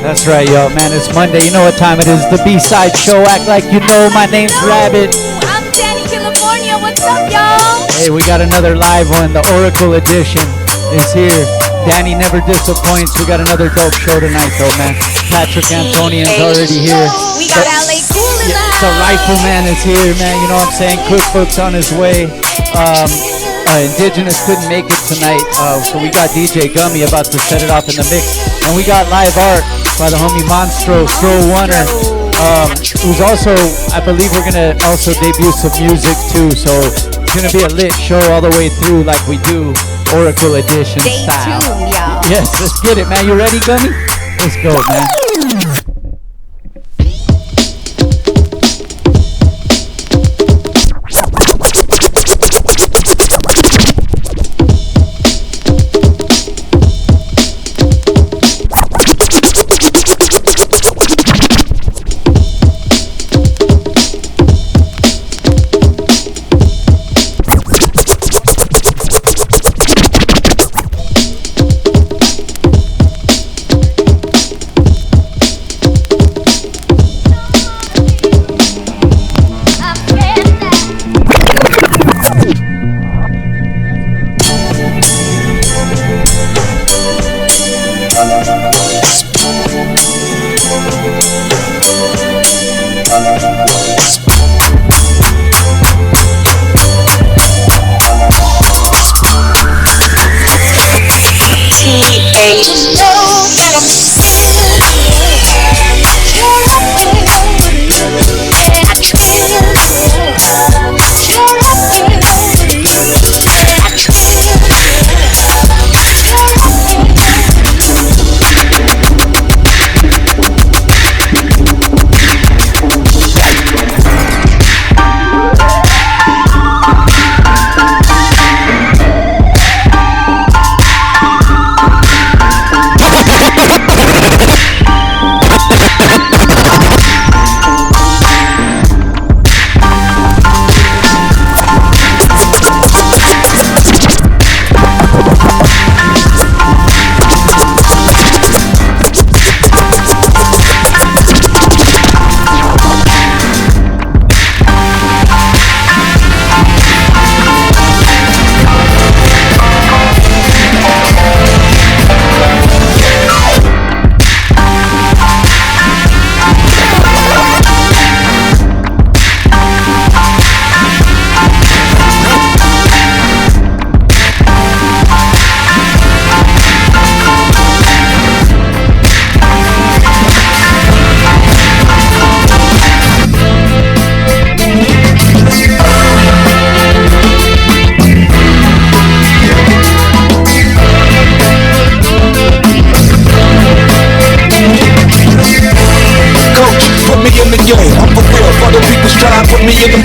That's right, yo, man. It's Monday. You know what time it is. The B-side show. Act like you know. My name's Rabbit. I'm Dani, Killafournya. What's up, y'all? Hey, we got another live one. The Oracle edition is here. Dani never disappoints. We got another dope show tonight, though, man. Patrick Antonian's already here. We got Ellay Khule in the house. The Rifleman is here, man. You know what I'm saying? Cookbook's on his way. Indigenous couldn't make it tonight, so we got DJ Gummie about to set it off in the mix. And we got live art by the homie Monstroe, who's also, I believe we're going to also debut some music too, so it's going to be a lit show all the way through like we do, Oracle Edition Stay style. tuned, y'all. Yes, let's get it, man. You ready, Gummie? Let's go, man.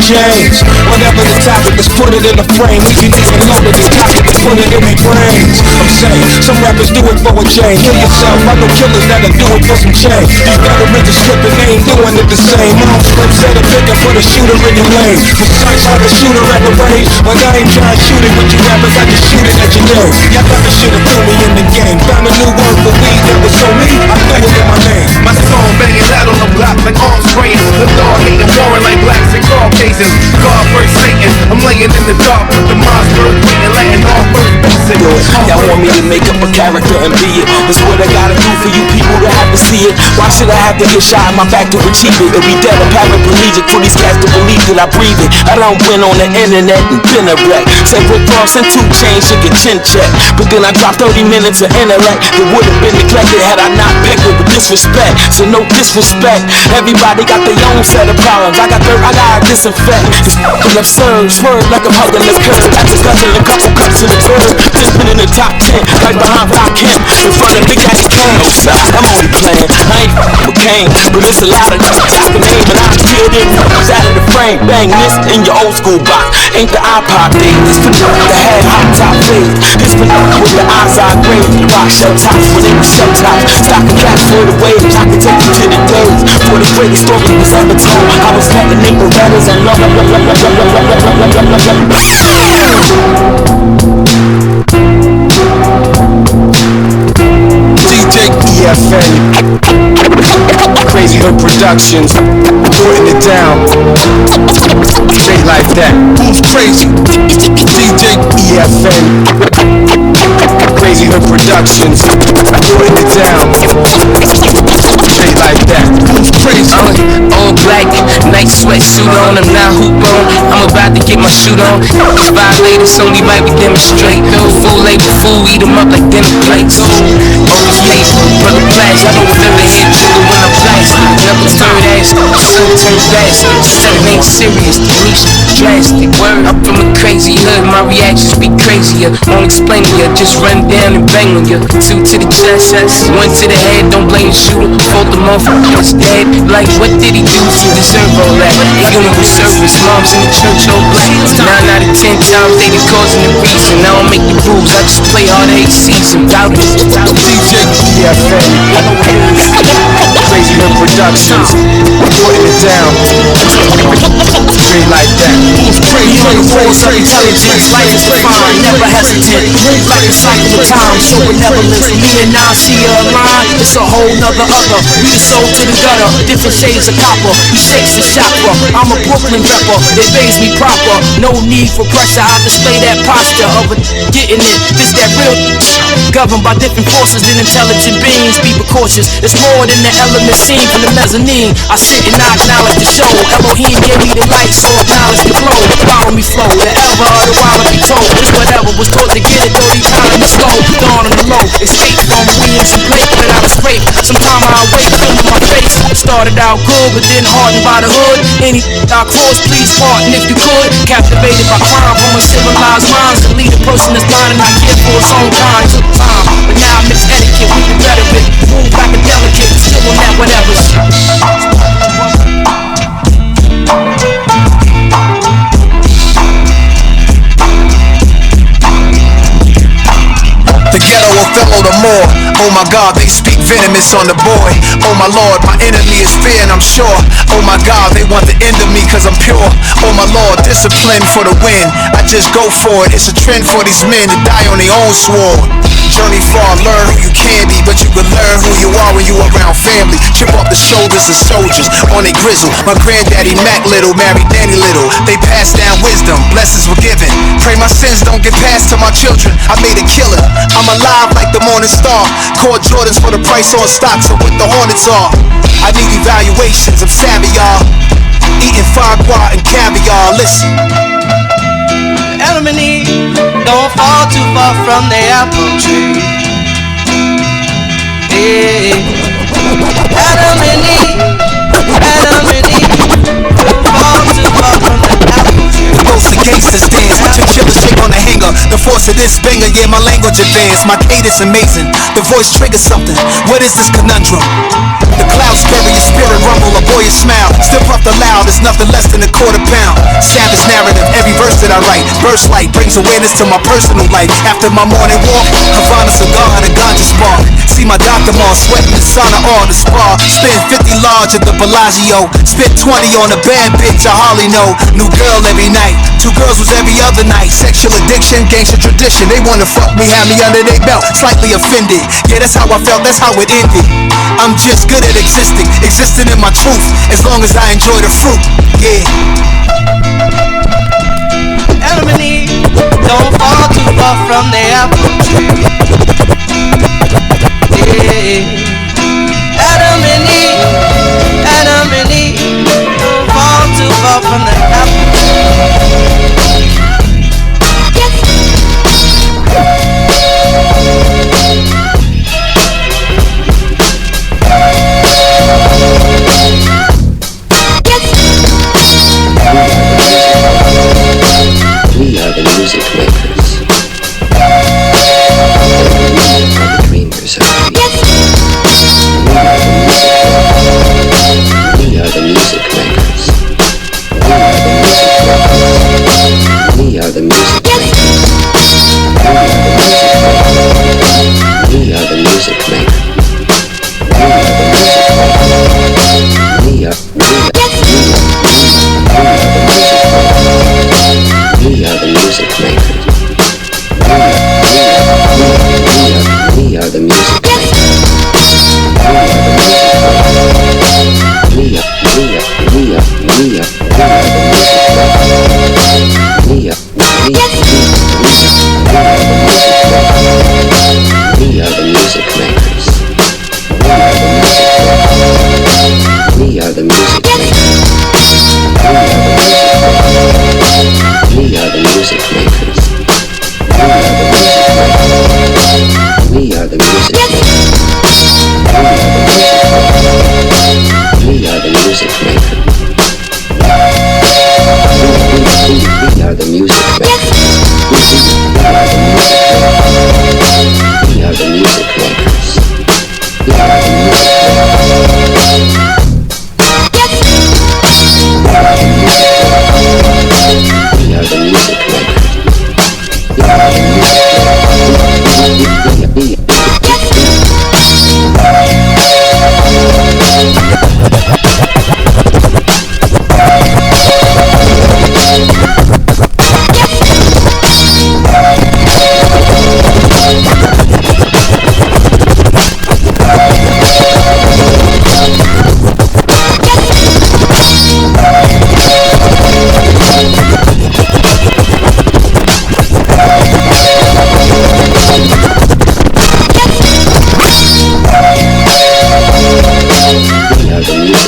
Chains. Whatever the topic, let's put it in a frame. Easy to know that this topic is put it in their brains. I'm saying, some rappers do it for a change. Kill yourself, I know killers that'll do it for some change. These veterans are slipping, they ain't doing it the same. Monstroe said a bigger for the shooter in your lane. Besides how the shooter at the range, but I ain't trying to shoot it with you rappers, I just shoot it at your name. Y'all never should've threw me in the game. Found a new word for weed that was so me, I threw it in my name. My song banging loud on the block like arms spraying. The dog hating, warring like blacks and Caucasians. God first Satan, I'm laying in the dark with the Monstroe waiting, letting off first basic. Y'all want me to make up a character and be it? That's what I gotta do for you people to have to see it. Why should I have to get shot in my back to achieve it? To be dead or paraplegic for these cats to believe that I breathe it. I don't win on the internet and been a wreck. Said Rick Ross and 2 Chainz should get chin checked. But then I dropped 30 minutes of intellect that would have been neglected had I not picked it with disrespect. So no disrespect. Everybody got their own set of problems. I got dirt, I gotta disinfect. It's absurd, swerve like I'm hugging this curve. That's a cousin, a couple cups in the bird. Just been in the top 10, right behind Rock Kemp. In front of Big Daddy Kane. No stop, I'm only playing. I ain't with Kane, but it's a lot of numbers I can name. And I killed it, numbers out of the frame. Bang this in your old school box. Ain't the iPod thing. This for the head hot top fade. This for with the eyes I grade. Rock shell tops when they were shell tops. Stocking cash for the waves. I can take you to the days. For the greatest story was ever told. I was letting April letters and love. DJ EFA. Crazy Hood Productions, putting it down. Straight like that. Who's crazy? DJ EFN. Crazy Hood Productions, putting it down. Straight like that. Who's crazy? All black, night sweatsuit on, I'm not hoop on. I'm about to get my shoot on. These violators only might be demonstrate. Full label fool, eat them up like dinner plates. Always paper, brother flash. I don't ever hit Judah when I'm blast. Never third ass, sun turn fast. Something ain't serious, the niche drastic. Word, I'm from a crazy hood, my reactions be crazier. Won't explain to you, just run down and bang on you. 2 to the chest, 1 to the head, don't blame the shooter. Fault the motherfucker was dead. Like, what did he do to deserve all that? Funeral service, moms in the church all black. 9 out of 10 times they the cause and the reason. I don't make the rules, I just play hard every season. Doubt it. DJ EFN. Crazy Hood Productions, putting it down. Straight like that. Crazy on the walls of intelligence, life is defined, never hesitant. Like a cycle of time, so benevolence. Me and Nasir align, it's a whole nother other. We the soul to the gutter, different shades of copper. We shakes the chakra, I'm a Brooklyn rapper. They base me proper, no need for pressure. I display that posture of a getting it. This that real governed by different forces and intelligent beings. Be precautious, it's more than the element seen from the mezzanine. I sit and I acknowledge the show. Elohim gave me the light, so acknowledge the glow. Follow me flow, the ever of the wild be told. It's whatever was taught to get it, though they time is slow. Dawn on the low, escape from Williams and Blake, but I was raped. Sometime I wake, filming my face. Started out good, but then hardened by the hood. Any I cross, please pardon if you could. Captivated by crime from uncivilized minds. To lead a person that's blind and not care for his own kind. Took time, but now I mix etiquette with the rhetoric. Move like a delicate, still on that whatever. The ghetto will follow the more. Oh my God, they speak venomous on the boy. Oh my Lord, my enemy is fear and I'm sure. Oh my God, they want the end of me cause I'm pure. Oh my Lord, discipline for the win. I just go for it, it's a trend for these men to die on their own sword. Journey far, learn who you can be, but you can learn who you are when you around family. Chip off the shoulders of soldiers on a grizzle. My granddaddy Mac Little married Dani Little. They passed down wisdom, blessings were given. Pray my sins don't get passed to my children. I made a killing, I'm alive like the morning star. Caught Jordans for the price on stock, so what the Hornets are. I need evaluations of caviar, eating foie gras and caviar. Listen, Adam and Eve don't fall too far from the apple tree. Yeah. Adam and Eve don't fall too far from the apple tree. ghosts of gangsters dance, chinchillas shake on the hanger. The force of this banger, yeah, my language advanced. My cadence amazing, the voice triggers something. What is this conundrum? The clouds bury your spirit rumble, a boyish smile. Still puffed aloud, it's nothing less than a quarter pound. Savage narrative, every verse that I write. Burst light brings awareness to my personal life. After my morning walk, Havana cigar and a ganja spark. See my Dr. Mall sweating the sauna on the spa. Spend 50 large at the Bellagio. Spent 20 on a bad bitch I hardly know. New girl every night, 2 girls was every other night. Sexual addiction, gangster tradition. They wanna fuck me, have me under their belt. Slightly offended, yeah, that's how I felt, that's how it ended. I'm just good at existing in my truth. As long as I enjoy the fruit, yeah. Adam and Eve don't fall too far from the apple tree. Yeah. Adam and Eve don't fall too far from the apple tree. We are the music makers. And we are the dreamers of dreams.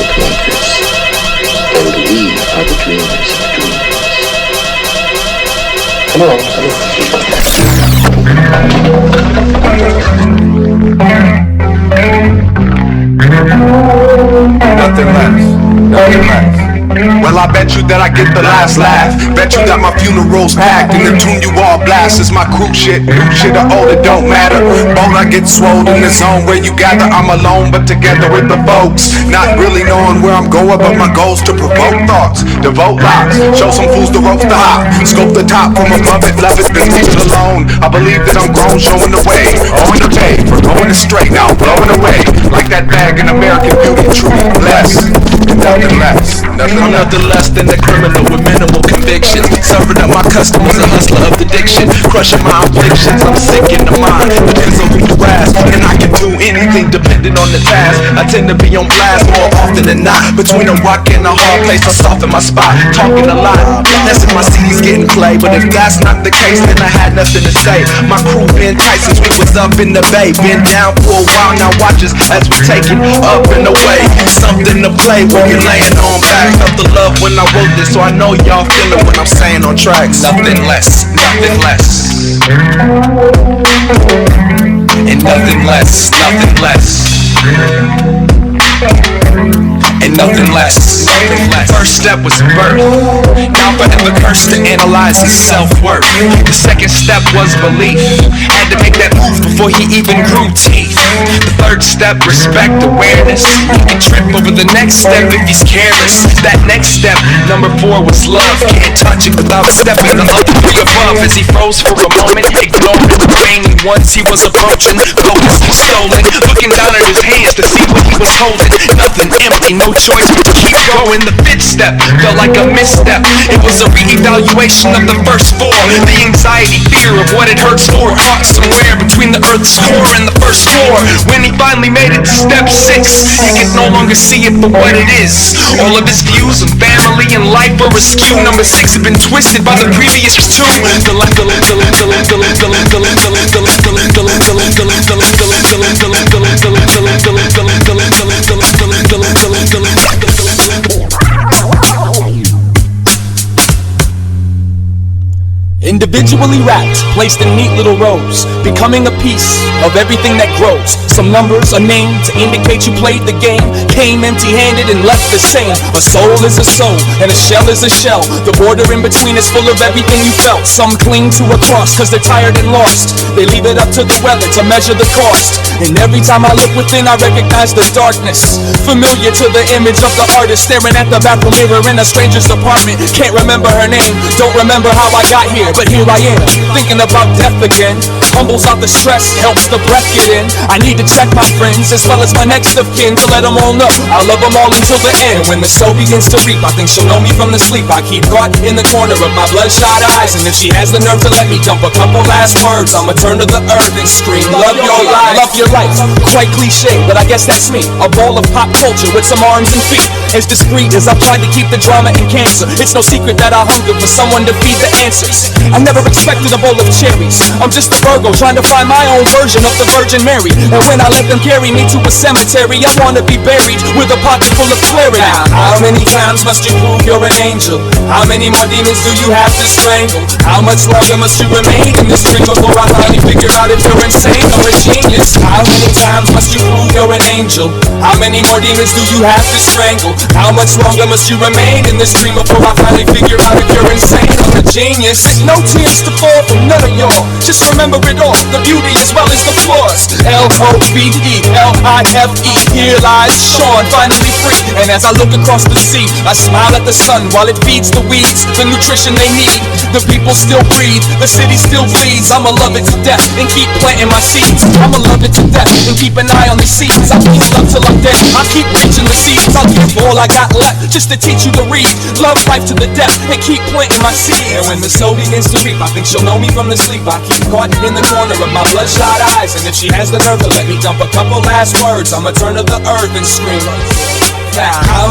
the collectors, and we are the dreamers of dreams. Come on, Nothing less. Nothing less. Well, I bet you that I get the last laugh. Bet you that my funeral's packed and the tune you all blast is my crew shit. New shit or old, it don't matter. Bold, I get swole in the zone where you gather. I'm alone, but together with the folks. Not really knowing where I'm going, but my goal's to provoke thoughts, devote locks, show some fools the ropes to hop, scope the top from above it, love it, then leave it alone. I believe that I'm grown, showing the way, on the pay for going straight, now blowing away like that bag in American Beauty. Truly blessed, and nothing less. I'm nothing less than a criminal with minimal conviction. Serving up my customers, a hustler of addiction. Crushing my afflictions, I'm sick in the mind. Depends on who you ask, and I can do anything depending on the task. I tend to be on blast more often than not. Between a rock and a hard place, I soften my spot. Talking a lot, that's if my CD's getting played. But if that's not the case, then I had nothing to say. My crew been tight since we was up in the bay. Been down for a while, now watch us as we take it up and away. Something to play when you're laying on back. Felt the love when I wrote this, so I know y'all feel it when I'm saying on tracks. Nothing less, nothing less. And nothing less, nothing less. And nothing less, nothing less. First step was birth. Now I'm forever cursed to analyze his self-worth. The second step was belief. Had to make that move before he even grew teeth. The third step, respect, awareness. He can trip over the next step if he's careless. That next step, number 4 was love. Can't touch it without stepping the other 3 above. As he froze for a moment, ignoring the pain once he was approaching. Focus stolen, looking down at his hands to see what he was holding. Nothing, empty, no choice but to keep going. The 5th step felt like a misstep. It was a re-evaluation of the first 4. The anxiety, fear of what it hurts for, caught somewhere between the earth's core and the first floor. When he finally made it to step 6, he could no longer see it for what it is. All of his views on family and life were askew. Number 6 had been twisted by the previous 2. Individually wrapped, placed in neat little rows, becoming a piece of everything that grows. Some numbers, a name to indicate you played the game. Came empty-handed and left the same. A soul is a soul, and a shell is a shell. The border in between is full of everything you felt. Some cling to a cross cause they're tired and lost. They leave it up to the weather to measure the cost. And every time I look within, I recognize the darkness. Familiar to the image of the artist staring at the bathroom mirror in a stranger's apartment. Can't remember her name, don't remember how I got here, but here I am, thinking about death again. Humbles out the stress, helps the breath get in. I need to check my friends as well as my next of kin to let them all know I love them all until the end. When the soul begins to reap, I think she'll know me from the sleep. I keep caught in the corner of my bloodshot eyes, and if she has the nerve to let me dump a couple last words, I'ma turn to the earth and scream, love your life, love your life. Quite cliche, but I guess that's me. A ball of pop culture with some arms and feet. As discreet as I've tried to keep the drama and cancer, it's no secret that I hunger for someone to feed the answers. I never expected a bowl of cherries. I'm just a Virgo trying to find my own version of the Virgin Mary. And when I let them carry me to a cemetery, I wanna be buried with a pocket full of clarity. How many times must you prove you're an angel? How many more demons do you have to strangle? How much longer must you remain in this dream before I finally figure out if you're insane or a genius? How many times must you prove you're an angel? How many more demons do you have to strangle? How much longer must you remain in this dream before I finally figure out if you're insane or a genius? No tears to fall from none of y'all. Just remember it all, the beauty as well as the flaws. L-O-V-E-L-I-F-E. Here lies Sean, finally free. And as I look across the sea, I smile at the sun while it feeds the weeds the nutrition they need. The people still breathe, the city still bleeds. I'ma love it to death and keep planting my seeds. I'ma love it to death and keep an eye on the seeds. I'll keep love till I'm dead, I'll keep reaching the seeds. I'll give all I got left just to teach you to read. Love life to the death and keep planting my seeds. And when the soul begins to reap, I think she'll know me from the sleep. I keep caught in the corner of my bloodshot eyes, and if she has the nerve to let me dump a couple last words, I'ma turn to the earth and scream. Now, how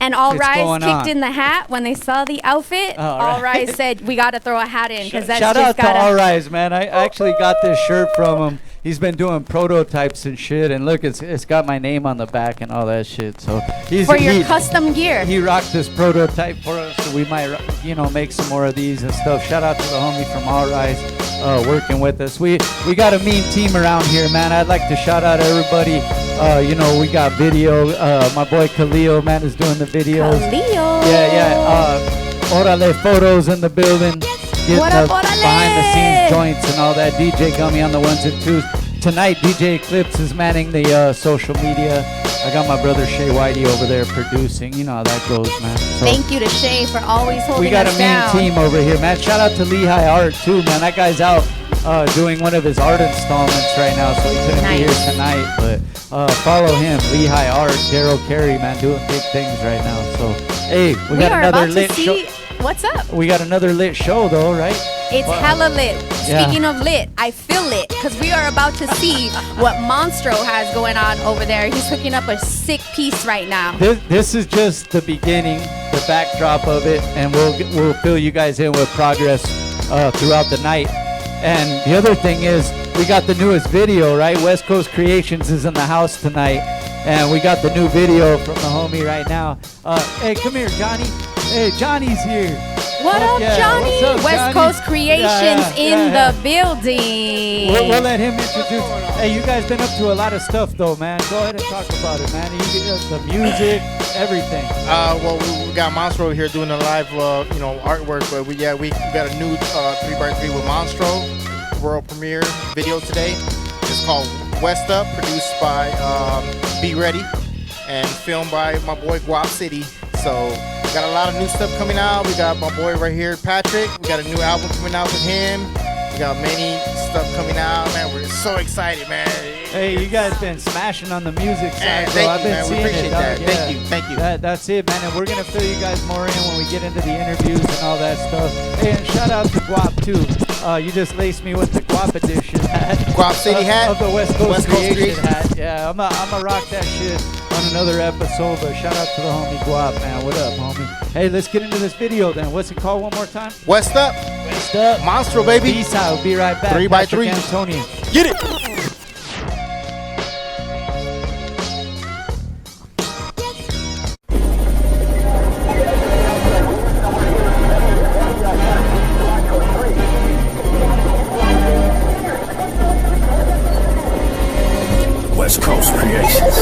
And All It's Rise going kicked on. in the hat when they saw the outfit. All Rise said, we got to throw a hat in because that's Shout just out to gotta. All Rise, man. I actually got this shirt from him. He's been doing prototypes and shit, and look, it's got my name on the back and all that shit. So For your custom gear. He rocked this prototype for us, so we might, make some more of these and stuff. Shout out to the homie from All Rise working with us. We got a mean team around here, man. I'd like to shout out everybody. We got video. My boy Khule, man, is doing the videos. Khule. Yeah. Orale Fotos in the building. Getting What up, the Orale? behind the scenes joints and all that. DJ Gummie on the ones and twos. Tonight, DJ Eclipse is manning the social media. I got my brother Shaye Whitey over there producing. You know how that goes, man. So Thank you to Shaye for always holding we got us a mean down. team over here, man. Shout out to Lehigh Art too, man. That guy's out doing one of his art installments right now, so he couldn't be here tonight. But follow him, Lehigh Art, Daryl Carey, man, doing big things right now. So hey, we got are another about lit to see show. What's up? We got another lit show though, right? It's hella lit. Yeah. Speaking of lit, I feel lit because we are about to see what Monstroe has going on over there. He's hooking up a sick piece right now. This is just the beginning, the backdrop of it, and we'll fill you guys in with progress throughout the night. And the other thing is, we got the newest video, right? West Coast Creations is in the house tonight, and we got the new video from the homie right now. Hey, come here, Johnny. Hey, Johnny's here. What up, Johnny? What's up, West Johnny? Coast Creations in Yeah. the building. We'll let him introduce. Hey, you guys been up to a lot of stuff though, man. Go ahead and talk about it, man. You get the music, everything. Well, we got Monstroe here doing a live, artwork. But we got a new 3x3 with Monstroe world premiere video today. It's called West Up, produced by Be Ready and filmed by my boy Guap City. So we got a lot of new stuff coming out. We got my boy right here, Patrick. We got a new album coming out with him. We got many stuff coming out, man. We're so excited, man. Hey, you guys been smashing on the music side, bro. Thank I've you, been man. We seeing appreciate it, that. dog. Thank you. That's it, man. And we're gonna fill you guys more in when we get into the interviews and all that stuff. Hey, and shout out to Guap too. You just laced me with the Guap edition hat. Guap City hat of the West Coast Creation Creation hat. Yeah, I'ma rock that shit on another episode. But shout out to the homie Guap, man. What up, homie? Hey, let's get into this video then. What's it called one more time? West Up. West Up. Monstroe, baby. B-side. We'll be right back. 3x3. Antonian. Get it. West Coast Creations.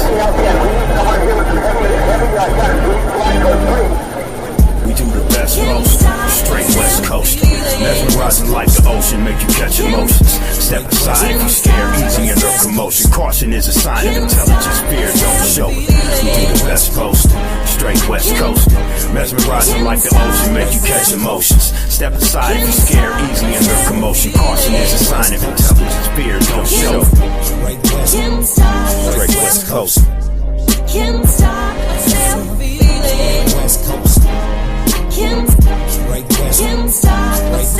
We do the best most, straight West Coast. Mesmerizing like the ocean, make you catch emotions. Step aside if you scared, easy under commotion. Caution is a sign of intelligence, fear don't show it. We do the best post, straight West Coast. Mesmerizing like the ocean, make you catch emotions. Step aside if you scared, easy under commotion. Caution is a sign of intelligence, fear don't show it. Straight West Coast. Can't stop myself feeling West Coast. Can't stop myself.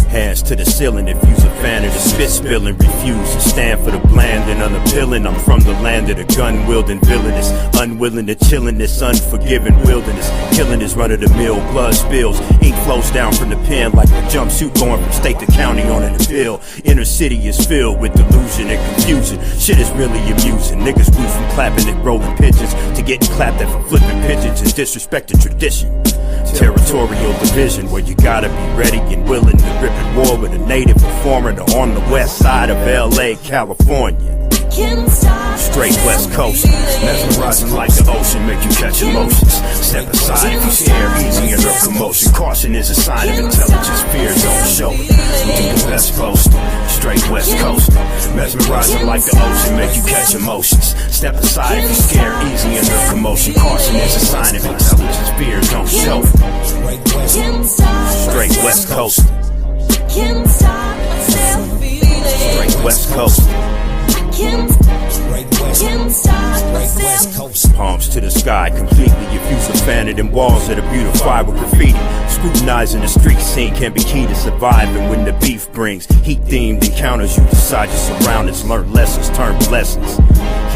Hands to the ceiling if you's a fan of the spit spilling. Refuse to stand for the bland and unappealing. I'm from the land of the gun wielding villainous. Unwilling to chill in this unforgiving wilderness. Killing is run of the mill, blood spills. Ink flows down from the pen like a jumpsuit going from state to county on an appeal. Inner city is filled with delusion and confusion. Shit is really amusing. Niggas grew from clapping at rolling pigeons to getting clapped at for flipping pigeons and disrespecting tradition. Territorial division where you gotta be ready and willing to rip at war with a native performer on the west side of Ellay, California. Straight West Coast, mesmerizing like the ocean, make you catch emotions. Step aside if you scared, easy under commotion. Caution is a sign of intelligence, fear don't show it. We do the best post, straight West Coast. Mesmerizing like the ocean, make you catch emotions. Step aside if you scared, easy under commotion. Caution is a sign of intelligence, fear don't show it. Straight West Coast. Straight West Coast. Palms to the sky completely. If you's a fan of them walls that are beautified with graffiti, scrutinizing the street scene can be key to surviving when the beef brings heat-themed encounters. You decide your surroundings, learn lessons, turn blessings.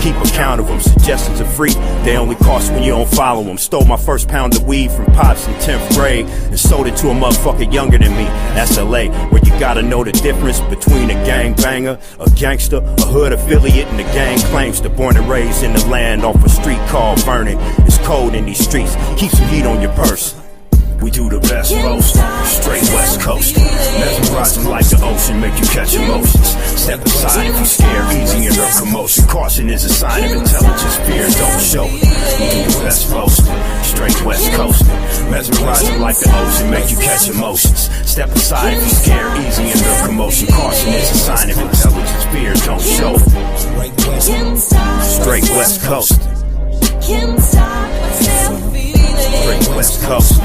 keep a count of them. Suggestions are free, they only cost when you don't follow them. Stole my first pound of weed from Pops in 10th grade and sold it to a motherfucker younger than me. That's Ellay, where you gotta know the difference between a gang banger, a gangster, a hood affiliate, and a gang claims to born and raised in the land off a street called Vernon. It's cold in these streets, keep some heat on your purse. We do the best most, straight West Coast. Mesmerizing like the ocean, make you catch emotions. Step aside if you're scared, easy in her commotion. Caution is a sign of intelligence, fear don't show. We do the best most, straight West Coast. Mesmerizing like the ocean, make you catch emotions. Step aside if you're scared, easy in her commotion. Caution is a sign of intelligence, fear don't show. Straight West Coast. Straight West Coast.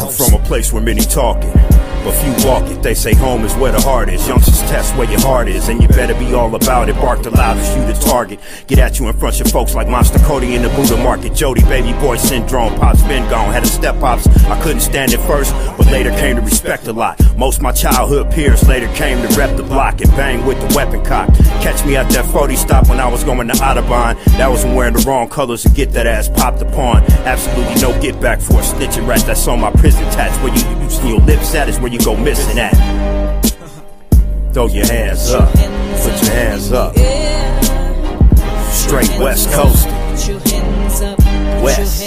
I'm from a place where many talking, but few walk it. They say home is where the heart is. Youngsters test where your heart is, and you better be all about it. Bark the loudest, you the target. Get at you in front of folks like Monstroe in the Buddha market. Jody, baby boy syndrome, pops been gone. Had a step pops, I couldn't stand it first, but later came to respect a lot. Most my childhood peers later came to rep the block and bang with the weapon cock. Catch me at that 40 stop when I was going to Audubon. That was when wearing the wrong colors to get that ass popped upon. Absolutely no get back for a snitching rat that's on my prison tats. Where you using your lips at is where you go missing at. Throw your hands up, put your hands up. Straight West Coast. West.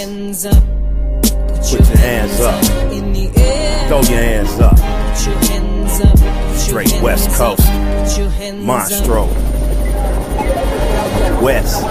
Put your hands up. Throw your hands up. Straight West Coast. Monstroe. West.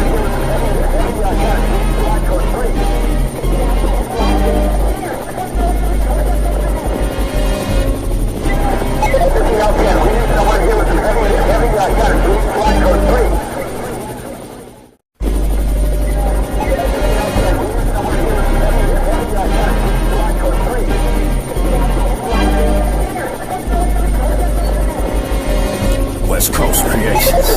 West Coast Creations.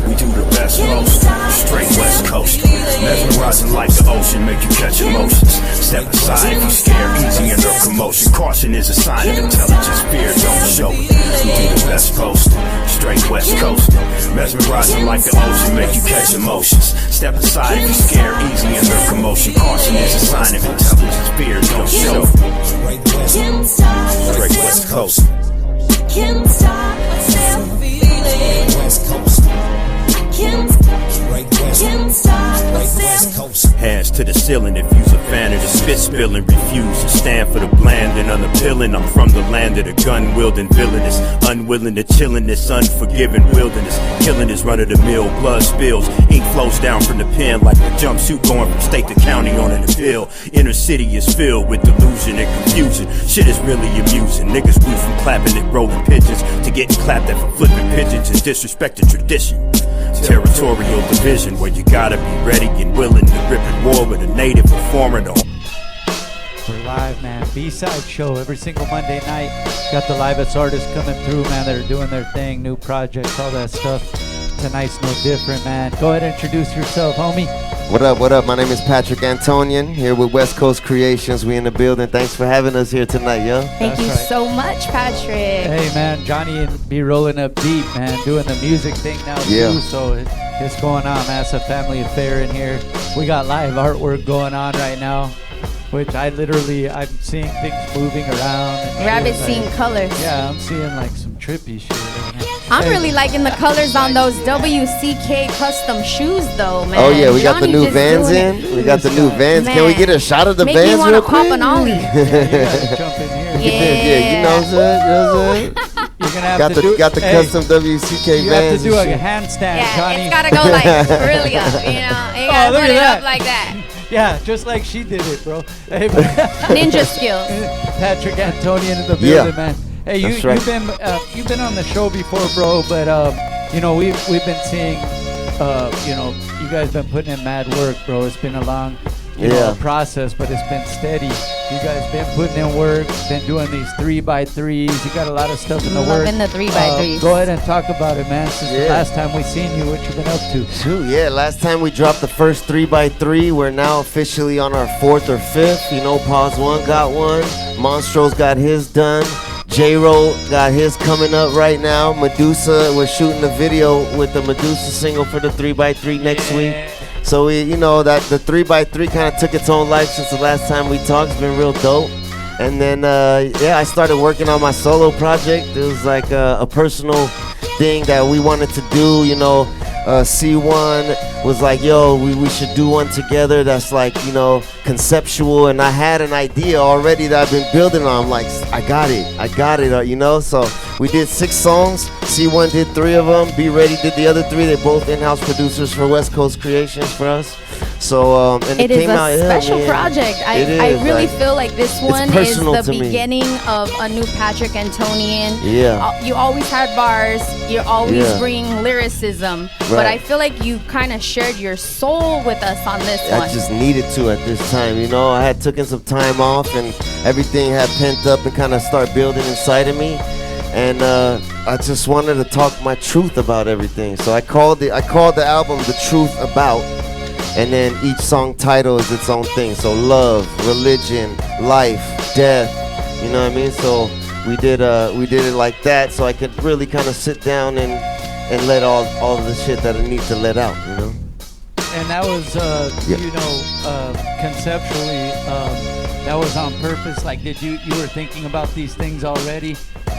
We do the best most, straight West Coast. Mesmerizing like the ocean, make you catch emotions. Step aside if you're scared, easy in her commotion. Caution is a sign of intelligence, fear don't show it. We do the best post, straight West Coast. Mesmerizing like the ocean, make you catch emotions. Step aside if you're scared, easy in her commotion. Caution is a sign of intelligence, fear don't show it. Straight West Coast. Can't stop myself feeling West Coast. Hands to the ceiling if you's a fan of the spit spilling. Refuse to stand for the bland and unappealing. I'm from the land of the gun wielding villainous, unwilling to chill in this unforgiving wilderness. Killing is run of the mill, blood spills, ink flows down from the pen like a jumpsuit going from state to county on an appeal. Inner city is filled with delusion and confusion. Shit is really amusing. Niggas grew from clapping at rolling pigeons to getting clapped at for flipping pigeons and disrespecting tradition. Territorial division where you gotta be ready and willing to rip at war with a native performer. We're live, man. B-side show every single Monday night. Got the livest artists coming through, man. That are doing their thing, new projects, all that stuff. Tonight's no different, man. Go ahead and introduce yourself, homie. What up, what up? My name is Patrick Antonian, here with West Coast Creations. We in the building. Thanks for having us here tonight, yo. Thank you so much, Patrick. Hey, man, Johnny be rolling up deep, man, doing the music thing now, too. So it's going on, man. It's a family affair in here. We got live artwork going on right now, which I'm seeing things moving around. Rabbit's seeing colors. Yeah, I'm seeing like some trippy shit right now. I'm really liking the colors on those WCK custom shoes, though, man. Oh yeah, we got the Johnny new Vans in. We got the new Vans. Man. Can we get a shot of the Make Vans me real pop quick? an ollie. You gotta jump in here. Yeah, you know what I'm saying? You're gonna have got the custom WCK you Vans. You have to do and a handstand, Yeah, Johnny. it's gotta go like really up, you know. You gotta look put at it that. up like that. Yeah, just like she did it, bro. Hey, Ninja skills. Patrick Antonian in the building, man. Hey, That's right. you've been on the show before, bro. But you know we've been seeing, you know, you guys been putting in mad work, bro. It's been a long, you know, process, but it's been steady. You guys been putting in work, been doing these 3x3s. You got a lot of stuff in the work. Loving the 3x3s. Go ahead and talk about it, man. Since the last time we seen you, what you been up to? Shoot, yeah, last time we dropped the first 3x3. We're now officially on our 4th or 5th. You know, Pause 1 got one. Monstroe's got his done. J-Ro got his coming up right now. Medusa, we're shooting a video with the Medusa single for the 3x3 next week. So we, you know, that the 3x3 kind of took its own life since the last time we talked. It's been real dope. And then, yeah, I started working on my solo project. It was like a personal thing that we wanted to do, you know. C1 was like, yo, we should do one together that's like, you know, conceptual. And I had an idea already that I've been building on. I'm like, I got it, you know. So we did 6 songs. C1 did 3 of them. Be Ready did the other 3. They're both in-house producers for West Coast Creations for us. So and it is a special project. I really feel like this one is the beginning of a new Patrick Antonian. Yeah. You always had bars. You always bring lyricism. But I feel like you kind of shared your soul with us on this one. I just needed to at this time, you know. I had taken some time off and everything had pent up and kind of start building inside of me. And I just wanted to talk my truth about everything. So I called the album The Truth About. And then each song title is its own thing. So love, religion, life, death. You know what I mean? So we did it like that, so I could really kind of sit down and let all of the shit that I need to let out. You know. And that was, you know, conceptually, that was on purpose. Like, did you were thinking about these things already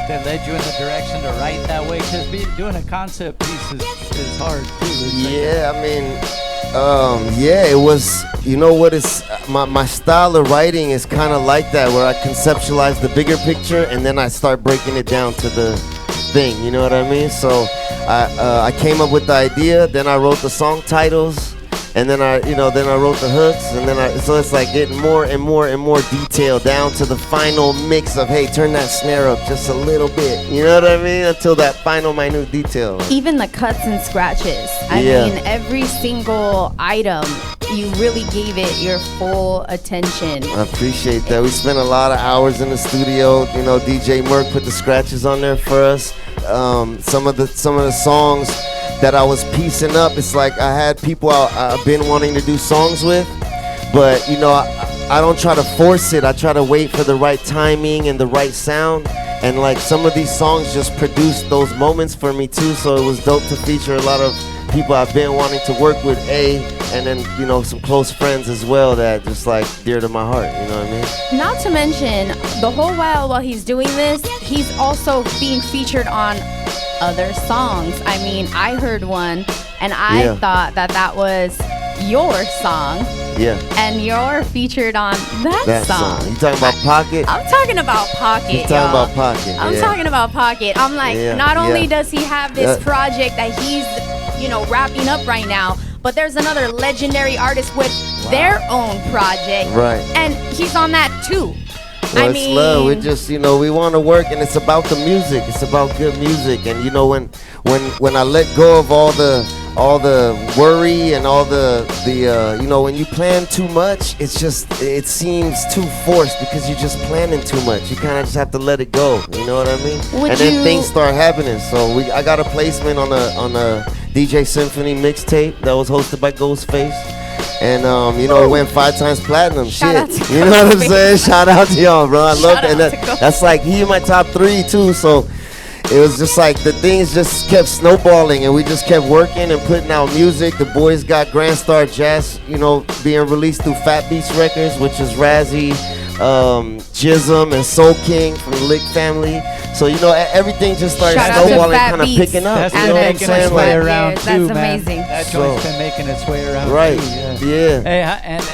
that led you in the direction to write that way? Because doing a concept piece is hard too. Yeah, I mean. Yeah, it was, you know what, it's my style of writing is kind of like that, where I conceptualize the bigger picture and then I start breaking it down to the thing, you know what I mean? So I came up with the idea, then I wrote the song titles, and then I wrote the hooks, and then so it's like getting more and more and more detail down to the final mix of, hey, turn that snare up just a little bit, you know what I mean? Until that final minute detail. Even the cuts and scratches. I mean, every single item, you really gave it your full attention. I appreciate that. We spent a lot of hours in the studio. You know, DJ Merc put the scratches on there for us. Some of the songs that I was piecing up, it's like I had people I've been wanting to do songs with, but you know, I don't try to force it. I try to wait for the right timing and the right sound, and like some of these songs just produced those moments for me too, so it was dope to feature a lot of people I've been wanting to work with, and then, you know, some close friends as well that just like dear to my heart, you know what I mean? Not to mention, the whole while he's doing this, he's also being featured on other songs. I mean, I heard one and I thought that was your song. Yeah. And you're featured on that song. You talking about Pocket? I'm talking about Pocket. You talking about Pocket? I'm talking about Pocket. I'm like, not only does he have this project that he's, you know, wrapping up right now, but there's another legendary artist with their own project. Right. And he's on that too. Well, it's love. We just, you know, we want to work, and it's about the music. It's about good music, and you know, when I let go of all the worry and all the you know, when you plan too much, it seems too forced because you're just planning too much. You kind of just have to let it go. You know what I mean? Then things start happening. So I got a placement on a DJ Symphony mixtape that was hosted by Ghostface. And you know, it went 5 times platinum. Shout Shit, you know what I'm saying? Shout out to y'all, bro. I love that. That's like he in my top 3 too. So it was just like the things just kept snowballing, and we just kept working and putting out music. The boys got Grand Star Jazz, you know, being released through Fat Beats Records, which is Razzie, Jism, and Soul King from the Lick family. So, you know, everything just started snowballing, kind of picking up. That's you know what I'm making saying? its way around That's too, amazing. man. That joint's been making its way around right. too. Yeah. Hey,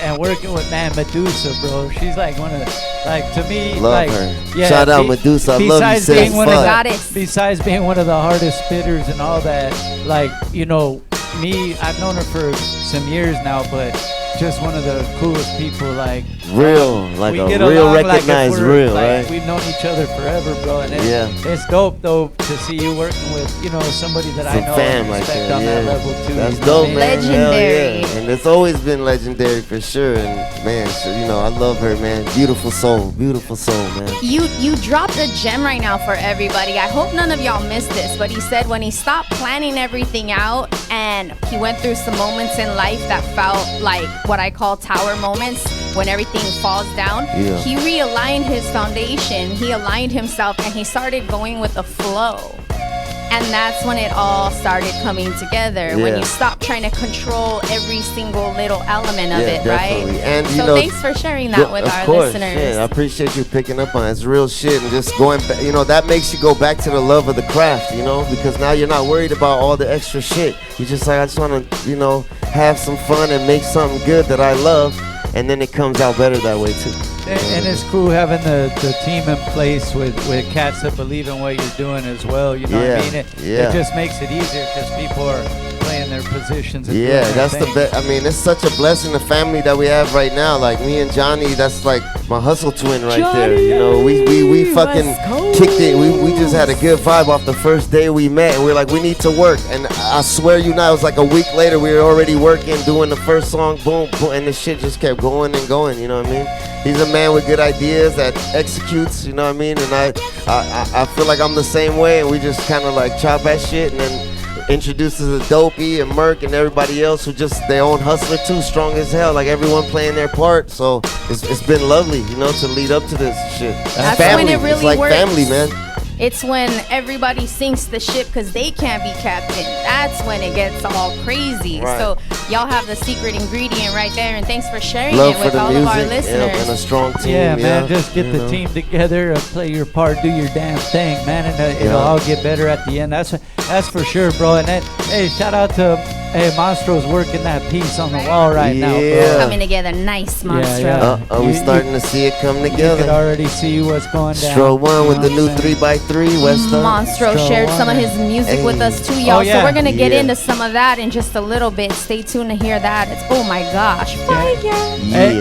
and working with Medusa, bro. She's like one of the, like, to me, love like, her. yeah. Shout out Medusa. I love you, sis. Besides being one of the hardest spitters and all that, like, you know, me, I've known her for some years now, but just one of the coolest people, like real, like a real recognized like real, like, right? We've known each other forever, bro, and it's dope though to see you working with, you know, somebody that I know and respect on that level too. That's dope, man. Legendary. Yeah. And it's always been legendary for sure. And man, so, you know, I love her, man. Beautiful soul, man. You dropped a gem right now for everybody. I hope none of y'all missed this, but he said when he stopped planning everything out and he went through some moments in life that felt like what I call tower moments, when everything falls down, he realigned his foundation, he aligned himself, and he started going with the flow. And that's when it all started coming together. When you stop trying to control every single little element of it, definitely. right? And so thanks for sharing that with our listeners. Yeah, I appreciate you picking up on it. It's real shit, and just going back, that makes you go back to the love of the craft, because now you're not worried about all the extra shit. You just like, I just want to, have some fun and make something good that I love, and then it comes out better that way too. And it's cool having the team in place with cats that believe in what you're doing as well. You know what I mean? It just makes it easier because people are playing their positions. And That's the best. I mean, it's such a blessing, the family that we have right now. Like me and Johnny, that's like my hustle twin right there. We fucking kicked it. We just had a good vibe off the first day we met, and we were like, we need to work. And I swear you now, it was like a week later, we were already working, doing the first song, boom, boom, and the shit just kept going and going. You know what I mean? He's a man with good ideas that executes, you know what I mean? And I feel like I'm the same way, and we just kind of like chop that shit and then introduces a Dopey and Merc and everybody else who just their own hustler too, strong as hell, like everyone playing their part. So it's been lovely, to lead up to this shit. That's family. when it really it's like works. Family, man. It's when everybody sinks the ship because they can't be captain. That's when it gets all crazy. Right. So y'all have the secret ingredient right there, and thanks for sharing Love it with all of our listeners. And a strong team. Yeah, man, just get the team together, play your part, do your damn thing, man, and it'll all get better at the end. That's for sure, bro. And hey, shout out to Monstroe's working that piece on the wall right now, bro. It's coming together nice, Monstroe. Are we starting to see it come together? You can already see what's going down. Stroh 1 with the new 3x3, West Up. Monstroe shared some of his music with us too, y'all. So we're gonna get into some of that in just a little bit. Stay tuned to hear that. It's oh my gosh, fire!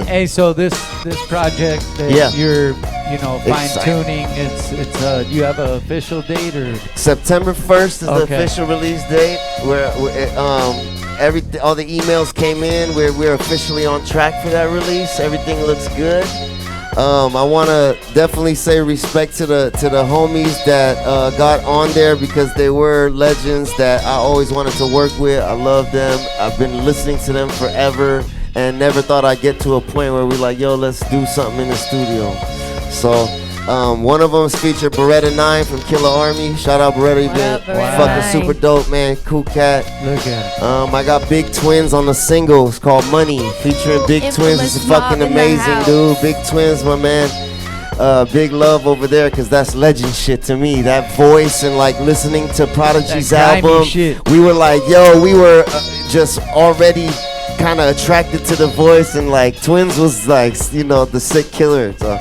Hey, so this project that you're fine tuning. It's you have an official date or September 1st is the official release date. Where all the emails came in. We're officially on track for that release. Everything looks good. I want to definitely say respect to the homies that got on there because they were legends that I always wanted to work with. I love them. I've been listening to them forever and never thought I'd get to a point where we're like, yo, let's do something in the studio. So one of them is featured Beretta 9 from Killer Army. Shout out Beretta, you've been fucking super dope, man. Cool cat. Look at it. I got Big Twins on the single. It's called Money, featuring Big Twins. It's fucking amazing, dude. Big Twins, my man. Big love over there because that's legend shit to me. That voice and like listening to Prodigy's album. We were like, yo, we were just already kind of attracted to the voice, and like Twins was like, the sick killer. So.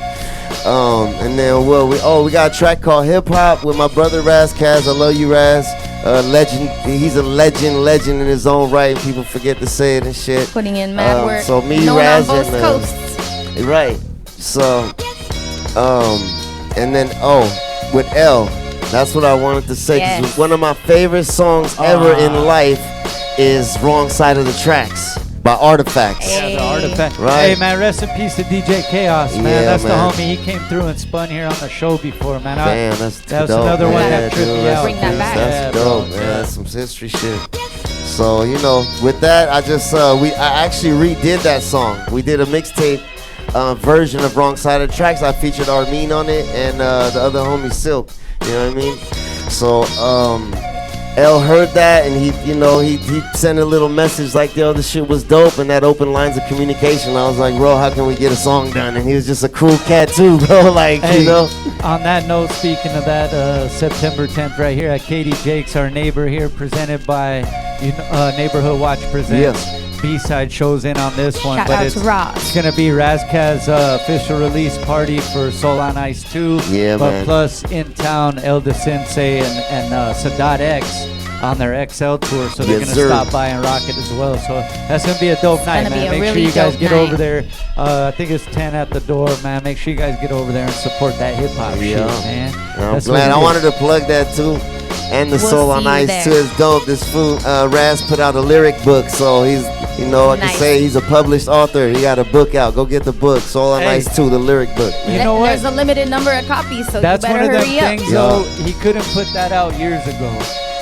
And then we got a track called Hip Hop with my brother Raz Kaz. I love you, Raz. Legend. He's a legend in his own right. People forget to say it and shit. Putting in mad work. So me, Raz, and coasts. Right. So, and then with L. That's what I wanted to say. 'Cause one of my favorite songs ever in life is Wrong Side of the Tracks by Artifacts. Yeah, the Artifact. Right. Hey, man, rest in peace to DJ Chaos, man. Yeah, that's man. the homie. He came through and spun here on the show before, man. Damn, that's that was dope, another man. one that tripped me out. Bring that back. That's dope, man. That's some history shit. So, with that, I actually redid that song. We did a mixtape version of Wrong Side of the Tracks. I featured Armin on it and the other homie Silk. You know what I mean? So, L heard that and he sent a little message like, yo, this shit was dope, and that open lines of communication. I was like, bro, how can we get a song done? And he was just a cool cat too, bro. Like, On that note, speaking of that, September 10th right here at Katie Jake's, our neighbor here, presented by Neighborhood Watch presents. Yes. B-side shows in on this one. Shout out to Roz. It's going to be Razkaz's official release party for Soul on Ice 2. Yeah, but man. plus in town, Elda Sensei and Sadat X on their XL tour. So they're going to stop by and rock it as well. So that's going to be a dope night, man. Make sure you guys get over there. I think it's 10 at the door, man. Make sure you guys get over there and support that hip-hop shit, man. I'm glad. I wanted to plug that too. And the Soul on Ice too is dope. This fool, Raz put out a lyric book, so he's, I can say he's a published author. He got a book out. Go get the book, Soul on Ice 2, the lyric book. You know what? There's a limited number of copies, so that's you better one of them hurry up. things, though. He couldn't put that out years ago.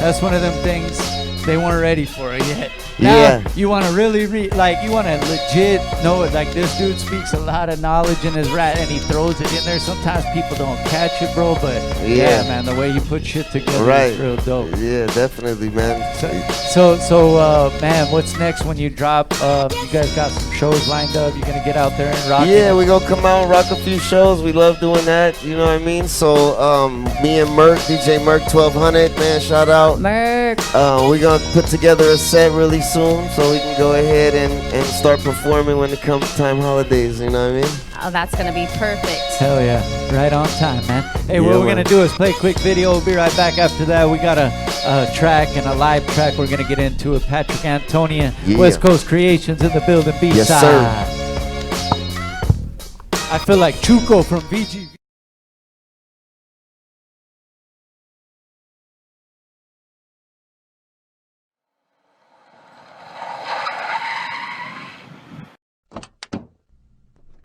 That's one of them things. they weren't ready for it yet. Now, Yeah. you want to really you want to legit know it. Like, this dude speaks a lot of knowledge in his rap, and he throws it in there. Sometimes people don't catch it, bro, but yeah, man, the way you put shit together is real dope. Yeah, definitely, man. So, man, what's next when you drop? You guys got some shows lined up. You're going to get out there and rock Yeah, we gonna come out and rock a few shows. We love doing that, you know what I mean? So, me and Merc, DJ Merc 1200, man, shout out. Merc. We're gonna put together a set really soon so we can go ahead and start performing when it comes time holidays, you know what I mean? Oh, that's going to be perfect. Hell yeah. Right on time, man. Hey, Yeah, what we're man. going to do is play a quick video. We'll be right back after that. We got a track and a live track. We're going to get into it. Patrick Antonian, Yeah. West Coast Creations in the building, B-side. Yes, sir. I feel like Chuco from VG.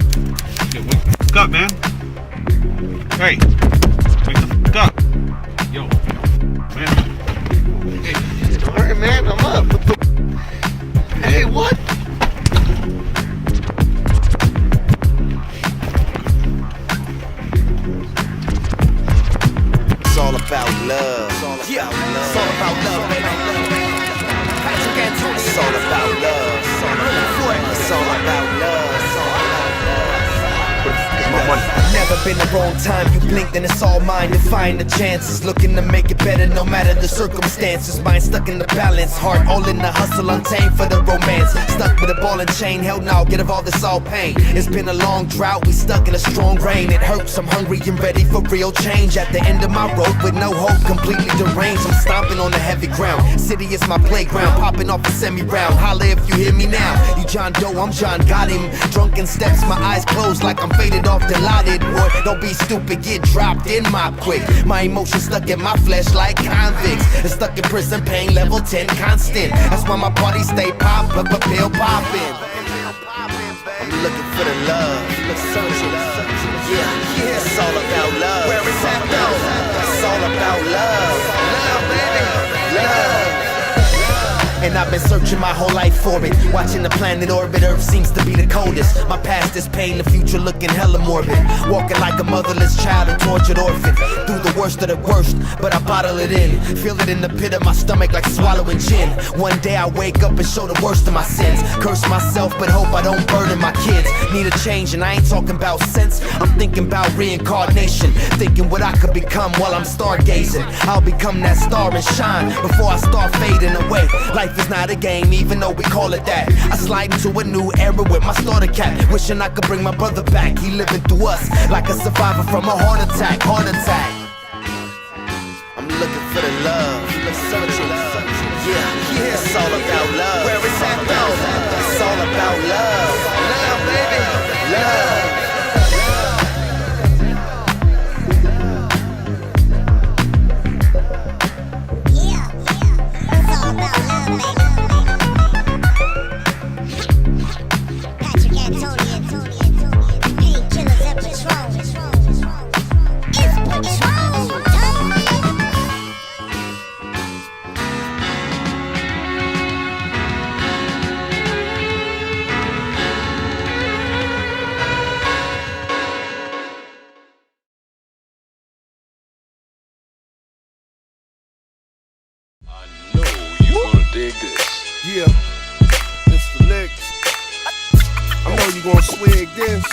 Wake up, man. Hey, wake the fuck up. Yo, man. Hey. Alright, man, I'm up. Hey, what? It's all about love. It's all about love. It's all about love, baby. It's all about love. It's all about love. It's all about love. Never been the wrong time, you blinked and it's all mine. Defying the chances, looking to make it better no matter the circumstances. Mind stuck in the balance, heart all in the hustle, untamed for the romance. Stuck with a ball and chain, hell now, get of all this all pain. It's been a long drought, we stuck in a strong rain. It hurts, I'm hungry and ready for real change. At the end of my road with no hope, completely deranged. I'm stomping on the heavy ground, city is my playground. Popping off a semi-round, holla if you hear me now. You John Doe, I'm John, got him. Drunken steps, my eyes closed like I'm faded off the lotted. Boy, don't be stupid, get dropped in my quick. My emotions stuck in my flesh like convicts. And stuck in prison, pain level 10 constant. That's why my body stay pop, but pill popping. I'm looking for the love. Yeah, it's all about love. Where is that though? It's all about love. Love, baby, love. And I've been searching my whole life for it. Watching the planet orbit, Earth seems to be the coldest. My past is pain, the future looking hella morbid. Walking like a motherless child, a tortured orphan. Through the worst of the worst, but I bottle it in. Feel it in the pit of my stomach like swallowing gin. One day I wake up and show the worst of my sins. Curse myself, but hope I don't burden my kids. Need a change, and I ain't talking about sense. I'm thinking about reincarnation. Thinking what I could become while I'm stargazing. I'll become that star and shine before I start fading away. Life is not a game, even though we call it that. I slide into a new era with my starter cap. Wishing I could bring my brother back. He living through us like a survivor from a heart attack. Heart attack. I'm looking for the love. Yeah, it's all about love. Where is that though? It's all about love. Love, baby, love. Dig this. Yeah, it's the lick. I know you gon' swig this.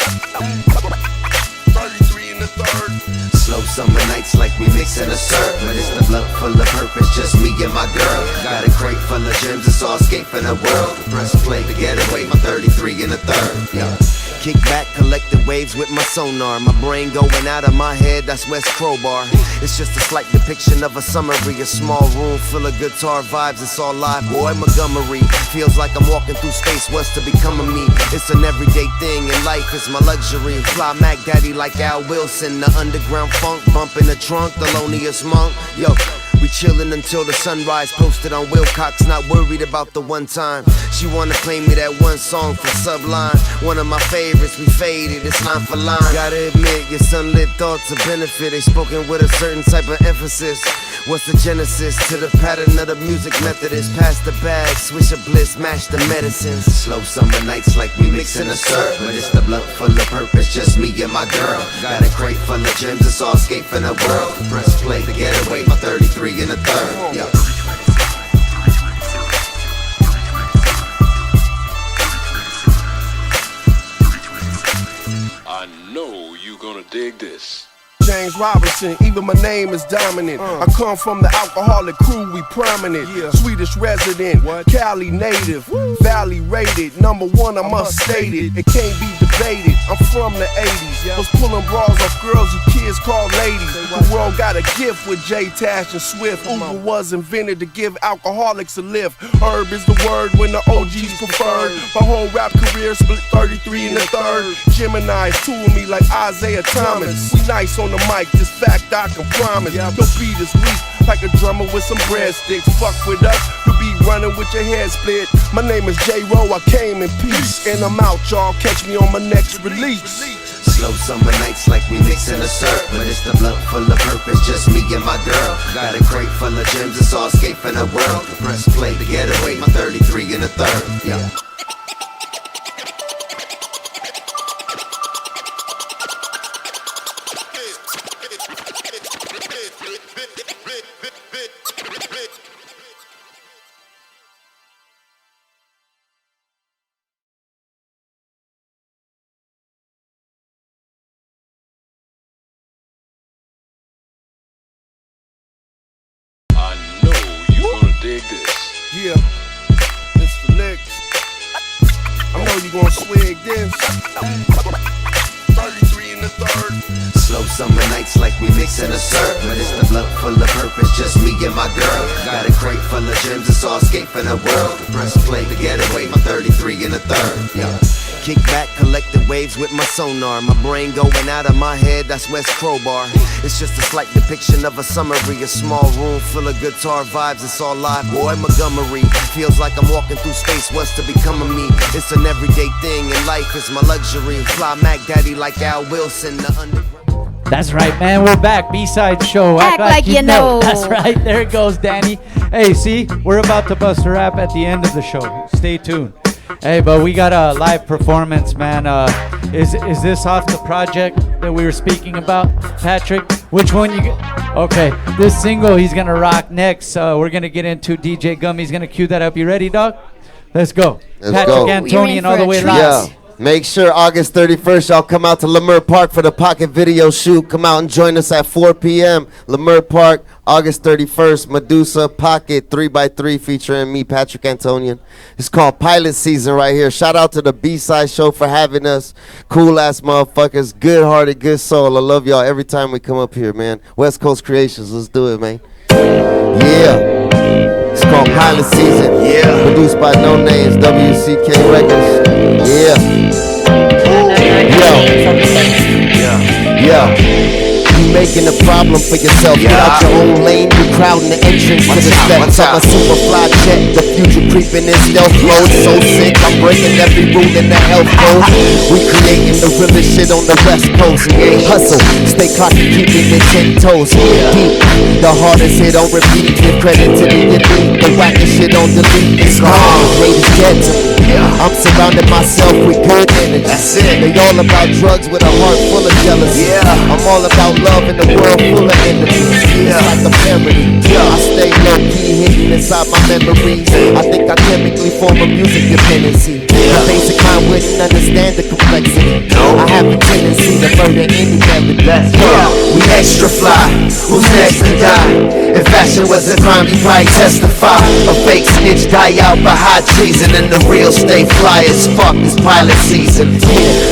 33 in the third. Slow summer nights like we mixing a syrup, but it's the blunt full of purpose, just me and my girl. Got a crate full of gems, it's all escape from the world. Press play to get away, my 33 in the third. Yeah. Kick back, collecting waves with my sonar. My brain going out of my head, that's West Crowbar. It's just a slight depiction of a summary. A small room full of guitar vibes, it's all live, boy, Montgomery. Feels like I'm walking through space, what's to become of me? It's an everyday thing, and life is my luxury. Fly Mac Daddy like Al Wilson. The underground funk, bump in the trunk, the loneliest monk. Yo, we We chillin' until the sunrise, posted on Wilcox, not worried about the one time. She wanna play me that one song from Sublime, one of my favorites, we faded, it's line for line. Gotta admit, your sunlit thoughts of benefit, they spoken with a certain type of emphasis. What's the genesis to the pattern of the music method? Is pass the bag, swish a bliss, mash the medicines. Slow summer nights like we mixin' a syrup, but it's the blunt full of purpose, just me and my girl. Got a crate full of gems, it's all escape from the world. Press play to get away, my 33 and a third. Yeah. I know you gonna dig this. James Robinson, even my name is dominant. I come from the alcoholic crew, we prominent. Swedish resident, Cali native, Valley rated, #1 I must state it. It can't be debated, I'm from the 80s. Was pulling bras off girls who kids call ladies. The world got a gift with J, Tash, and Swift. Uber was invented to give alcoholics a lift. Herb is the word when the OGs preferred. My whole rap career split 33 and a third. Gemini's tool me like Isaiah Thomas. We nice on the mic, this fact I can promise. Your beat is weak, like a drummer with some breadsticks. Fuck with us, you be running with your head split. My name is J-Ro, I came in peace. And I'm out, y'all, catch me on my next release. Slow summer nights like we mixin' a syrup, but it's the blunt full of purpose, just me and my girl. Got a crate full of gems, it's all escape from the world. Press play to get away, my 33 and a third. Yeah. Yeah, it's the lick. I know you gon' swig this. 33 and a third. Slow summer nights like we mixin' a syrup, but it's the blunt full of purpose, just me and my girl. Got a crate full of gems, it's all escape from the world. Press play to get away, my 33 and a third. Yeah. Kick back, collecting waves with my sonar. My brain going out of my head, that's West Crowbar. It's just a slight depiction of a summary. A small room full of guitar vibes, it's all live. Boy, Montgomery feels like I'm walking through space, what's to become of me? It's an everyday thing, and life is my luxury. Fly Mac Daddy like Al Wilson, the underground. That's right, man. We're back. B-side show. Act like you know. That's right. There it goes, Dani. Hey, see, we're about to bust a rap at the end of the show. Stay tuned. Hey, but we got a live performance, man. Is this off the project that we were speaking about, Patrick? Which one you get? Okay, this single he's gonna rock next. We're gonna get into DJ Gummie's gonna cue that up. You ready, dog? Let's go. Let's Patrick go. Antonian all the way live. Yeah. Make sure August 31st, y'all come out to Leimert Park for the Pocket video shoot. Come out and join us at 4 p.m. Leimert Park, August 31st. Medusa Pocket 3x3 featuring me, Patrick Antonian. It's called Pilot Season right here. Shout out to the B-Side Show for having us. Cool ass motherfuckers. Good hearted, good soul. I love y'all every time we come up here, man. West Coast Creations. Let's do it, man. Yeah. It's called Pilot Season. Yeah. Produced by No Names, WCK Records. Yeah. Yeah. You making a problem for yourself. Get out your own lane. You crowding the entrance to the steps. I'm a super fly jet. The future creeping in stealth mode. So sick, I'm breaking every rule in the health code. We creating the realest shit on the West Coast. Hustle, stay clocked, keeping it 10 toes. Deep, the hardest hit on repeat. Give credit to the elite. The wackest shit on delete. It's gone. Greatest dead to me. I'm surrounding myself with good energy. That's it. They all about drugs with a heart full of jealousy. I'm all about love in the world full of enemies. It's like a parody. I stay low key, hidden inside my memories. I think I chemically form a music dependency. The basic mind wouldn't understand the complexity. I have a tendency to murder any melody. We extra fly. Who's next to die? If fashion was a crime, you probably testify. A fake snitch die out by high treason, and the real stay fly as fuck. This pilot season.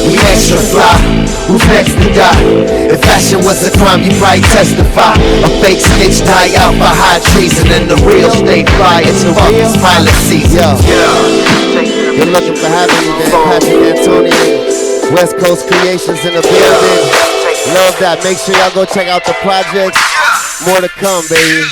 We extra fly. Who's next to die? If fashion was a crime, you probably testify. A fake snitch die out by high treason, and the real stay fly as fuck. This pilot season. Good looking for having me, man. Patrick Antonian, West Coast Creations in the building. Love that. Make sure y'all go check out the projects. More to come, baby.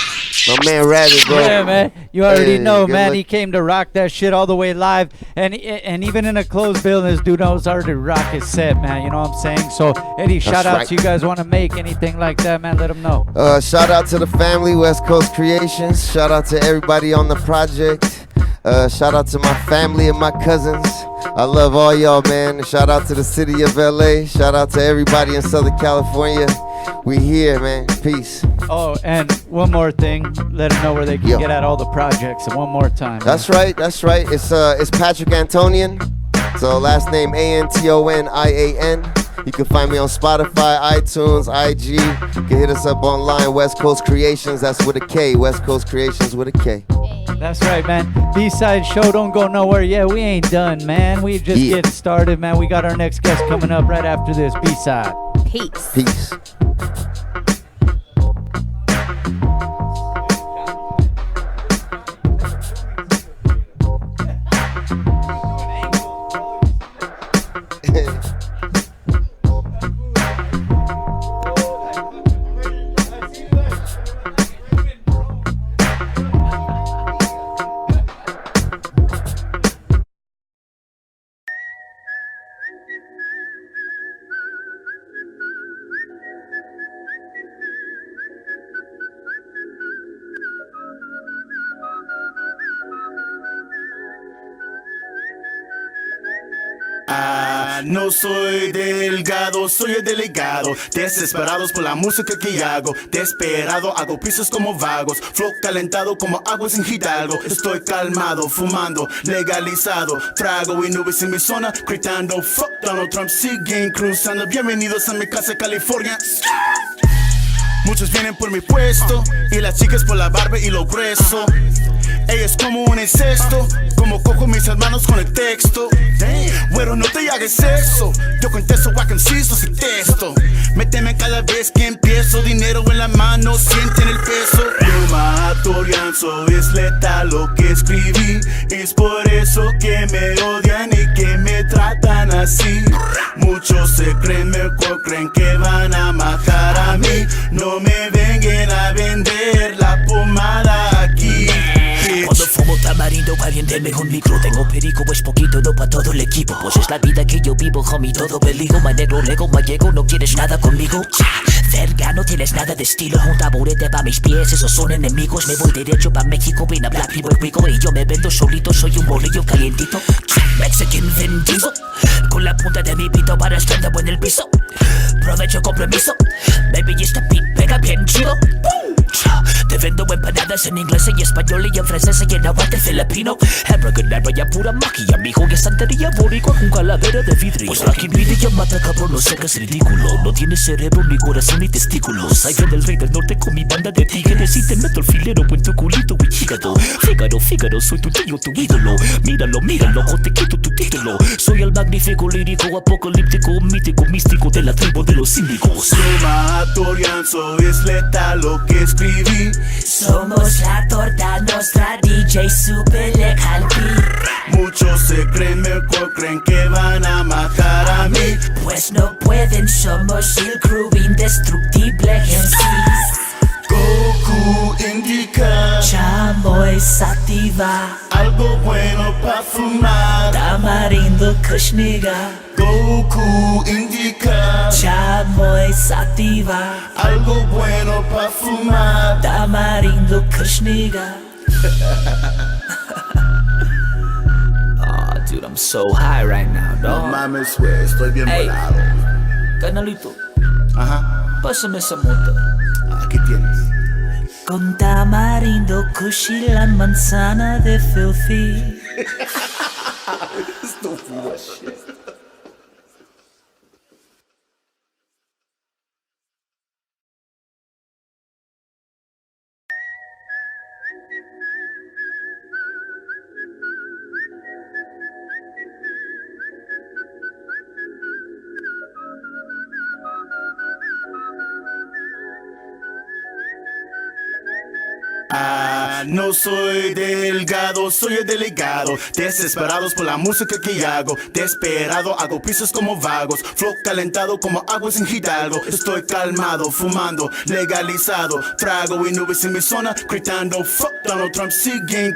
My man Rabbit, bro. Yeah, man. You already know, man. Look. He came to rock that shit all the way live. And even in a closed building, this dude knows how to rock his set, man. You know what I'm saying? So, any shout outs you guys want to make, anything like that, man, let them know. Shout out to the family, West Coast Creations. Shout out to everybody on the project. Shout out to my family and my cousins. I love all y'all, man. Shout out to the city of LA. Shout out to everybody in Southern California. We here, man. Peace. Oh, and one more thing. Let them know where they can get at all the projects. And one more time. That's right. That's right. It's Patrick Antonian. So last name Antonian. You can find me on Spotify, iTunes, IG. You can hit us up online, West Coast Creations. That's with a K. West Coast Creations with a K. That's right, man. B-side show don't go nowhere yet. We ain't done, man. We just getting started, man. We got our next guest coming up right after this. B-side. Peace. Peace. No soy delgado, soy el delegado. Desesperados por la música que hago. Desesperado, hago pisos como vagos. Flow calentado como aguas en Hidalgo. Estoy calmado, fumando, legalizado. Trago y nubes en mi zona, gritando fuck Donald Trump, siguen cruzando. Bienvenidos a mi casa, California. Muchos vienen por mi puesto y las chicas por la barba y lo grueso. Ella es como un incesto, como cojo mis hermanos con el texto. Güero, no te hagas eso, yo contesto guacancisos y texto. Méteme cada vez que empiezo, dinero en la mano, sienten el peso. Pluma Torianzo, es letal lo que escribí. Es por eso que me odian y que me tratan así. Muchos se creen, creen que van a matar a mí. No me vengan a vender la pomada aquí. Cuando fumo tamarindo, alguien deme un micro. Tengo perico, es poquito, no pa' todo el equipo. Pues es la vida que yo vivo, homie, todo peligro. Ma negro, lego, mallego, no quieres nada conmigo. Verga, no tienes nada de estilo. Un taburete pa' mis pies, esos son enemigos. Me voy derecho pa' México, ven a Black People Rico. Y yo me vendo solito, soy un bolillo calientito. Mexican vendido, con la punta de mi pito para estándar en el piso. Provecho compromiso, baby, esta beat pega bien chido. Te vendo empanadas en inglés y español y en francés y en aguante filipino. Abracadabra ya pura magia, mijo, que santería boricua con calavera de vidrio. Pues aquí viene ya mata cabrón, no sé qué es ridículo. No tiene cerebro, ni corazón, ni testículos. Soy del rey del norte con mi banda de tigres y te meto el filero en tu culito y hígado. Fígaro, soy tu tío, tu ídolo. Míralo, ojo, te quito tu título. Soy el magnífico, lírico, apocalíptico, mítico, místico de la tribu de los índicos. Pluma Torianzo, es letal lo que escribí. Somos la torta nostra, DJ super legal. Muchos se creen, creen que van a matar a mí. Pues no pueden, somos el crew indestructible MCs. Goku indica Chamoy sativa, algo bueno pa' fumar. Tamarindo Kushniga. Goku indica Chamoy sativa, algo bueno pa' fumar. Tamarindo Kushniga. Oh, dude, I'm so high right now, dog. No mames, güey, estoy bien volado. Canalito, ajá, pásame esa mota. Aquí tienes. Con tamarindo, kush y la manzana de filthy. Estúpido shit. No soy delgado, soy el delegado. Desesperados por la música que hago. Desesperado, hago pisos como vagos. Flow calentado como aguas en Hidalgo. Estoy calmado, fumando, legalizado. Trago y nubes en mi zona, gritando fuck Donald Trump, siguen.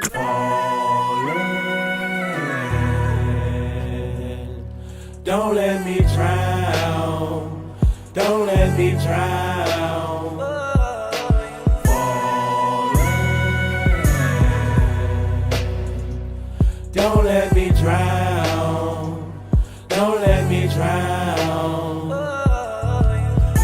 Don't let me drown. Don't let me drown. Don't let me drown. Don't let me drown.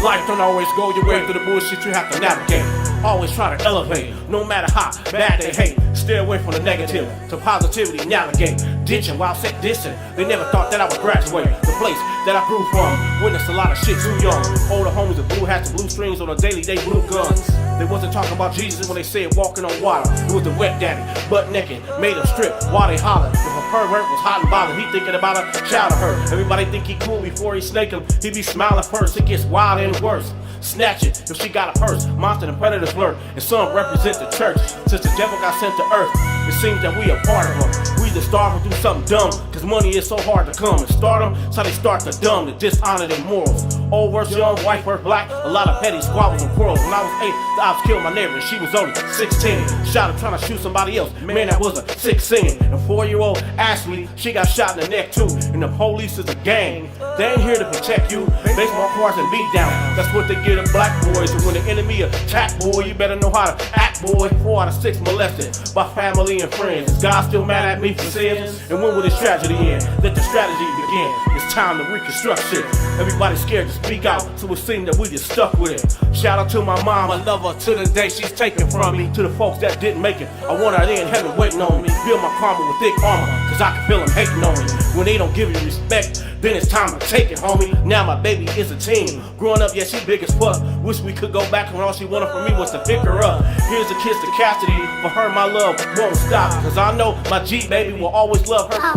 Life don't always go your way through the bullshit you have to navigate. Always try to elevate, no matter how bad they hate. Stay away from the negative, to positivity navigate. Ditching while set dissing, they never thought that I would graduate. The place that I grew from, witnessed a lot of shit too young. Older homies with blue hats and blue strings on a daily, they blue guns. They wasn't talking about Jesus when they said walking on water. It was the wet daddy, butt naked, made him strip while they hollered. If a pervert was hot and bothered, he thinking about a child of her. Everybody think he cool before he snake him. He be smiling first, it gets wild and worse. Snatch it if she got a purse. Monster and predators lurk, and some represent the church. Since the devil got sent to earth, it seems that we a part of him. We just starve to do something dumb, cause money is so hard to come. And stardom, so they start to dumb, to dishonor their morals. Old versus young, white versus black, a lot of petty squabbles and quarrels. When I was 8, the ops killed my neighbor, and she was only 16. Shot her trying to shoot somebody else, man, that was a sick scene. And 4-year-old Ashley, she got shot in the neck too. And the police is a gang, they ain't here to protect you. Baseball cards and beat down, that's what they get of black boys. And when the enemy attack, boy, you better know how to act, boy. 4 out of 6 molested by family and friends. Is God still mad at me for sins? And when will this tragedy end? Let the strategy begin. It's time to reconstruct shit. Everybody's scared to speak out, so it seems that we just stuck with it. Shout out to my mom, I love her to the day she's taken from me. To the folks that didn't make it, I want her there in heaven waiting on me. Build my karma with thick armor, cause I can feel them hating on me. When they don't give you respect, then it's time to take it, homie. Now my baby is a teen. Growing up, yeah, she big as fuck. Wish we could go back when all she wanted from me was to pick her up. Here's a kiss to Cassidy. For her, my love won't stop, cause I know my G baby will always love her.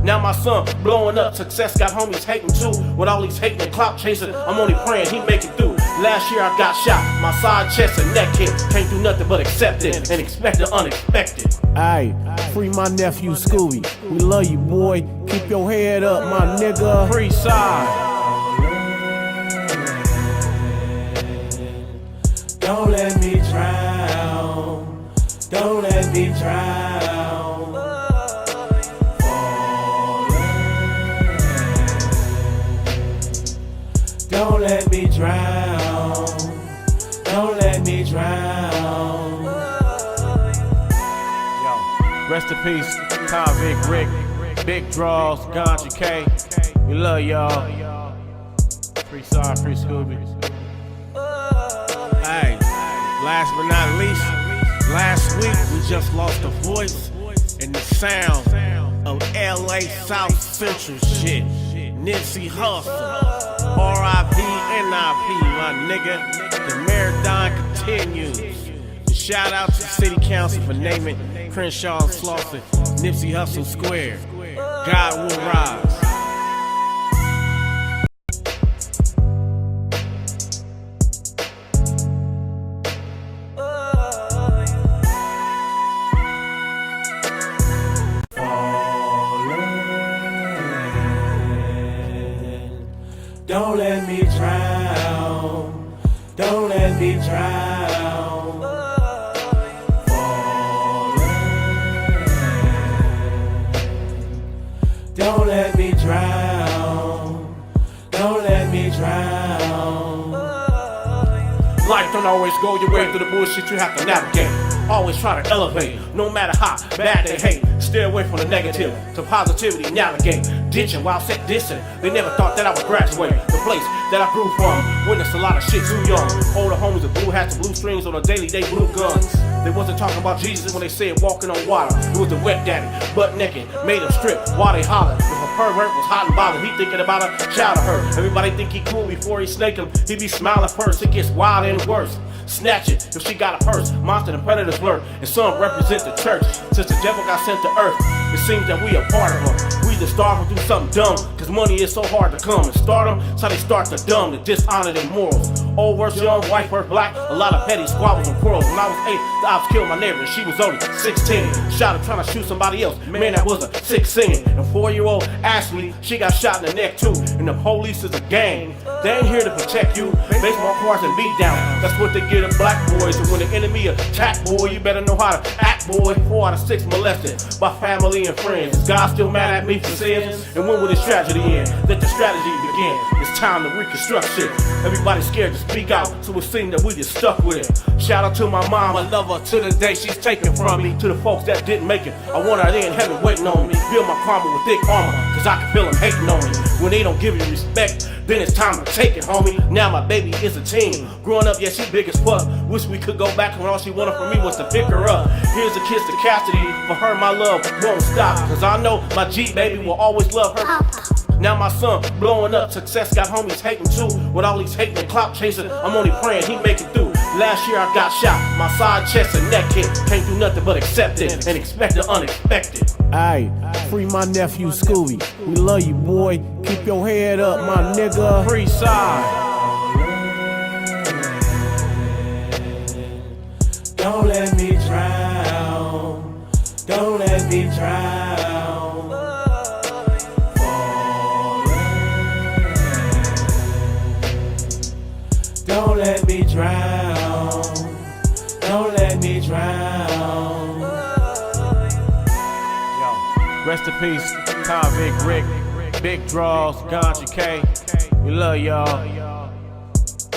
Now my son blowing up, success got homies hating too. With all these hating and clout chasing, I'm only praying he make it through. Last year I got shot, my side chest and neck hit. Can't do nothing but accept it and expect the unexpected. Aye, free my nephew Scooby. We love you, boy. Keep your head up, my nigga. Free side. Don't let me drown. Don't let me drown. Don't let me drown. Don't let me drown. Yo, rest in peace, Convict Rick, Big Draws, Ganja K. We love y'all. Free Side, free Scooby. Hey, last but not least, last week we just lost the voice and the sound of Ellay South Central shit. Nipsey Hussle. R.I.P. N.I.P. my nigga. The marathon continues. And shout out to the city council for naming Crenshaw and Slauson Nipsey Hussle Square. God will rise. Don't let me drown. Don't let me drown. Don't let me drown. Don't let me drown. Life don't always go your way through the bullshit you have to navigate. Always try to elevate, no matter how bad they hate. Stay away from the negative, to positivity navigate. Ditching while set dissing, they never thought that I would graduate. The place that I grew from, witnessed a lot of shit too young. Older homies with blue hats and blue strings on a daily, they blue guns. They wasn't talking about Jesus when they said walking on water. It was the wet daddy, butt naked, made him strip while they hollered. If a pervert was hot and bothered, he thinking about a child of her. Everybody think he cool before he snake him. He be smiling first, it gets wild and worse. Snatch it if she got a purse. Monster and predators lurk, and some represent the church. Since the devil got sent to earth, It seems that we a part of them. We either starve or do something dumb, cause money is so hard to come. And stardom, so they start to dumb, to dishonor their morals. Old versus young, white versus black, a lot of petty squabbles and quarrels. When I was 8, the ops killed my neighbor and she was only 16. Shot her trying to shoot somebody else, man that was a 6 singing. And 4-year-old Ashley, she got shot in the neck too. And the police is a gang, they ain't here to protect you. Baseball cards and beat down, that's what they get at black boys. And when the enemy attack, boy, you better know how to act, boy. 4 out of 6 molested by family and friends. Is God still mad at me for sins? And when will this tragedy end? Let the strategy begin. It's time to reconstruct shit. Everybody's scared to speak out, so it seems that we just stuck with it. Shout out to my mom, I love her to the day she's taken from me. To the folks that didn't make it, I want her there in heaven waiting on me. Build my karma with thick armor, cause I can feel them hating on me. When they don't give you respect, then it's time to take it, homie. Now my baby is a teen. Growing up, yeah, she big as fuck. Wish we could go back when all she wanted from me was to pick her up. Here's a kiss to Cassidy, for her my love won't stop. Cause I know my G baby will always love her. Now my son blowing up, success got homies hating too. With all these hating and clout chasing, I'm only praying he make it through. Last year I got shot, my side chest and neck hit. Can't do nothing but accept it and expect the unexpected. Aye, free my nephew Scooby. We love you, boy. Keep your head up, my nigga. Free side. Don't let me drown. Don't let me drown. Don't let me drown. Don't let me drown. Yo, rest in peace, Convict Rick, Big Draws, Ganja K. We love y'all.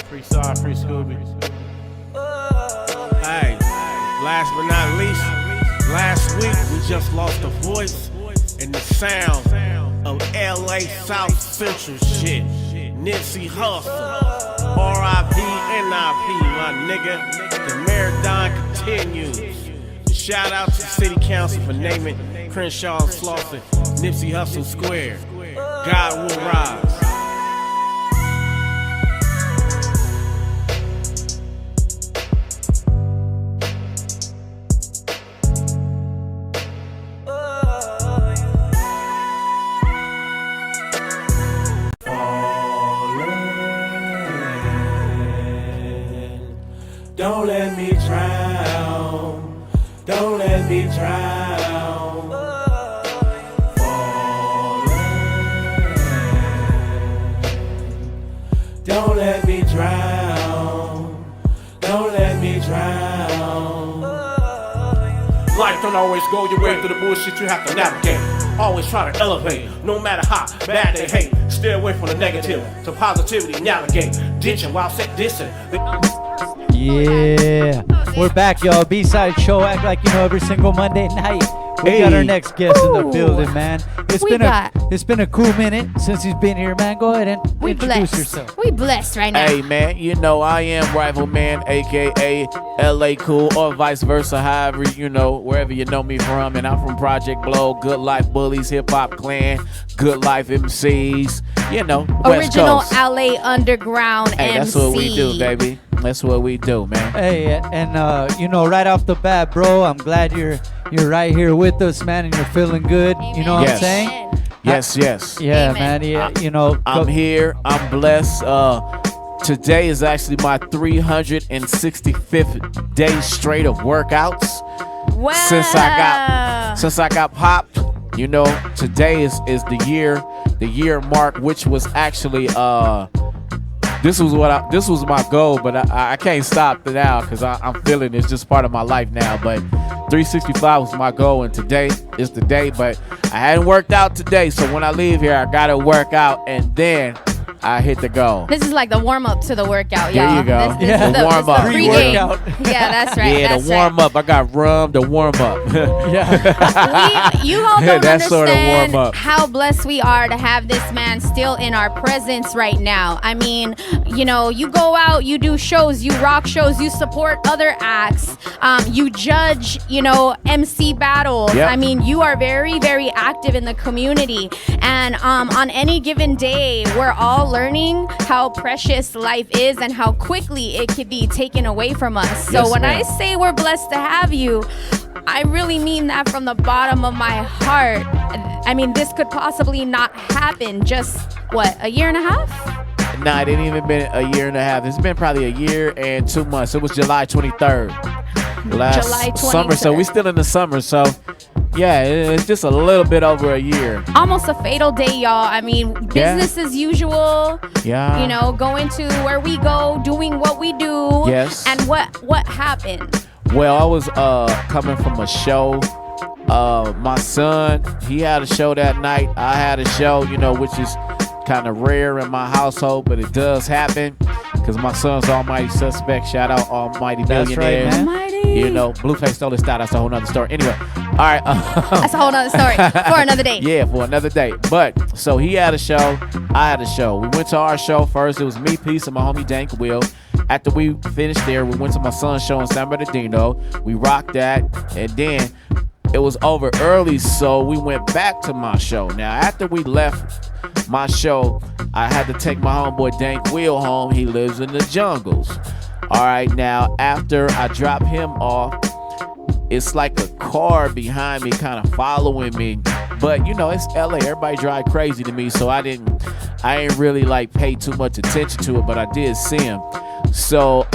Free Side, free Scooby. Hey, last but not least, last week we just lost the voice and the sound of Ellay South Central shit. Nipsey Hussle. R.I.P. N.I.P. my nigga. The marathon continues. Shout out to the city council for naming Crenshaw and Slauson Nipsey Hussle Square. God will rise. Don't let me drown. Don't let me drown. Don't let me drown. Don't let me drown. Life don't always go your way through the bullshit you have to navigate. Always try to elevate, no matter how bad they hate. Stay away from the negative, to positivity navigate. Ditching while set dissing. Yeah, we're back, y'all. B-side show, act like you know every single Monday night. We got our next guest in the building, man. It's been a cool minute since he's been here, man. Go ahead and introduce yourself. We blessed right now. Hey, man, you know I am Rifleman, aka Ellay Khule, or vice versa, however, you know, wherever you know me from. And I'm from Project Blow, Good Life Bullies, Hip Hop Clan, Good Life MCs, you know, West Original Coast. LA Underground Hey, MC. that's what we do, baby. That's what we do, man. Hey, and you know, right off the bat, bro, I'm glad you're right here with us, man, and you're feeling good. Amen. You know what I'm saying? Yes, yes. Yeah, man. Yeah, you know. I'm here. I'm blessed. Today is actually my 365th day straight of workouts. Wow. Since I got popped. You know, today is the year mark, which was actually this was my goal, but I can't stop it now because I'm feeling it's just part of my life now. But 365 was my goal, and today is the day. But I hadn't worked out today, so when I leave here, I gotta work out, and then I hit the goal. This is like the warm up to the workout, y'all. There you go. This is the warm up. pre-workout. Yeah, that's right. Yeah, that's the warm up. I got rum to warm up. You all don't That's sort of understand warm up. how blessed we are to have this man still in our presence right now. I mean, you know, you go out, you do shows, you rock shows, you support other acts, you judge, you know, MC battles. Yep. I mean, you are very, very active in the community. And on any given day, we're all learning how precious life is and how quickly it could be taken away from us. So Yes, when ma'am. I say we're blessed to have you, I really mean that from the bottom of my heart. I mean, this could possibly not happen. Just, what, a year and a half? Nah, it ain't even been a year and a half. It's been probably a year and 2 months. It was July 23rd. Last July 23rd. summer, so we still in the summer. So, yeah, it's just a little bit over a year. Almost a fatal day, y'all. I mean, business as usual. Yeah. You know, going to where we go, doing what we do. Yes. And what happened? Well, I was coming from a show. My son, he had a show that night. I had a show, you know, which is kind of rare in my household, but it does happen because my son's almighty suspect. Shout out Almighty That's Millionaires. right, man. Almighty. You know, Blueface stole his style. That's a whole nother story. Anyway, all right. That's a whole nother story for another day. Yeah, for another day. But so he had a show. I had a show. We went to our show first. It was me, Peace, and my homie Dank Will. After we finished there, we went to my son's show in San Bernardino. We rocked that, and then it was over early, so we went back to my show. Now, after we left my show, I had to take my homeboy Dank Will home. He lives in the jungles. All right, now, after I drop him off, it's like a car behind me kind of following me. But, you know, it's LA. Everybody drive crazy to me, so I ain't really, like, pay too much attention to it, but I did see him. So,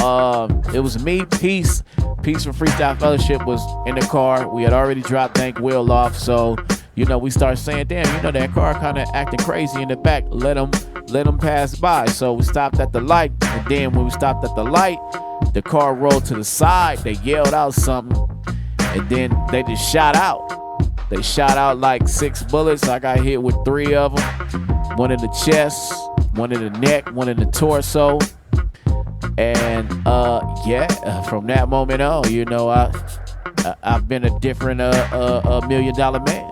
it was me, Peace from Freestyle Fellowship was in the car. We had already dropped Dank Will off, so, you know, we started saying, damn, you know, that car kind of acting crazy in the back. Let him pass by. So we stopped at the light, and then when we stopped at the light, the car rolled to the side. They yelled out something, and then they just shot out. They shot out like 6 bullets. I got hit with 3 of them. One in the chest, one in the neck, one in the torso. And from that moment on, you know, I've been a different $1 million man.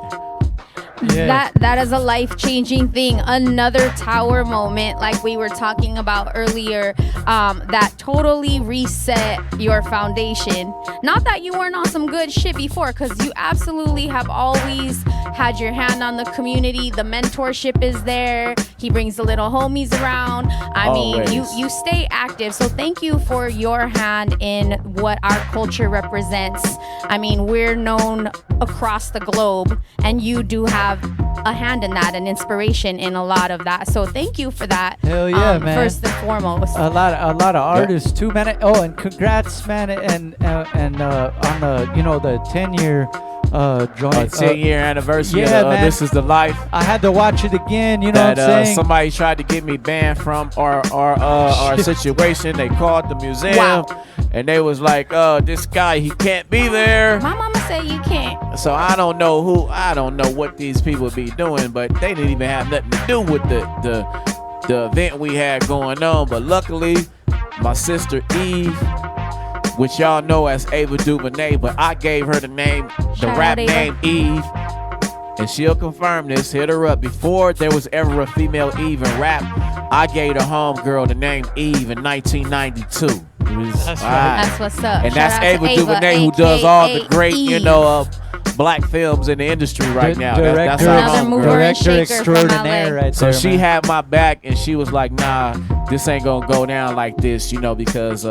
Yeah. That is a life-changing thing. Another tower moment, like we were talking about earlier, that totally reset your foundation. Not that you weren't on some good shit before, because you absolutely have always had your hand on the community. The mentorship is there. He brings the little homies around. I mean, you stay active. So thank you for your hand in what our culture represents. I mean, we're known across the globe, and you do have a hand in that, an inspiration in a lot of that. So thank you for that. Hell yeah, man. First and foremost. A lot of artists too, man. Oh, and congrats, man, and on the, you know, the 10-year joint. 10-year anniversary. Yeah, man. This is the life. I had to watch it again. You know what I'm saying? Somebody tried to get me banned from our situation. They called the museum, and they was like, this guy, he can't be there. My mama said you can't. So I don't know what these people be doing, but they didn't even have nothing to do with the event we had going on. But luckily, my sister Eve, which y'all know as Ava DuVernay, but I gave her the name, rap name Eve, and she'll confirm this. Hit her up. Before there was ever a female Eve in rap, I gave the homegirl the name Eve in 1992. That's right. That's what's up. And that's Ava DuVernay, who does all the great, you know, black films in the industry right now. That's our director extraordinaire right so there, she man. had my back, and she was like, nah, this ain't gonna go down like this, you know, because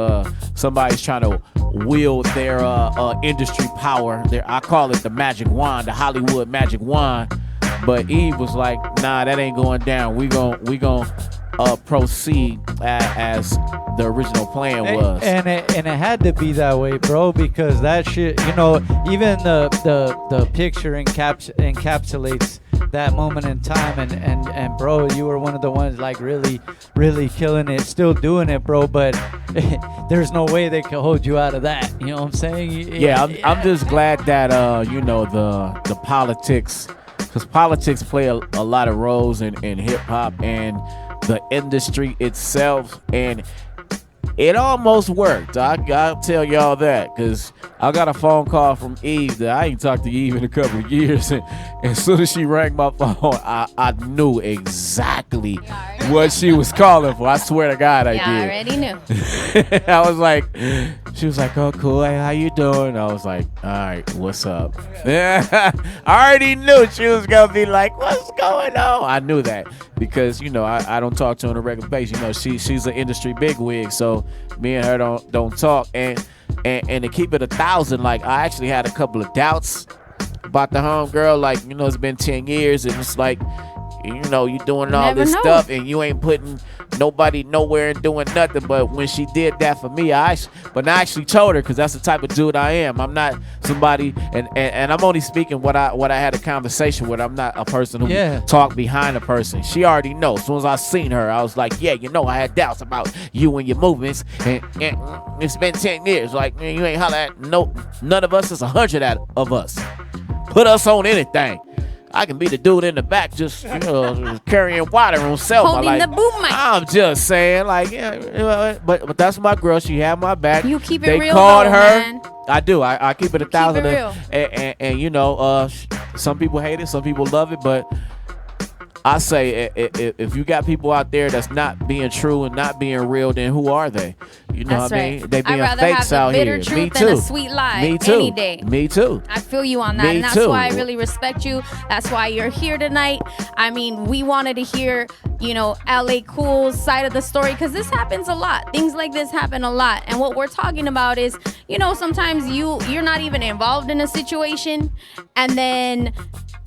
somebody's trying to wield their industry power. I call it the magic wand, the Hollywood magic wand. But Eve was like, nah, that ain't going down. We gon' proceed as the original plan was. And it had to be that way, bro, because that shit, you know, even the picture encapsulates that moment in time, and bro, you were one of the ones like really killing it, still doing it, bro, but there's no way they can hold you out of that, you know what I'm saying? Yeah, I'm just glad that you know, the politics, because politics play a lot of roles in hip-hop and the industry itself, and it almost worked. I'll tell y'all that, because I got a phone call from Eve that I ain't talked to Eve in a couple of years, and as soon as she rang my phone, I knew exactly what she was calling for. I swear to God, I did. I already knew. I was like, she was like, oh, cool, hey, how you doing? I was like, all right, what's up? I already knew she was going to be like, what's going on? I knew that, because, you know, I don't talk to her on a regular basis. You know, she's an industry bigwig, so me and her don't talk. And And to keep it 1,000, like I actually had a couple of doubts about the homegirl. Like, you know, it's been 10 years and it's like, you know, you doing all this stuff and you ain't putting nobody nowhere and doing nothing. But when she did that for me, I actually told her, because that's the type of dude I am. I'm not somebody, and I'm only speaking what I had a conversation with. I'm not a person who talk behind a person. She already knows. As soon as I seen her, I was like, yeah, you know, I had doubts about you and your movements, and it's been 10 years. Like, man, you ain't holla at none of us. It's 100 of us. Put us on anything. I can be the dude in the back just, you know, carrying water on Selma. Holding like, the boom mic. I'm just saying, like, yeah, you know, but that's my girl. She had my back. You keep it they real, called though, her. man. I do. I keep it 1,000. real. And you know, some people hate it, some people love it, but I say if you got people out there that's not being true and not being real, then who are they? You know That's what I right. mean? They being I'd rather fakes have out the bitter here. truth Me than too. a sweet lie Me too. any day. Me too. I feel you on that. Me and that's too. why I really respect you. That's why you're here tonight. I mean, we wanted to hear, you know, Ellay Khule's side of the story, because this happens a lot. Things like this happen a lot. And what we're talking about is, you know, sometimes you're not even involved in a situation, and then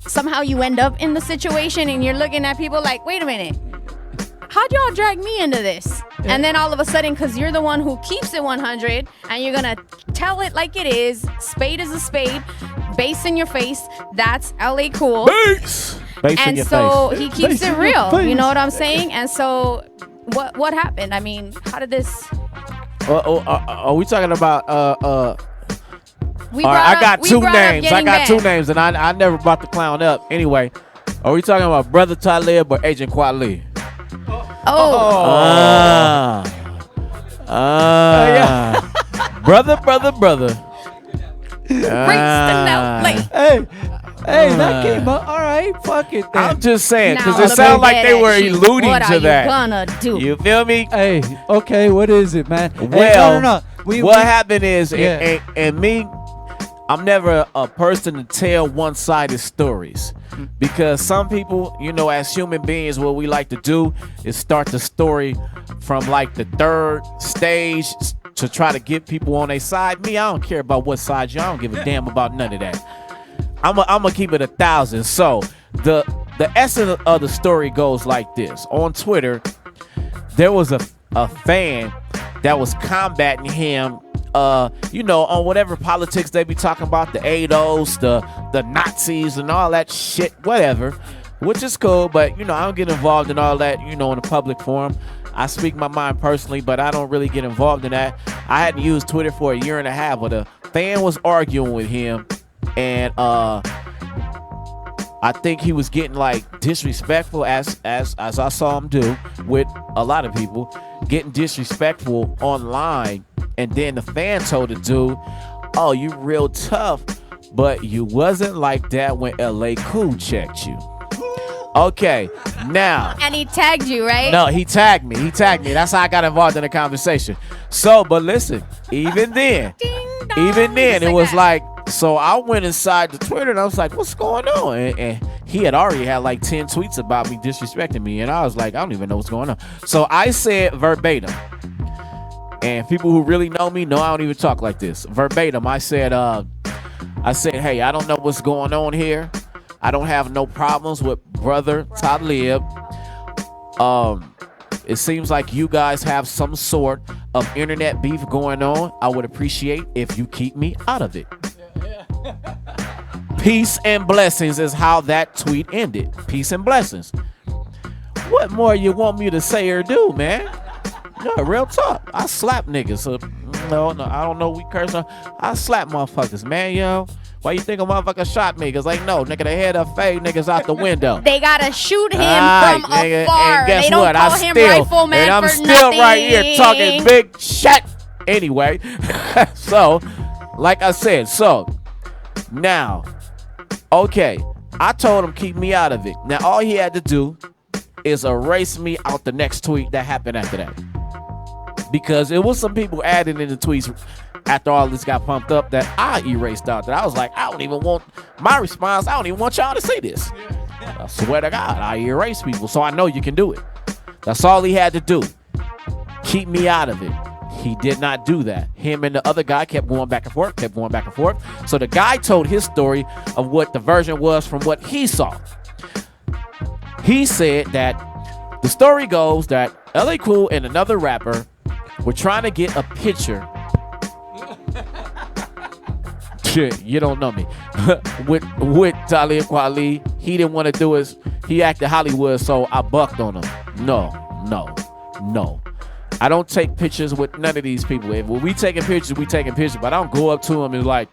somehow you end up in the situation and you're looking at people like, wait a minute, how'd y'all drag me into this? And then all of a sudden, because you're the one who keeps it 100 and you're gonna tell it like it is, spade is a spade, bass in your face, that's Ellay Khule. Bass in And your so face. he keeps Bass it in your real, face. you know what I'm saying? And so what happened? I mean, how did this... Are we talking about We all right, I got we two brought up names. I getting got back. two names, and I never brought the clown up. Anyway, are we talking about Brother Talib or Agent Kweli? Brother. Hey, that came up. All right, fuck it then. I'm just saying, because Now it sounded like they were shit. alluding What to are that. you gonna do? You feel me? Hey, okay, what is it, man? Hey, Well, no. What happened is, Yeah. and me, I'm never a person to tell one-sided stories, because some people, you know, as human beings, what we like to do is start the story from like the third stage to try to get people on their side. Me, I don't care about what side you. I don't give a damn about none of that. I'm gonna keep it 1,000. So the essence of the story goes like this. On Twitter, there was a fan that was combating him, you know, on whatever politics they be talking about, the ADOS, the Nazis and all that shit, whatever, which is cool, but, you know, I don't get involved in all that, you know, in a public forum. I speak my mind personally, but I don't really get involved in that. I hadn't used Twitter for a year and a half, but a fan was arguing with him, and I think he was getting like disrespectful, as I saw him do with a lot of people, getting disrespectful online. And then the fan told the dude, "Oh, you real tough, but you wasn't like that when Ellay Khule checked you." Okay, now. And he tagged you, right? No, he tagged me. That's how I got involved in the conversation. So, but listen, even then, it was like, so I went inside the Twitter and I was like, what's going on? And he had already had like 10 tweets about me disrespecting me. And I was like, I don't even know what's going on. So I said verbatim, and people who really know me know I don't even talk like this. Verbatim, I said, hey, I don't know what's going on here. I don't have no problems with Brother Talib. It seems like you guys have some sort of internet beef going on. I would appreciate if you keep me out of it. Peace and blessings is how that tweet ended. Peace and blessings. What more you want me to say or do, man? No, real talk. I slap niggas. So, no, I don't know. We curse. I slap motherfuckers, man, yo. Why you think a motherfucker shot me? Cause like, no, nigga, they had a fade niggas out the window. They gotta shoot him Right, from nigga, afar. and guess They don't what? call him Rifleman and I'm for still nothing. right here talking big shit. Anyway, so, like I said, so now, okay, I told him keep me out of it. Now all he had to do is erase me out the next tweet that happened after that, because it was some people adding in the tweets after all this got pumped up that I erased out. That I was like, I don't even want my response. I don't even want y'all to see this. I swear to God, I erase people, so I know you can do it. That's all he had to do. Keep me out of it. He did not do that. Him and the other guy kept going back and forth, So the guy told his story of what the version was from what he saw. He said that the story goes that Ellay Khule and another rapper were trying to get a picture. Shit, you don't know me. with Talib Kweli. He didn't want to do it. He acted Hollywood, so I bucked on him. No. I don't take pictures with none of these people. If we taking pictures, we taking pictures. But I don't go up to them and like,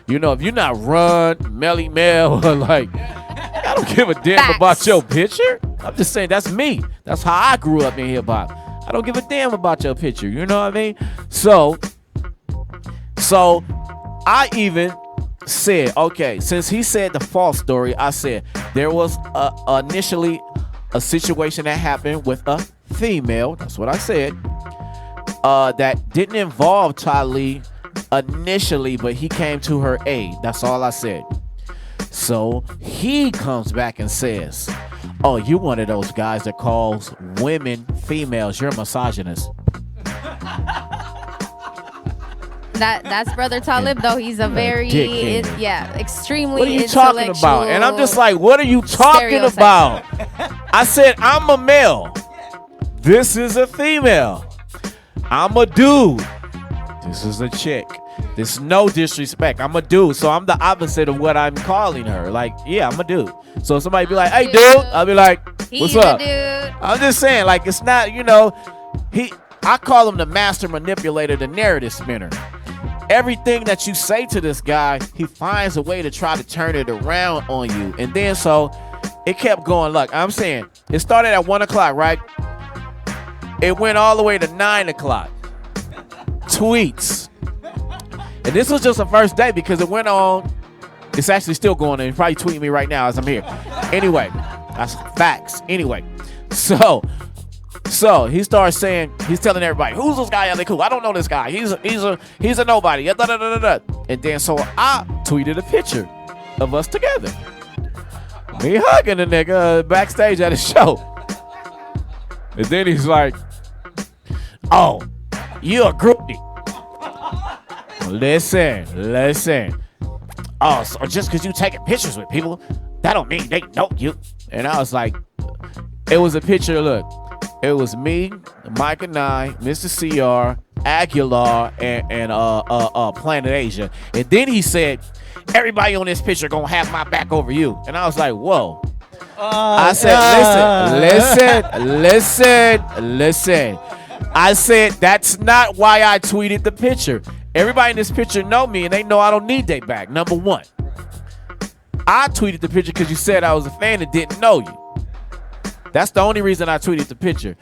you know, if you're not Run, Melly Mel, or like, I don't give a damn about your picture. I'm just saying that's me. That's how I grew up in hip hop. I don't give a damn about your picture. You know what I mean? So I even said, okay, since he said the false story, I said there was initially a situation that happened with a female. That's what I said. That didn't involve Talib initially, but he came to her aid. That's all I said. So he comes back and says, oh, you one of those guys that calls women females. You're a misogynist. That's Brother Talib, though. He's a very, extremely. What are you talking about? And I'm just like, what are you talking about? I said, I'm a male. This is a female. I'm a dude. This is a chick. There's no disrespect. I'm a dude, so I'm the opposite of what I'm calling her. Like, yeah, I'm a dude. So if somebody be like, hey, dude, I'll be like, what's up? I'm just saying, like, it's not, you know, I call him the master manipulator, the narrative spinner. Everything that you say to this guy, he finds a way to try to turn it around on you. And then so it kept going. Look, I'm saying it started at 1 o'clock, right? It went all the way to 9 o'clock. Tweets. And this was just the first day because it went on. It's actually still going on. He's probably tweeting me right now as I'm here. Anyway, that's facts. Anyway, so he starts saying, he's telling everybody, who's this guy? Ellay Khule? I don't know this guy. He's a nobody. And then so I tweeted a picture of us together. Me hugging a nigga backstage at a show. And then he's like, oh, you a groupie. Listen. Oh, so just because you taking pictures with people, that don't mean they know you. And I was like, it was a picture, look. It was me, Mike and I, Mr. CR, Aguilar, and Planet Asia. And then he said, everybody on this picture gonna have my back over you. And I was like, whoa. I said, listen. I said, that's not why I tweeted the picture. Everybody in this picture know me, and they know I don't need their back, number one. I tweeted the picture because you said I was a fan and didn't know you. That's the only reason I tweeted the picture.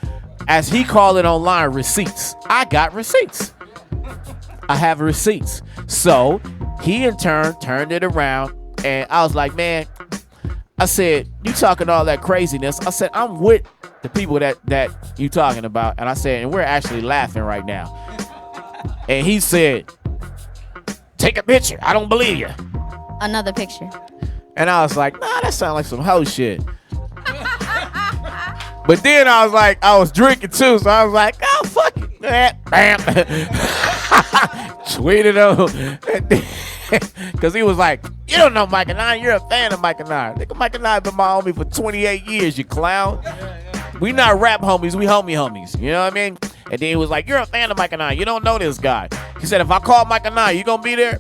As he called it online, receipts. I got receipts. I have receipts. So he in turn turned it around, and I was like, man, I said, you talking all that craziness. I said, I'm with the people that you talking about. And I said, and we're actually laughing right now. And he said, take a picture. I don't believe you. Another picture. And I was like, nah, that sounds like some hoe shit. But then I was like, I was drinking too, so I was like, oh, fuck it. Bam. Tweeted him. Because he was like, you don't know Mike and I, you're a fan of Mike and I. Nigga, Mike and I have been my homie for 28 years, you clown. We not rap homies, we homies. You know what I mean? And then he was like, you're a fan of Mike and I, you don't know this guy. He said, if I call Mike and I, you gonna be there?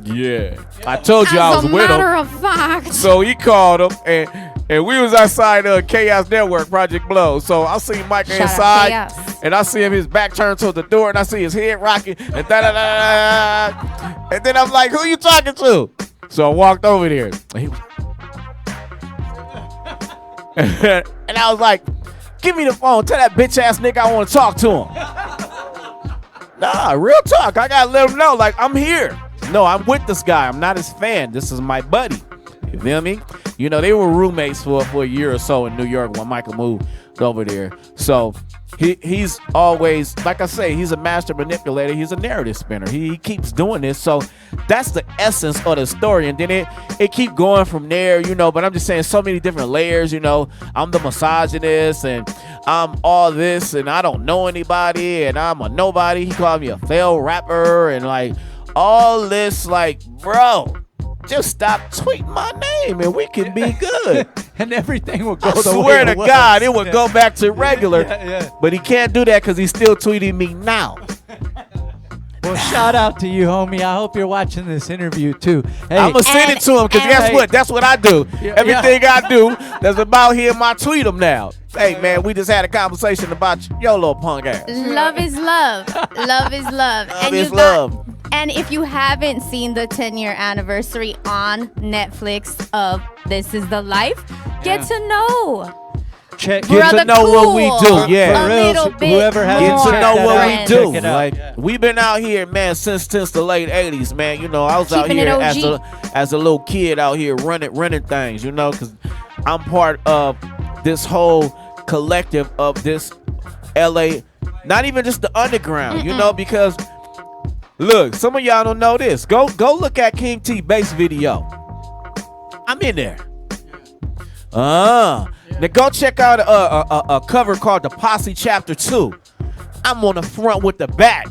Yeah. I told you I was with him. As a matter of fact. So he called him, and we was outside Chaos Network, Project Blow. So I see Mike inside, and I see him, his back turned to the door, and I see his head rocking, and da-da-da-da-da. And then I'm like, who you talking to? So I walked over there, and he was, and I was like, give me the phone. Tell that bitch ass nigga I want to talk to him. Nah, real talk. I gotta let him know, like, I'm here. No, I'm with this guy. I'm not his fan. This is my buddy. You feel me? You know, they were roommates for a year or so in New York when Michael moved over there. So he's always, like I say, he's a master manipulator. He's a narrative spinner. He keeps doing this. So that's the essence of the story. And then it keep going from there, you know. But I'm just saying so many different layers, you know. I'm the misogynist and I'm all this and I don't know anybody and I'm a nobody. He called me a failed rapper and like all this, like, bro, just stop tweeting my name and we can be good. And everything will go I the way swear to it was. God, it would go back to regular. Yeah. But he can't do that because he's still tweeting me now. Well, shout out to you, homie. I hope you're watching this interview too. Hey, I'm going to send it to him because guess what? That's what I do. Everything I do that's about him, I tweet him now. Hey, man, we just had a conversation about your little punk ass. Love is love. Love is love. Love is love. And if you haven't seen the 10-year anniversary on Netflix of This Is the Life, get to know. Get to know what we do. Yeah. A little bit Whoever has Get to know what we do. Check it out. Like we've been out here, man, since the late 80s, man. You know, I was out Keeping here it as a little kid out here running things, you know, because I'm part of this whole collective of this LA, not even just the underground, you know, because look, some of y'all don't know this. Go look at King T bass video. I'm in there. Now go check out a cover called The Posse Chapter 2. I'm on the front with the back.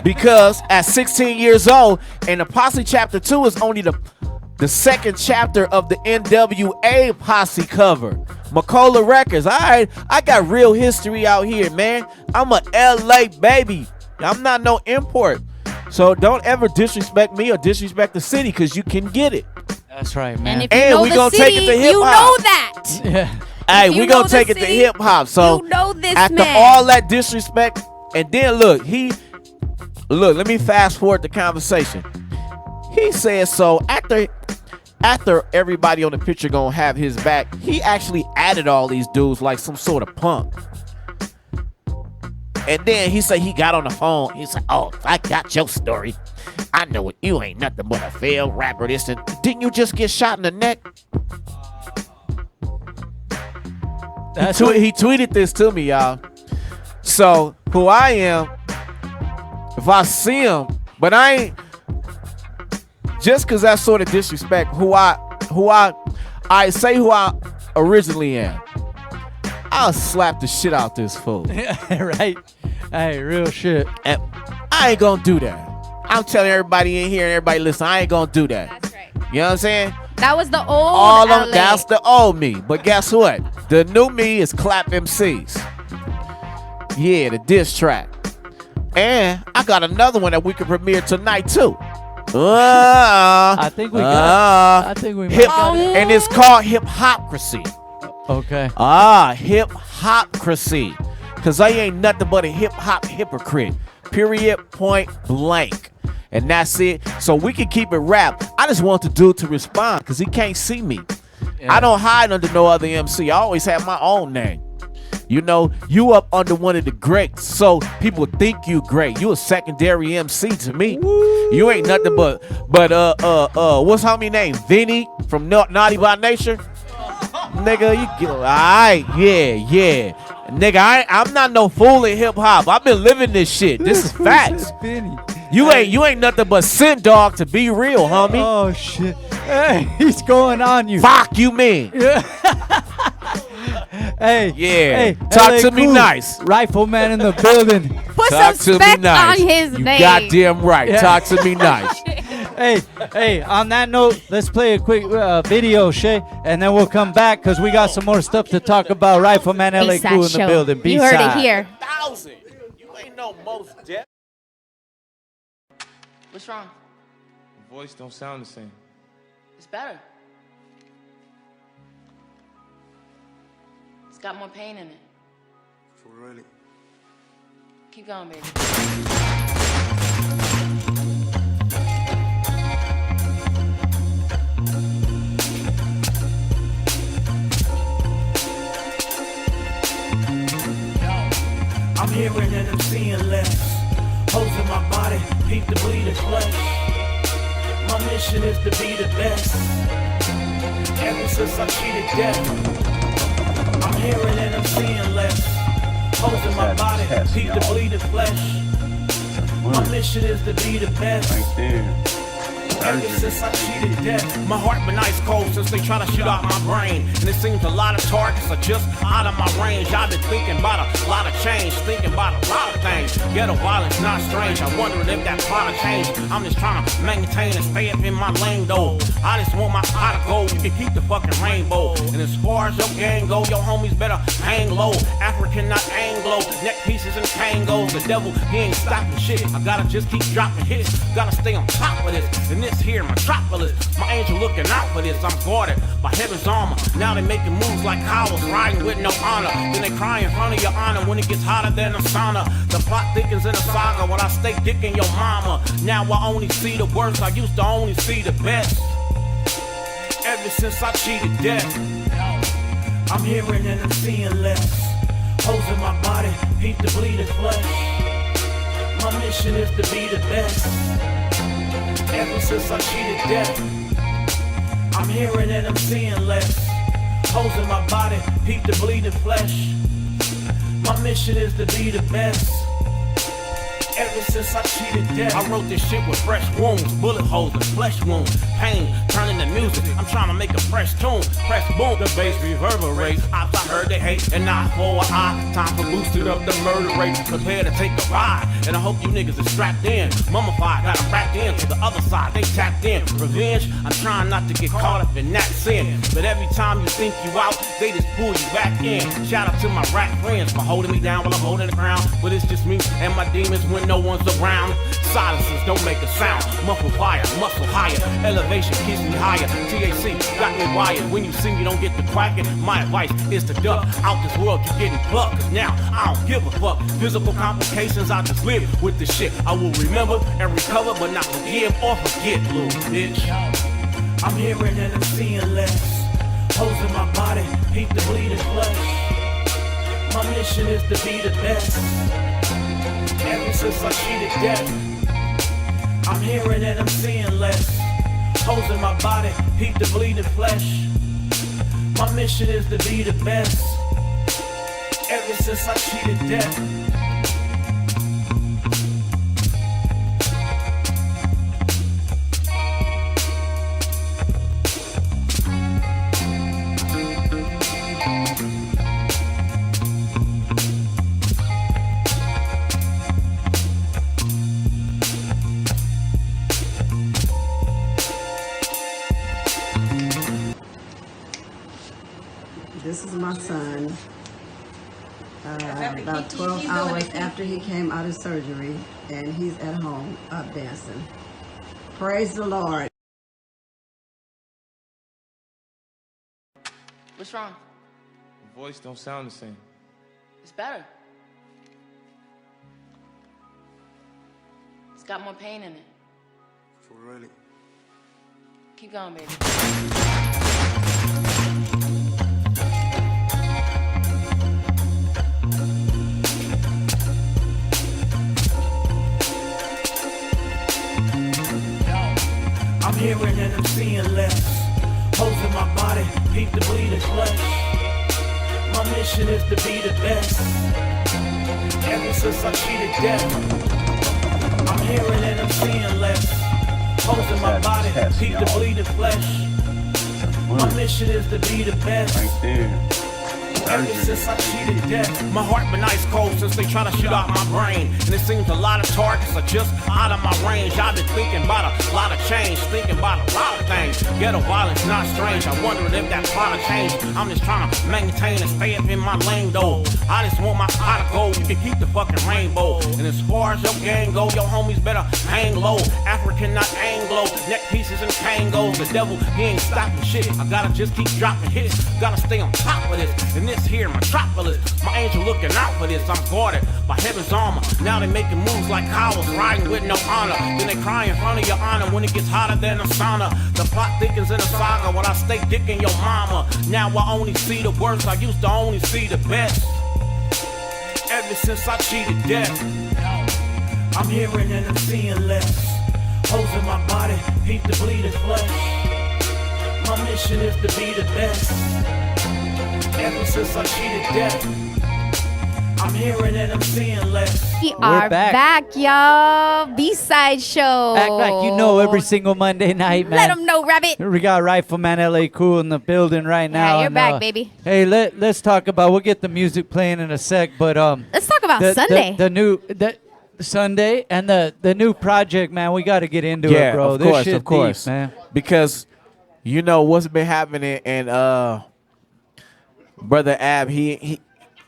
Because at 16 years old, and The Posse Chapter 2 is only the second chapter of the NWA Posse cover. Macola Records. Alright, I got real history out here, man. I'm a LA baby. I'm not no import. So don't ever disrespect me or disrespect the city because you can get it. That's right, man. And if you know we the gonna city, take it to hip you hop. know that. Yeah. Hey, you we know gonna the take it to city, hip hop. So you know this after man. all that disrespect, and then look, let me fast forward the conversation. He said so after everybody on the picture gonna have his back, he actually added all these dudes like some sort of punk. And then he said he got on the phone. He said, "Oh, I got your story. I know it. You ain't nothing but a failed rapper. This and didn't you just get shot in the neck?" He tweeted this to me, y'all. So who I am, if I see him, but I ain't just because that's sort of disrespect. Who I say who I originally am. I'll slap the shit out this fool. Right? Hey, real shit. And I ain't gonna do that. I'm telling everybody in here and everybody listen, I ain't gonna do that. That's right. You know what I'm saying? That was the old All of LA. that's the old me. But guess what? The new me is Clap MCs. Yeah, the diss track. And I got another one that we can premiere tonight too. I think we got. I think we might got it. And it's called Hip Hopcracy. Okay. Hip Hopcracy. Cause I ain't nothing but a hip hop hypocrite. Period, point blank. And that's it. So we can keep it rap. I just want the dude to respond because he can't see me. Yeah. I don't hide under no other MC. I always have my own name. You know, you up under one of the greats, so people think you great. You a secondary MC to me. Woo. You ain't nothing but what's homie name? Vinny from Naughty by Nature. Nigga, you get alright, yeah. Nigga, I'm not no fool in hip hop. I've been living this shit. This is facts. You ain't nothing but sin dog to be real, homie. Oh shit. Hey, he's going on you. Fuck you, man. Yeah. Hey. Yeah. Hey, Talk LA to me Khule, nice. Rifleman in the building. Put Talk some to me respect nice. on his you name. goddamn right. Yeah. Talk to me nice. Hey, on that note, let's play a quick video, Shaye, and then we'll come back because we got some more stuff to talk about. Rifleman, LA B-side Khule in show. the building. You heard it B-side. here. 1,000. You ain't no most deaf. What's wrong? The voice don't sound the same. It's better. It's got more pain in it. For really? Keep going, baby. I'm hearing and I'm seeing less. Holes in my body, peep the bleeding flesh. My mission is to be the best. Ever since I cheated death, I'm hearing and I'm seeing less. Holes in my body, keep the bleeding flesh. My mission is to be the best. Ever since I cheated death, my heart been ice cold since they try to shoot out my brain. And it seems a lot of targets are just out of my range. I've been thinking about a lot of change, thinking about a lot of things. Ghetto violence not strange, I wondering if that plot will change. I'm just trying to maintain and stay up in my lane though. I just want my pot of gold, you can keep the fucking rainbow. And as far as your gang go, your homies better hang low. African, not Anglo, neck pieces and tangos. The devil, he ain't stopping shit. I gotta just keep dropping hits, gotta stay on top of this. And this here metropolis, my angel looking out for this. I'm guarded by heaven's armor. Now they making moves like cowards, riding with no honor. Then they cry in front of your honor when it gets hotter than a sauna. The plot thickens in a saga when I stay dicking your mama. Now I only see the worst, I used to only see the best. Ever since I cheated death, I'm hearing and I'm seeing less. Holes in my body, keep the bleeding flesh. My mission is to be the best. Ever since I cheated death, I'm hearing and I'm seeing less. Holes in my body, keep the bleeding flesh. My mission is to be the best. Ever since I cheated death, I wrote this shit with fresh wounds, bullet holes and flesh wounds. Pain turning to music, I'm trying to make a fresh tune. Press boom, the bass reverberate. Ops I heard they hate, and eye for an eye. Time for boosting up the murder rate. Prepare to take a ride, and I hope you niggas is strapped in. Mummified, got them wrapped in to the other side, they tapped in. Revenge, I'm trying not to get caught up in that sin. But every time you think you out, they just pull you back in. Shout out to my rap friends for holding me down while I'm holding the ground. But it's just me and my demons when no one's around. Silences don't make a sound. Muffle fire, muscle higher. Elevation keeps me higher. THC got me wired. When you see me, don't get the quacking. My advice is to duck out this world. You're getting plucked. Cause now I don't give a fuck. Physical complications, I just live with this shit. I will remember and recover, but not forgive or forget, little bitch. I'm hearing and I'm seeing less. Holes in my body, keep the bleeding flesh. My mission is to be the best. Ever since I cheated death, I'm hearing and I'm seeing less. Holes in my body, keep the bleeding flesh. My mission is to be the best. Ever since I cheated death. This is my son. About 12 hours after he came out of surgery, and he's at home up dancing. Praise the Lord. What's wrong? The voice don't sound the same. It's better. It's got more pain in it. For really? Keep going, baby. I'm hearing and I'm seeing less. Holes in my body, keep the bleeding flesh. My mission is to be the best. Ever since I cheated death, I'm hearing and I'm seeing less. Holes in my body, keep the bleeding flesh. My mission is to be the best. Ever since I cheated death, my heart been ice cold since they try to shoot out my brain. And it seems a lot of targets are just out of my range. I've been thinking about a lot of change, thinking about a lot of things. Ghetto violence not strange, I wondering if that plot will change. I'm just trying to maintain and stay up in my lane though. I just want my pot of gold, you can keep the fucking rainbow. And as far as your gang go, your homies better hang low. African, not Anglo, neck pieces and tangos. The devil, he ain't stopping shit. I gotta just keep dropping hits, gotta stay on top of this. And this here metropolis, my angel looking out for this. I'm guarded by heaven's armor. Now they making moves like cowards, riding with no honor. Then they cry in front of your honor when it gets hotter than a sauna. The plot thickens in a saga when I stay dicking your mama. Now I only see the worst, I used to only see the best. Ever since I cheated death, I'm hearing and I'm seeing less. Holes in my body, keep the bleeding flesh. My mission is to be the best. Ever since I cheated death, I'm hearing and I'm seeing less. We are back, y'all. B-side show. Act like you know every single Monday night, man. Let them know, Rabbit. We got Rifleman, Ellay, Khule in the building right now. Yeah, you're and, back, baby. Hey, let's talk about. We'll get the music playing in a sec, but let's talk about Sunday. The new Sunday and the new project, man. We got to get into it, bro. Of This course, shit of course, deep, man. Because you know what's been happening, and brother Ab, he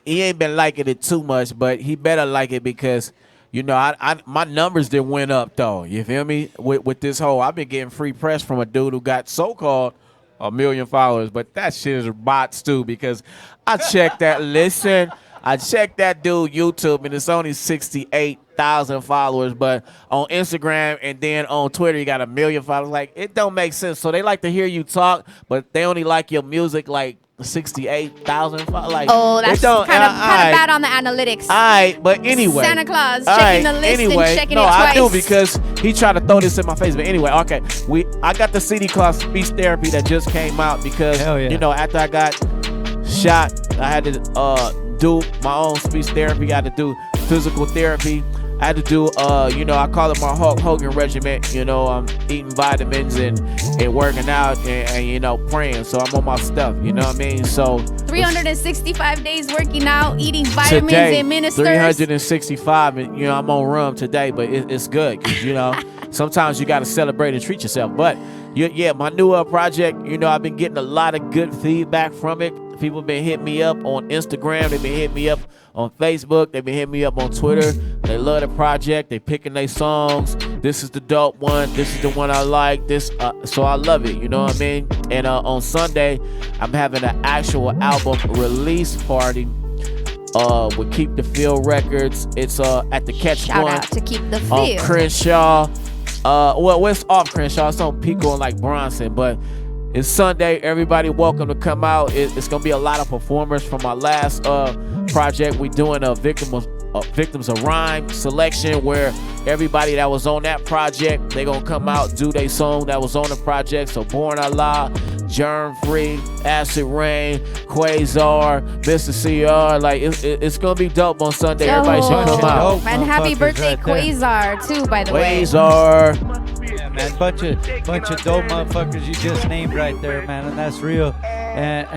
ain't been liking it too much, but he better like it because. You know, my numbers did went up though. You feel me? With this whole, I've been getting free press from a dude who got so-called 1 million followers, but that shit is bots too because I checked that. Listen, I checked that dude YouTube and it's only 68,000 followers, but on Instagram and then on Twitter you got 1 million followers. Like it don't make sense. So they like to hear you talk, but they only like your music like 68,000. Like that's kind of bad on the analytics. All right, but anyway, Santa Claus checking the list and checking it twice. I do because he tried to throw this in my face. But anyway, okay, I got the CD called Speech Therapy that just came out because you know after I got shot, I had to do my own speech therapy. I had to do physical therapy. I had to do, you know, I call it my Hulk Hogan regimen. You know, I'm eating vitamins and working out and, you know, praying. So I'm on my stuff, you know what I mean? So 365 days working out, eating vitamins today, and ministers. 365, and, you know, I'm on rum today, but it's good. 'Cause, you know, sometimes you got to celebrate and treat yourself. But, yeah, my new project, you know, I've been getting a lot of good feedback from it. People been hitting me up on Instagram. They've been hitting me up on Facebook. They've been hitting me up on Twitter. They love the project. They picking their songs. This is the dope one. This is the one I like. This, so I love it. You know what I mean? And on Sunday, I'm having an actual album release party with Keep the Feel Records. It's at the Catch Shout One. out to Keep the Feel. On Crenshaw. Well, it's off Crenshaw. It's on Pico and like Bronson, but it's Sunday. Everybody welcome to come out. It's going to be a lot of performers from my last project. We're doing a Victims of Rhyme selection where everybody that was on that project, they going to come out, do their song that was on the project. So Born Allah, Germ Free, Acid Rain, Quasar, Mr. CR. Like, it's going to be dope on Sunday. Everybody should come out. And happy birthday, Quasar, too, by the way. Quasar. Yeah, man, bunch of dope motherfuckers you just named right there, man, and that's real. And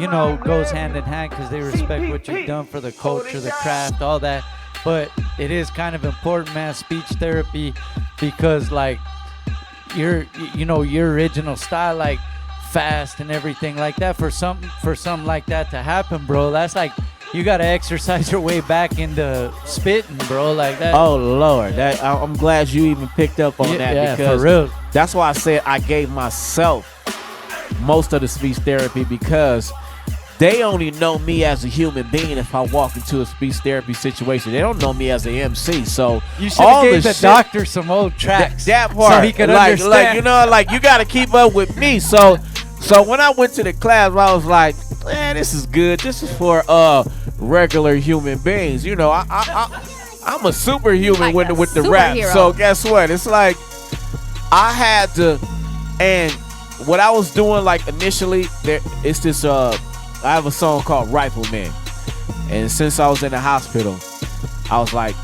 you know, goes hand in hand because they respect what you've done for the culture, the craft, all that. But it is kind of important, man, speech therapy, because like your original style, like fast and everything like that. For something like that to happen, bro, that's like. You gotta exercise your way back into spitting, bro, like that. Oh Lord, I'm glad you even picked up on that because for real. That's why I said I gave myself most of the speech therapy because they only know me as a human being if I walk into a speech therapy situation. They don't know me as an MC. So you should have gave the doctor some old tracks. That part, so he could understand. Like you know, like you gotta keep up with me. So when I went to the class, I was like, man, this is good. This is for regular human beings. You know, I'm a superhuman with the rap. So guess what? It's like I had to, and what I was doing like initially, it's this. I have a song called Rifleman, and since I was in the hospital, I was like,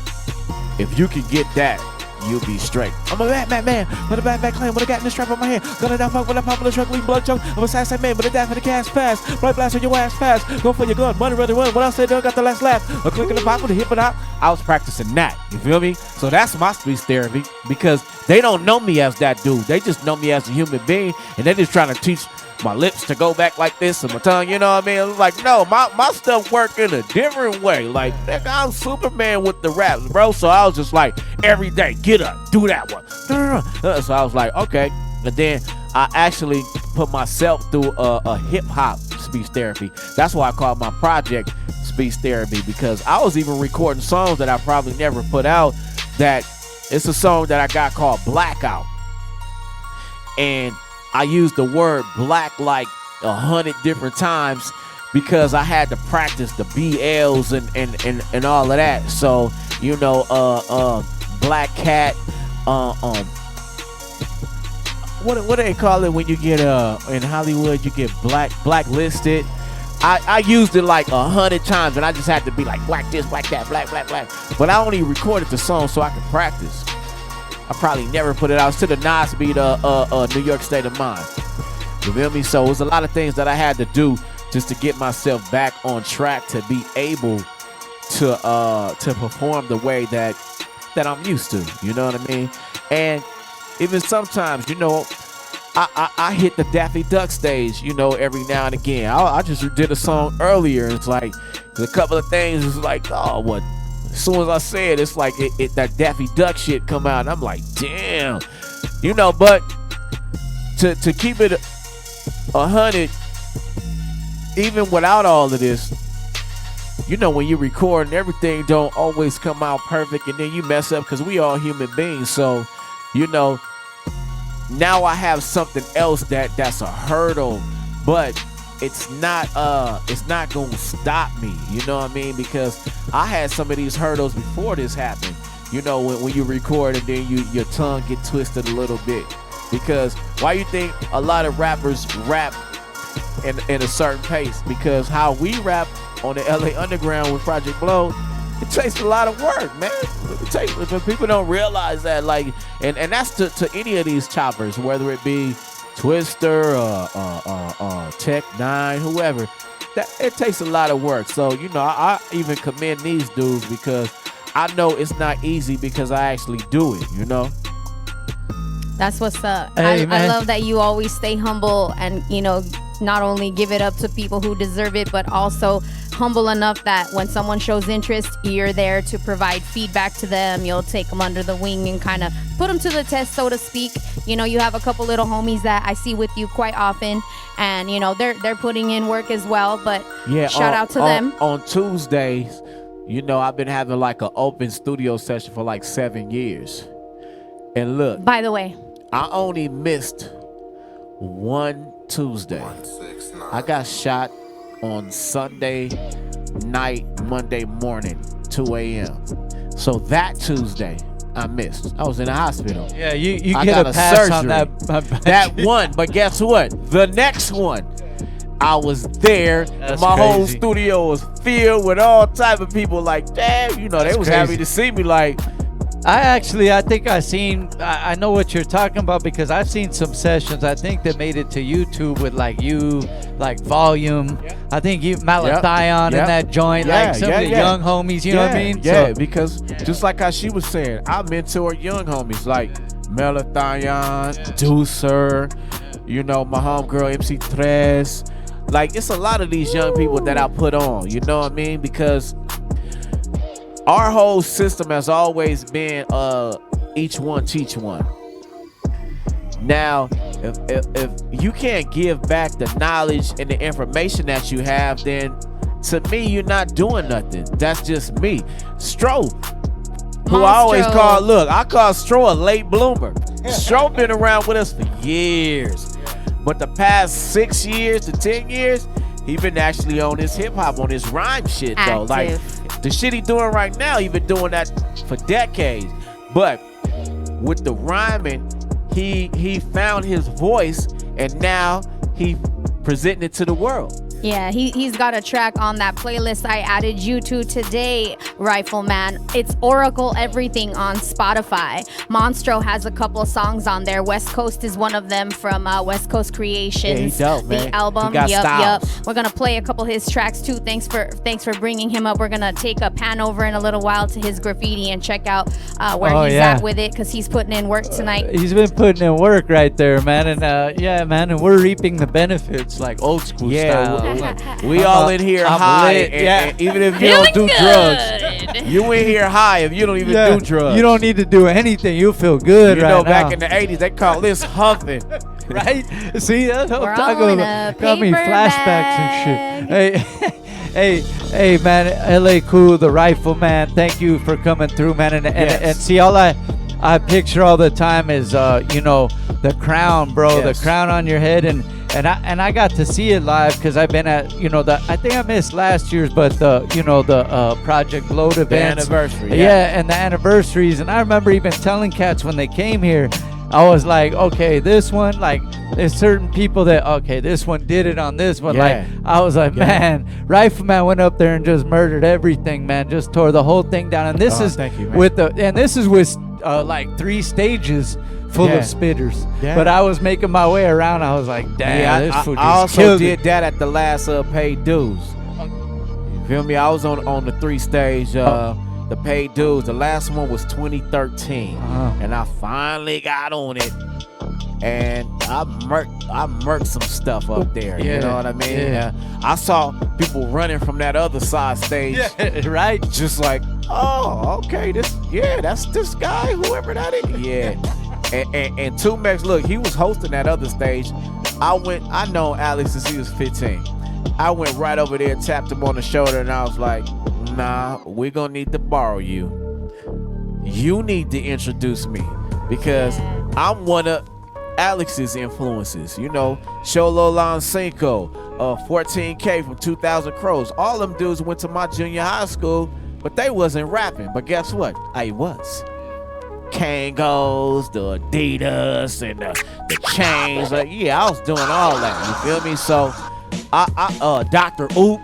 if you can get that, you'll be straight. I'm a bad man with a bad claim with a gat in the strap on my hand. Gonna die fuck with a popular truck, leave blood choke. I'm a assassin man, but a death for the gas pass. Right blast on your ass fast. Go for your gun, money, run. What I said, don't got the last laugh. A click in the pop with a hip and hop. I was practicing that. You feel me? So that's my speech therapy because they don't know me as that dude. They just know me as a human being, and they just trying to teach my lips to go back like this and my tongue, you know what I mean? It's like, no, my stuff work in a different way. Like, nigga, I'm Superman with the raps, bro. So I was just like, every day, get up, do that one. So I was like, okay. And then I actually put myself through a hip-hop speech therapy. That's why I call my project speech therapy, because I was even recording songs that I probably never put out. That it's a song that I got called Blackout. And I used the word black like 100 different times because I had to practice the BLs and all of that. So, you know, Black Cat, what do they call it when you get in Hollywood, you get blacklisted. I used it like 100 times, and I just had to be like, whack this, whack that, black. But I only recorded the song so I could practice. I probably never put it out. It's to the Nas beat, New York State of Mind. You feel me? So it was a lot of things that I had to do just to get myself back on track to be able to perform the way that I'm used to. You know what I mean? And even sometimes, you know, I hit the Daffy Duck stage, you know, every now and again. I just did a song earlier. It's like a couple of things. It's like, oh, what? As soon as I say it, it's like that Daffy Duck shit come out. And I'm like, damn, you know. But to keep it 100, even without all of this, you know, when you record and everything don't always come out perfect, and then you mess up because we all human beings. So, you know. Now I have something else that's a hurdle, but it's not gonna stop me. You know what I mean? Because I had some of these hurdles before this happened. You know, when you record and then your tongue get twisted a little bit. Because why you think a lot of rappers rap in a certain pace? Because how we rap on the LA Underground with Project Blow, it takes a lot of work, man. But people don't realize that, like, and that's to any of these choppers, whether it be Twister, Tech 9, whoever. That it takes a lot of work. So, you know, I even commend these dudes because I know it's not easy because I actually do it, you know? That's what's up. Hey, I love that you always stay humble and, you know, not only give it up to people who deserve it, but also humble enough that when someone shows interest, you're there to provide feedback to them. You'll take them under the wing and kind of put them to the test, so to speak. You know, you have a couple little homies that I see with you quite often, and, you know, they're putting in work as well, but yeah, shout out to them. On Tuesdays, you know, I've been having like an open studio session for like 7 years. And look, by the way, I only missed one Tuesday. I got shot on Sunday night, Monday morning, 2 a.m. So that Tuesday, I missed. I was in the hospital. Yeah, you I get got a pass surgery. on that. That one, but guess what? The next one, I was there. That's My whole crazy. studio was filled with all type of people. Like, damn, you know, they That's was crazy. happy to see me. Like, I think I know what you're talking about because I've seen some sessions. I think that made it to YouTube with like you, like Volume. I think you, Malathion in that joint, like some of the young homies, you know what I mean? Yeah, So, because just like how she was saying, I mentor young homies like Malathion, Deucer, you know, my homegirl MC Tres. Like, it's a lot of these young people that I put on, you know what I mean? Because our whole system has always been each one teach one. Now, if you can't give back the knowledge and the information that you have, then to me, you're not doing nothing. That's just me. Stro, who I always call, look, I call Stro a late bloomer. Stro been around with us for years. But the past 6 years to 10 years, he been actually on his hip hop, on his rhyme shit though. Like, the shit he doing right now, he been doing that for decades. But with the rhyming, he found his voice, and now he presenting it to the world. Yeah, he's got a track on that playlist I added you to today, Rifleman. It's Oracle Everything on Spotify. Monstroe has a couple of songs on there. West Coast is one of them from West Coast Creations. Yeah, he's dope, man. The album. He got styles. We're gonna play a couple of his tracks too. Thanks for bringing him up. We're gonna take a pan over in a little while to his graffiti and check out where he's at with it, because he's putting in work tonight. he's been putting in work right there, man. And yeah, man, and we're reaping the benefits like old school style. We all in here high, and even if you don't do drugs, you in here high if you don't even do drugs. You don't need to do anything. You'll feel good You right know, now. back in the 80s, they called this huffing. Right? See, that's what We're I'm talking all in about. a Got me paper flashbacks and shit. Hey, man, Ellay Khule, the Rifleman. Thank you for coming through, man. And see, all I picture all the time is, you know, the crown, bro. Yes. The crown on your head, and I got to see it live because I've been at, you know, I think I missed last year's, but the Project Bloat events. anniversary, yeah, and the anniversaries. And I remember even telling cats when they came here, I was like, okay, this one, like, there's certain people that, okay, this one did it on this one. Yeah. Like, I was like, man, Rifleman went up there and just murdered everything, man. Just tore the whole thing down. And this is thank you, man. with like 3 stages full Yeah. of spitters. Yeah. But I was making my way around. I was like, damn, this food I just also killed did it. that at the last paid dues. You feel me? I was on the 3 stage, the paid dues. The last one was 2013, and I finally got on it, and I murked some stuff up there. Yeah, You know what I mean? yeah. I saw people running from that other side stage. Yeah, right? Just like, oh, okay, that's this guy, whoever that is. Yeah. And 2Mex, look, he was hosting that other stage. I know Alex since he was 15. I went right over there, tapped him on the shoulder, and I was like, nah, we're gonna need to borrow you. You need to introduce me because I'm one of Alex's influences. You know, Sholo Lancinco, 14K from 2000 Crows. All them dudes went to my junior high school, but they wasn't rapping. But guess what? I was. Kangos, the Adidas, and the chains. Like, yeah, I was doing all that. You feel me? So, Dr. Oop.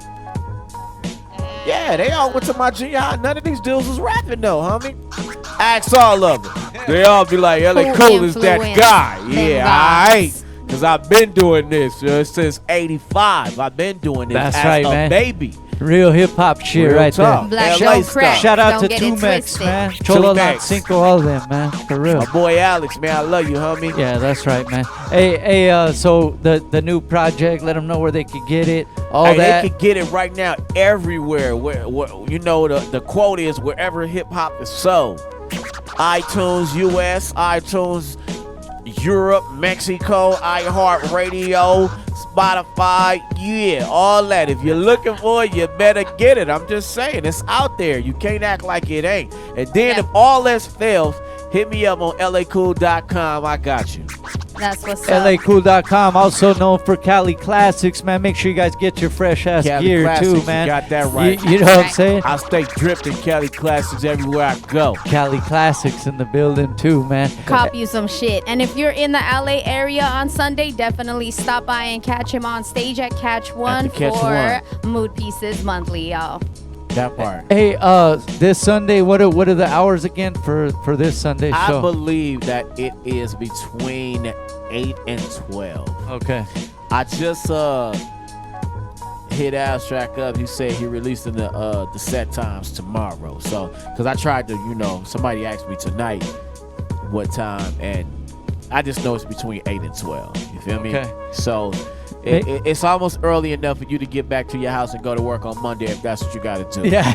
Yeah, they all went to my junior high. None of these dudes was rapping though, homie. Ask all of them. They all be like, Ellay Khule is that guy. Yeah, alright. Cause I've been doing this since '85. I've been doing this That's as right, a man. baby. Real hip hop shit Real right talk. there. Black LA Joe Crack. Shout out Don't to get it 2Mex, twisted. man. Cholo 2Mex. Lancinco, all of them, man. For real. My boy Alex, man, I love you, homie. Yeah, that's right, man. Hey, so the new project, let them know where they could get it. All Hey, that. they can get it right now everywhere. Where you know the quote is wherever hip hop is sold. iTunes US, iTunes Europe, Mexico, iHeartRadio, Spotify, yeah, all that. If you're looking for it, you better get it. I'm just saying, it's out there. You can't act like it ain't. And then if all else fails, hit me up on LACool.com. I got you. That's what's up. LACool.com, also known for Cali Classics, man. Make sure you guys get your fresh ass Cali gear Classics, too, man. You got that right. You know what I'm saying? I stay dripped in Cali Classics everywhere I go. Cali Classics in the building too, man. Cop you some shit. And if you're in the LA area on Sunday, definitely stop by and catch him on stage at Catch One Catch for One. Mood Pieces Monthly, y'all. That part. Hey, this Sunday, what are the hours again for this Sunday show? I believe that it is between 8 and 12. Okay. I just hit Abstract up. He said he releasing the set times tomorrow. So, because I tried to, somebody asked me tonight what time, and I just know it's between 8 and 12. You feel me? Okay. So, it's almost early enough for you to get back to your house and go to work on Monday if that's what you got to do. Yeah,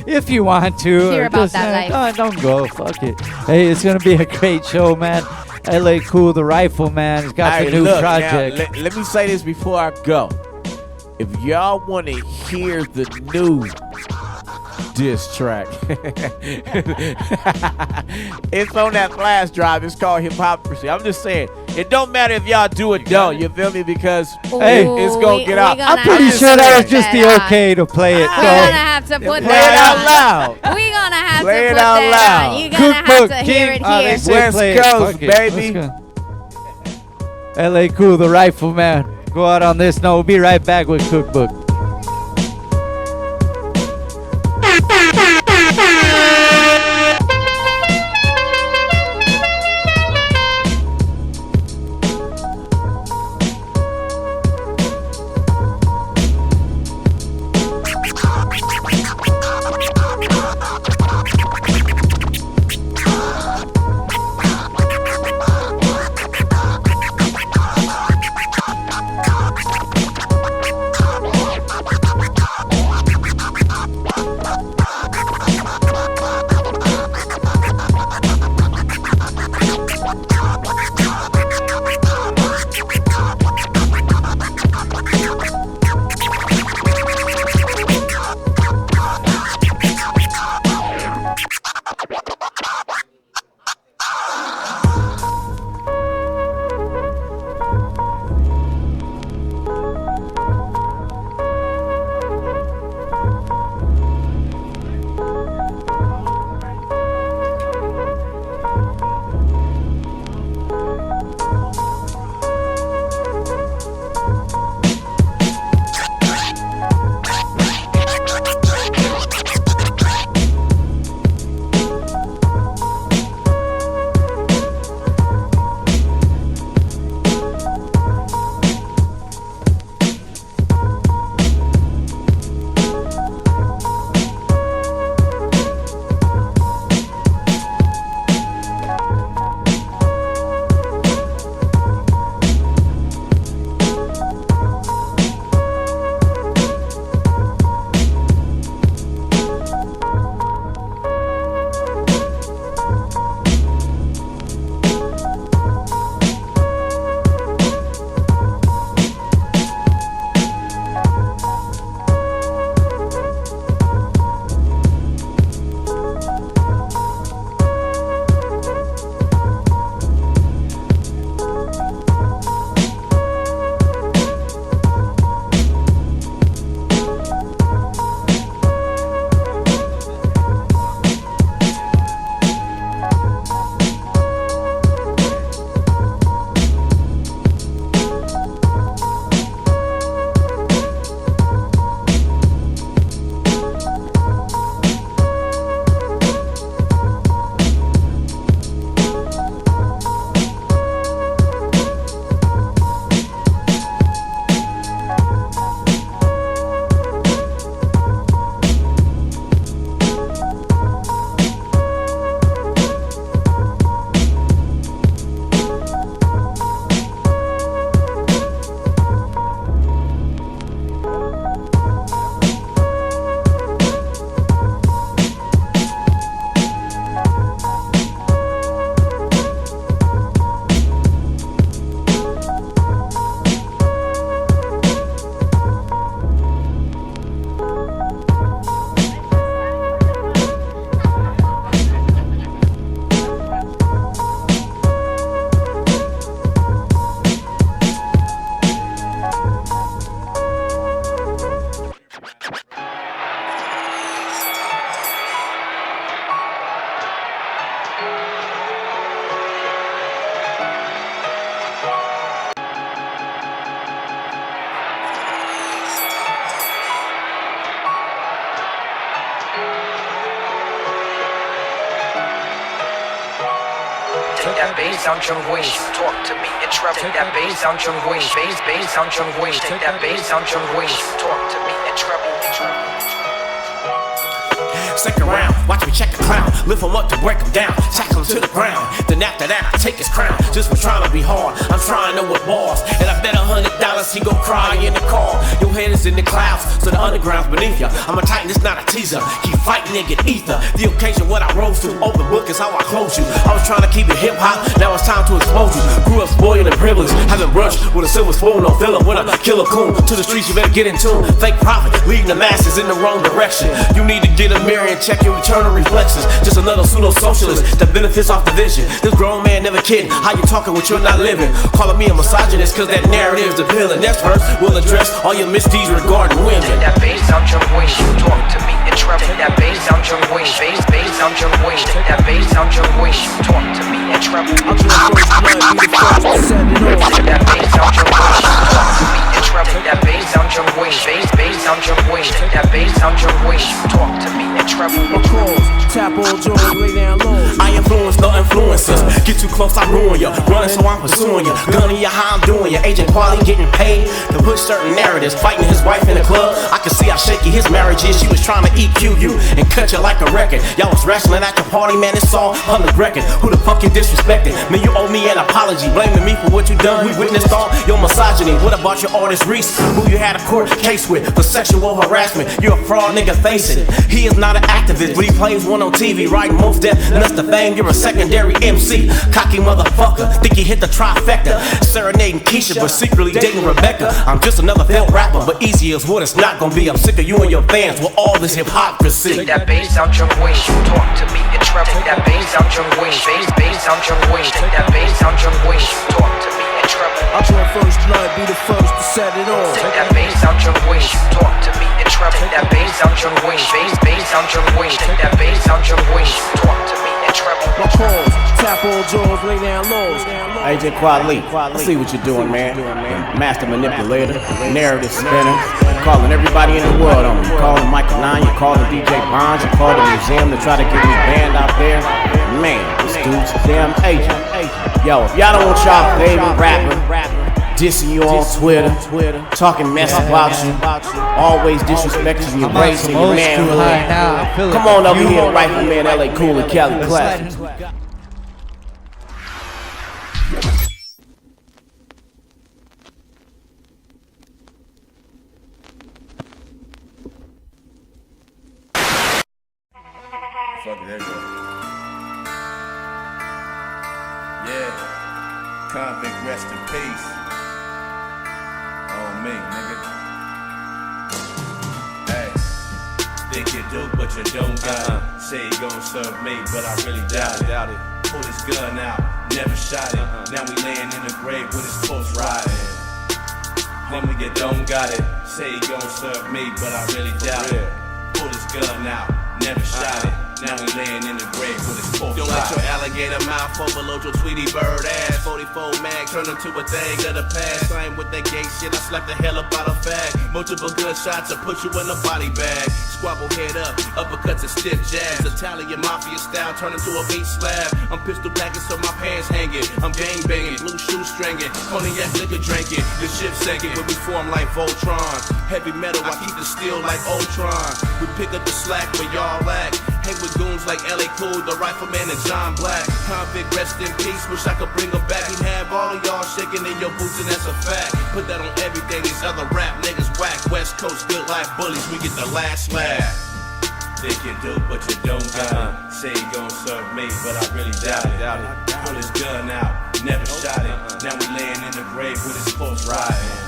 if you want to. Hear or about just, that life. Don't go. Fuck it. Hey, it's going to be a great show, man. Ellay Khule, the Rifleman, has got Hey, the new look, project. Now, let me say this before I go. If y'all want to hear the new diss track, it's on that flash drive. It's called Hypocrisy. I'm just saying, it don't matter if y'all do it, don't. You feel me? Because it's going to get out. I'm pretty sure that was just the okay to play it. We're going to have to put Play it out loud. We're going to have Play to it put out that loud. on. You're going to have to hear it here. They say West play it. Coast, Fuck it. baby. Let's go. Ellay Khule, the Rifleman. Go out on this note. We'll be right back with Cookbook. that bass sound your way. Talk to me in treble. Take that bass sound your way. Bass sound your way. Take that bass sound your way. Talk to me in treble. Second round, watch me check the clown. Lift him up to break him down, tackle him to the ground. Then after that, I take his crown. Just for trying to be hard, I'm trying to with bars. And I bet $100 he gon' cry in the car. Your head is in the clouds, so the underground's beneath ya. I'm a titan, it's not a teaser. Keep fighting and get ether. The occasion what I rose to, open book is how I close you. I was trying to keep it hip hop, now it's time to expose you. Grew up spoiled and privileged, having brunch with a silver spoon, no filler with a killer coon. To the streets, you better get in tune. Fake prophet, leading the masses in the wrong direction. You need to get a mirror and check your eternal reflections. Just another pseudo-socialist that benefits off the vision. This grown man never kidding. How you talking what you're not living? Calling me a misogynist cause that narrative's appealing. Next verse will address all your misdeeds regarding women. Take that bass out your way. Talk to me in treble. Take that bass out your way. Bass out your way. Take that bass out your way. Talk to me in treble. Take that bass out your way. Talk to me in treble. Take that bass out your way. Bass out your way. Take that bass out your way. Talk to me in treble. Tap on Jones, lay down low. I influence the influencers. Get too close, I ruin ya. Running so I'm pursuing ya. Gunning ya, how I'm doing ya. Agent Quality getting paid to push certain narratives. Fighting his wife in the club. I can see how shaky his marriage is. She was trying to EQ you and cut you like a record. Y'all was wrestling at the party, man. It's all public record. Who the fuck you disrespecting? Man, you owe me an apology. Blaming me for what you done. We witnessed all your misogyny. What about your artist Reese, who you had a court case with for sexual harassment? You're a fraud, nigga, face it. He is not an activist, but he plays one on TV, writing most death, and that's the fame. You're a secondary MC, cocky motherfucker. Think he hit the trifecta, serenading Keisha, but secretly dating Rebecca. I'm just another failed rapper, but easy is what it's not gonna be. I'm sick of you and your fans with all this hypocrisy. Take that bass out your way. Talk to me in treble. Take that bass out your way. Bass out your way. Take that bass out your way. Talk to me in treble. I draw first blood, be the first to set it off. Take that bass out your way. Talk to me in treble. Take that bass out your way. Bass out your way. Take that bass out your way. Talk to me in treble. My calls, tap all jaws, lay down lows. Agent Quality, I see what you're doing, man. Master manipulator, narrative spinner, calling everybody in the world on me. Calling Michael 9, you calling DJ Bonds, you calling the museum to try to get me banned out there. Man, this dude's a damn agent. Yo, if y'all don't want y'all favorite rapper dissing you on Twitter, talking mess about you, always disrespecting your race and your manhood, come on over here to Rifleman, Ellay, Khule, and Cali Classic. Fuck it, there you go. Yeah, convict, rest in peace. On me, nigga. Hey, think you do, but you don't got it. Say you gon' serve me, but I really doubt it. Pull this gun out, never shot it. Now we laying in the grave with his corpse riding. Then we get don't got it. Say you gon' serve me, but I really doubt it. Pull this gun out, never shot it. Now we laying in the grave with his corpse. Don't let your alligator mouth overload your Tweety bird ass. 44 mag turn into a thing of the past. I ain't with that gay shit, I slapped the hell up out of fag. Multiple gunshots to put you in a body bag. Squabble head up, uppercuts and stiff jabs. Italian mafia style turn into a beat slab. I'm pistol packing so my pants hanging. I'm gang banging, blue shoe stringing, cognac liquor drinking. The ship sinking, but we form like Voltron. Heavy metal, I keep the steel like Ultron. We pick up the slack where y'all lack. Hang with goons like Ellay, Khule, the Rifleman, and John Black. Convict, rest in peace, wish I could bring him back. He'd have all of y'all shaking in your boots, and that's a fact. Put that on everything, these other rap niggas whack. West Coast, good life bullies, we get the last laugh. Think you do, but you don't got it. Say you gon' serve me, but I really doubt it. Pull his gun out, never shot it. Now we laying in the grave with his corpse riding.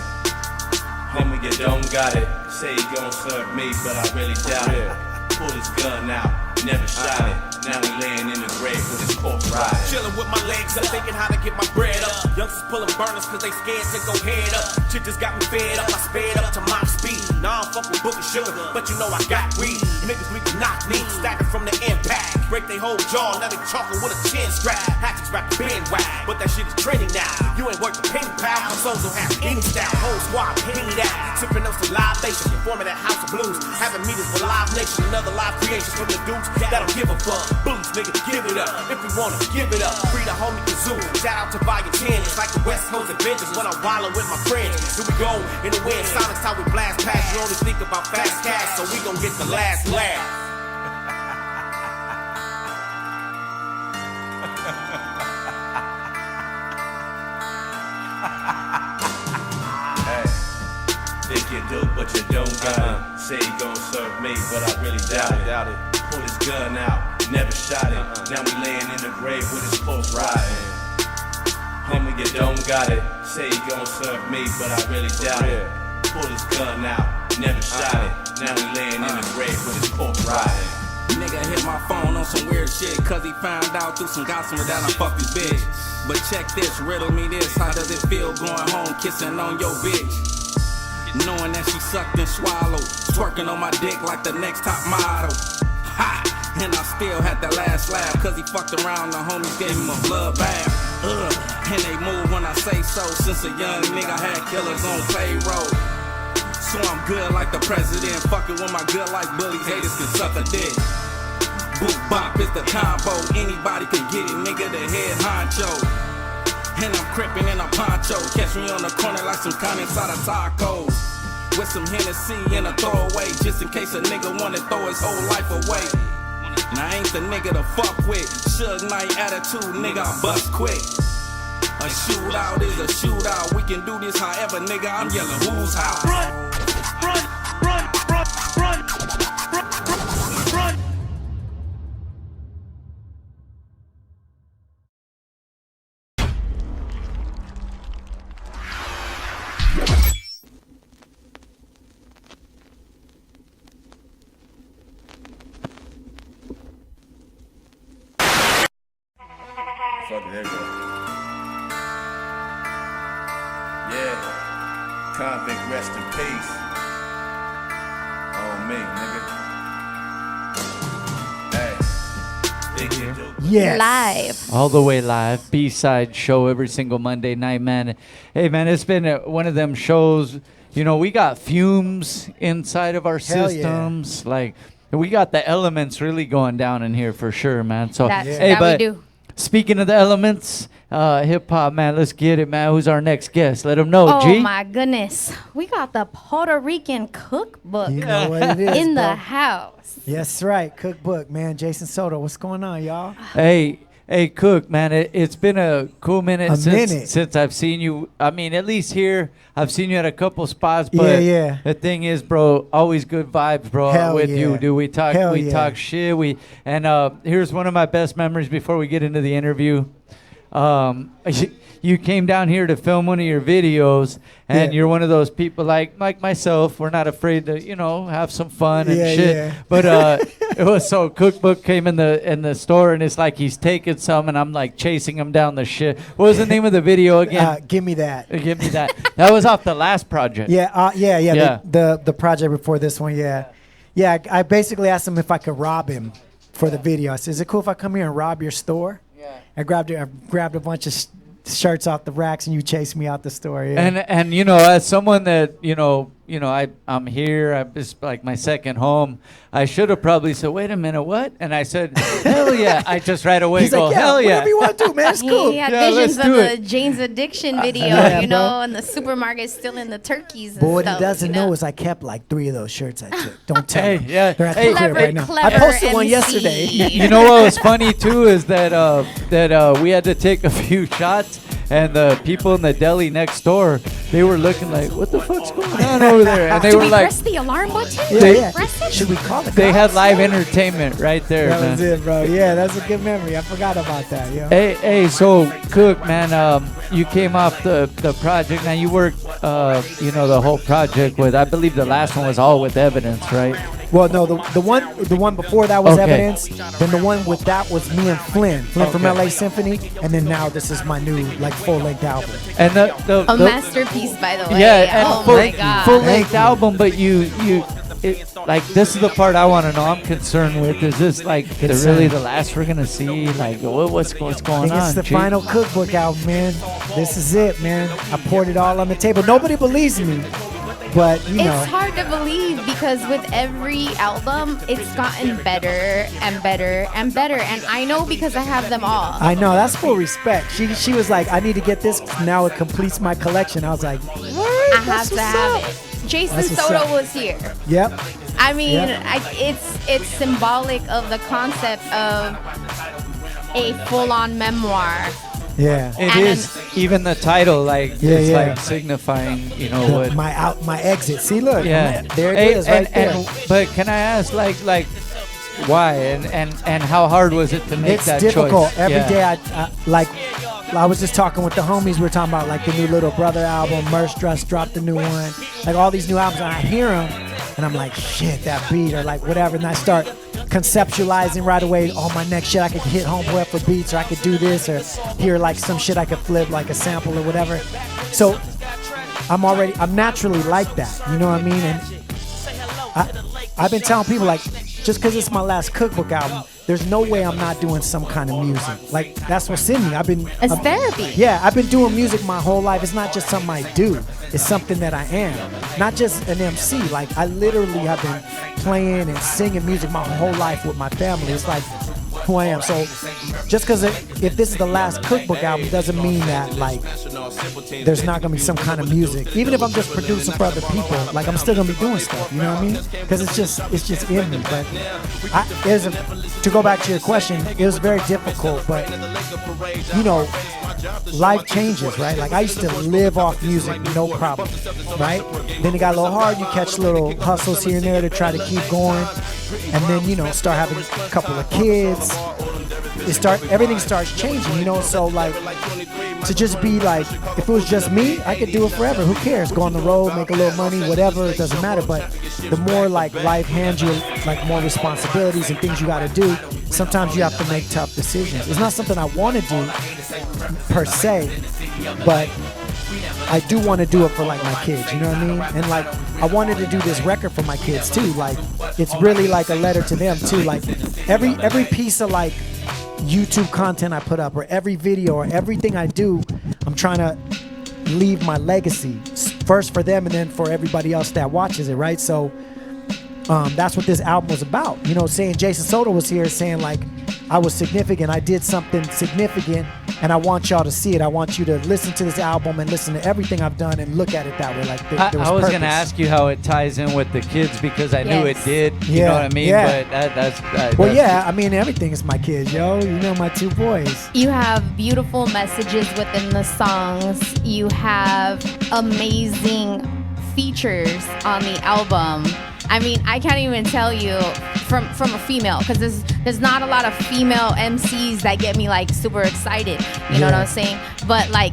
Then we get don't got it. Say you gon' serve me, but I really doubt it. Pull his gun out, never shot it. Now we laying in the grave with his corpse riding. Chilling with my legs up, thinking how to get my bread up. Youngsters pulling burners cause they scared to go head up. Shit just got me fed up, I sped up to my speed. Now I don't fuck with book and sugar, but you know I got weed. Niggas we can knock me, stacking from the impact. Break they whole jaw, now they chalking with a chin strap. Hatchets wrap the band whack, but that shit is trending now. You ain't worth the penny pal, my souls don't have any style. Whole squad, penny that, sipping up some live nation, forming that house of blues. Having meetings with Live Nation, another live creation from the dudes that don't give a fuck. Blues, nigga, give it up. If we wanna, give it up. Free the homie Kazoo. Shout out to Volume 10. It's like the West Coast Adventures when I'm wildin' with my friends. Here we go, in the wind, silence how we blast past. You only think about fast cash, so we gon' get the last laugh. Think you do, but you don't got it. Say you gon' serve me, but I really doubt it. Pull his gun out, never shot it. Now we laying in the grave with his folks riding. Homie, you don't got it. Say you gon' serve me, but I really doubt it. Pull his gun out, never shot it. Now we laying in the grave with his folks riding. Nigga hit my phone on some weird shit, cause he found out through some gossip that I fucked his bitch. But check this, riddle me this, how does it feel going home kissing on your bitch? Knowing that she sucked and swallowed, twerking on my dick like the next top model. Ha! And I still had the last laugh, cause he fucked around, the homies gave him a blood bath. And they move when I say so, since a young nigga had killers on payroll. So I'm good like the president, fucking with my good like bullies, haters can suck a dick. Boop bop is the combo, anybody can get it, nigga, the head honcho. And I'm crippin' in a poncho, catch me on the corner like some con inside of tacos. With some Hennessy and a throwaway, just in case a nigga wanna throw his whole life away. Now I ain't the nigga to fuck with, Suge Knight attitude, nigga, I bust quick. A shootout is a shootout, we can do this however, nigga, I'm yelling who's house. Run, run, run, run, run, run, run. Fuck it, there you go. Yeah, convict, rest in peace. On me, nigga. Hey, think you do. Yes. Live. All the way live. B-side show every single Monday night, man. Hey, man, it's been one of them shows. You know, we got fumes inside of our Hell systems. Yeah. Like, we got the elements really going down in here for sure, man. So, That we do. Speaking of the elements, hip hop, man, let's get it, man. Who's our next guest? Let them know, Oh G. my goodness. We got the Puerto Rican cookbook You know what it is, in the bro. house. Yes, right. Cookbook, man. Jason Soto, what's going on, y'all? Hey, Cook, man, it's been a cool minute, A since, minute. since I've seen you. I mean, at least here, I've seen you at a couple spots, but Yeah. the thing is, bro, always good vibes, bro, Hell with yeah. you, dude. We talk Hell yeah. talk shit. Here's one of my best memories before we get into the interview. You came down here to film one of your videos, and Yeah. you're one of those people like myself. We're not afraid to, have some fun and Yeah, shit. yeah. But it was so Cookbook came in the store, and it's like he's taking some, and I'm like chasing him down the shit. What was the name of the video again? Give me that. Give me that. That was off the last project. Yeah, Yeah. The project before this one, yeah. Yeah, I basically asked him if I could rob him for the video. I said, is it cool if I come here and rob your store? Yeah. I grabbed a bunch of shirts off the racks, and you chased me out the store. Yeah. And as someone that I'm here, it's like my second home. I should have probably said, wait a minute, what? And I said, hell yeah. I just right away He's go, like, yeah, hell yeah. whatever you want to do, man. It's cool. He had Yeah, visions let's of do the it. Jane's Addiction video, Yeah, bro. and the supermarket stealing the turkeys and But what stuff. he doesn't know is I kept like 3 of those shirts I took. Don't tell Hey, him. yeah. They're at Hey. the crib right now. I Clever posted one MC. yesterday. You know what was funny too is that we had to take a few shots, and the people in the deli next door, they were looking like, what the fuck's going on over there? And they Did were we like, press the alarm button? They- Press it? Should we call the they had cops? live entertainment right there, That man. was it, bro. Yeah, that's a good memory. I forgot about that, yo. Hey, so Cook, man, you came off the project. Now you worked, the whole project with. I believe the last one was all with evidence, right? Well, no, the one before that was Okay. Evidence. Then the one with that was me and Flynn from LA Symphony, and then now this is my new like full length album. And A masterpiece, by the way. yeah, and oh full, my god. full length album, but like this is the part I want to know. I'm concerned with. Is this like really the last we're gonna see? Like what's I going think on? it's the G? final Cookbook album, man. This is it, man. I poured it all on the table. Nobody believes me, but you know. It's hard to believe because with every album, it's gotten better and better and better. And I know because I have them all. I know, that's full respect. She was like, I need to get this. Now it completes my collection. I was like, what? I have to have it. Jason That's what's Soto up. was here. Yep. I mean, Yep. it's symbolic of the concept of a full-on memoir. Yeah. It is. Even the title, like, Yeah, it's yeah. like signifying, you know, what. My exit. See, look. Yeah. There it Hey, is, right there. but can I ask, like, why and how hard was it to make It's that difficult. choice? Every day I was just talking with the homies. We were talking about like the new Little Brother album. Monstroe dropped the new one. Like all these new albums, and I hear them, and I'm like, shit, that beat or like whatever. And I start conceptualizing right away. Oh, my next shit, I could hit Homeboy up for beats, or I could do this, or hear like some shit I could flip, like a sample or whatever. So I'm naturally like that. You know what I mean? And I've been telling people like, just because it's my last Cookbook album, there's no way I'm not doing some kind of music. Like that's what's in me. It's therapy. Yeah, I've been doing music my whole life. It's not just something I do. It's something that I am. Not just an MC. Like I literally have been playing and singing music my whole life with my family. It's like who I am. So just because if this is the last Cookbook album doesn't mean that like there's not gonna be some kind of music. Even if I'm just producing for other people, like I'm still gonna be doing stuff. You know what I mean? Because it's just in me. But to go back to your question, it was very difficult. But you know, life changes, right? Like I used to live off music, no problem, right? Then it got a little hard. You catch little hustles here and there to try to keep going, and then you know start having a couple of kids. Everything starts changing, you know. So like to just be like, if it was just me, I could do it forever. Who cares? Go on the road, make a little money, whatever. It doesn't matter. But the more like life hands you like more responsibilities and things you got to do, sometimes you have to make tough decisions. It's not something I want to do per se, but I do want to do it for like my kids, you know what I mean? And like I wanted to do this record for my kids too. Like it's really like a letter to them too. Like every piece of like YouTube content I put up or every video or everything I do, I'm trying to leave my legacy first for them and then for everybody else that watches it, right? So that's what this album was about. You know, saying Jason Soto was here saying like I was significant. I did something significant and I want y'all to see it. I want you to listen to this album and listen to everything I've done and look at it that way. Like I was going to ask you how it ties in with the kids because I knew it did. You know what I mean? Yeah. But that's well, yeah. I mean, everything is my kids, yo. You know, my two boys. You have beautiful messages within the songs. You have amazing features on the album. I mean, I can't even tell you from a female because there's not a lot of female MCs that get me like super excited. You know what I'm saying? But like,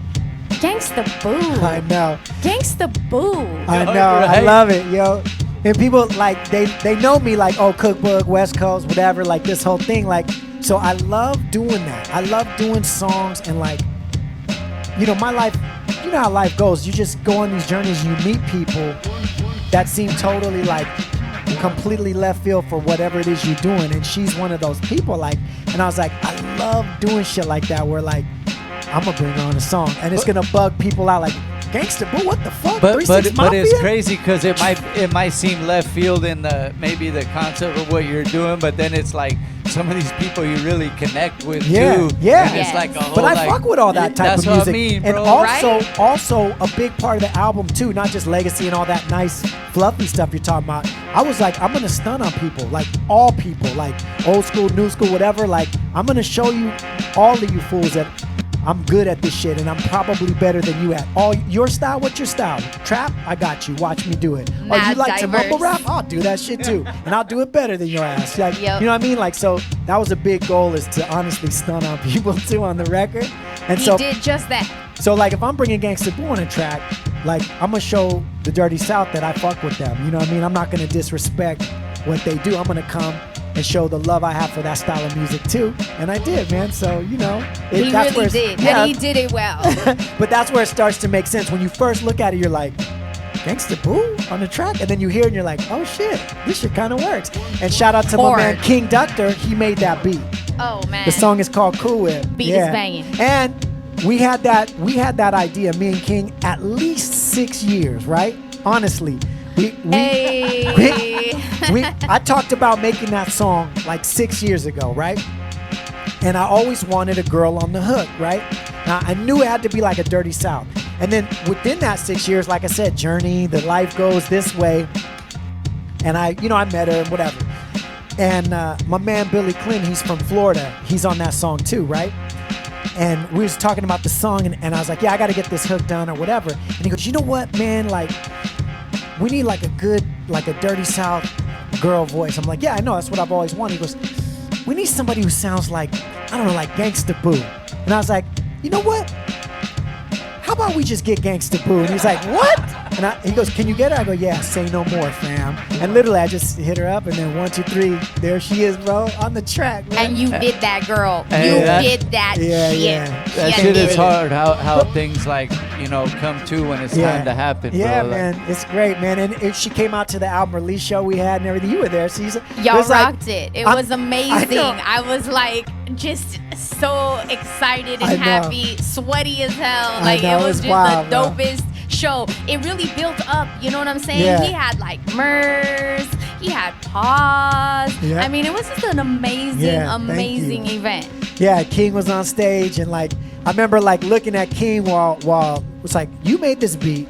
Gangsta Boo. I know. Gangsta Boo. I know. Right? I love it, yo. And people like they know me like, oh, Cookbook, West Coast, whatever. Like this whole thing, like. So I love doing that. I love doing songs and like, you know, my life. You know how life goes. You just go on these journeys. You meet people that seem totally like completely left field for whatever it is you're doing, and she's one of those people. Like, and I was like, I love doing shit like that. Where like, I'm gonna bring her on a song, and it's gonna bug people out. Like, Gangsta Boo, what the fuck? But it's crazy because it might seem left field in maybe the concept of what you're doing, but then it's like some of these people you really connect with too. Yeah. And it's like a whole, but I like, fuck with all that type of music. That's what I mean, bro. And also a big part of the album too, not just legacy and all that nice fluffy stuff you're talking about. I was like, I'm gonna stun on people, like all people, like old school, new school, whatever. Like I'm gonna show you all of you fools that I'm good at this shit and I'm probably better than you at all your style. What's your style? Trap? I got you. Watch me do it. Or you like to mumble rap? I'll do that shit too, and I'll do it better than your ass. Like, you know what I mean? Like, so that was a big goal, is to honestly stun on people too on the record. And he did just that. So like, if I'm bringing Gangsta Boo on a track, like I'm gonna show the Dirty South that I fuck with them. You know what I mean? I'm not gonna disrespect what they do. I'm gonna come and show the love I have for that style of music too, and I did, man. So He that's really where did, yeah, and he did it well. but that's where it starts to make sense. When you first look at it, you're like, Gangsta Boo on the track, and then you hear it and you're like, oh shit, this shit kind of works. And shout out to my man King Doctor, he made that beat. Oh man, The song is called Khule. Beat is banging. And we had that idea, me and King, at least 6 years, right? Honestly. I talked about making that song like 6 years ago, right? And I always wanted a girl on the hook, right? Now, I knew it had to be like a Dirty South. And then within that 6 years, like I said, journey, the life goes this way. And I met her and whatever. And my man Billy Clinton, he's from Florida. He's on that song too, right? And we was talking about the song, and I was like, yeah, I got to get this hook done or whatever. And he goes, you know what, man? Like, we need like a good, like a Dirty South girl voice. I'm like, yeah, I know. That's what I've always wanted. He goes, we need somebody who sounds like, I don't know, like Gangsta Boo. And I was like, you know what? How about we just get Gangsta Boo? And he's like, what? And he goes, can you get her? I go, yeah, say no more, fam. And literally, I just hit her up, and then 1, 2, 3, there she is, bro, on the track, man. And you did that, girl. Hey, did that shit. That shit is hard, how things like, come to when it's time to happen, Yeah, bro. man, it's great, man. And she came out to the album release show we had and everything. You were there, so y'all rocked it. It was amazing. I I was like just so excited and happy, sweaty as hell. Like it was just wild, the dopest show. It really built up, you know what I'm saying? Yeah. He had like Murs, he had Pause. Yeah. I mean, it was just an amazing event. Yeah, King was on stage, and like I remember like looking at King while it's like, you made this beat.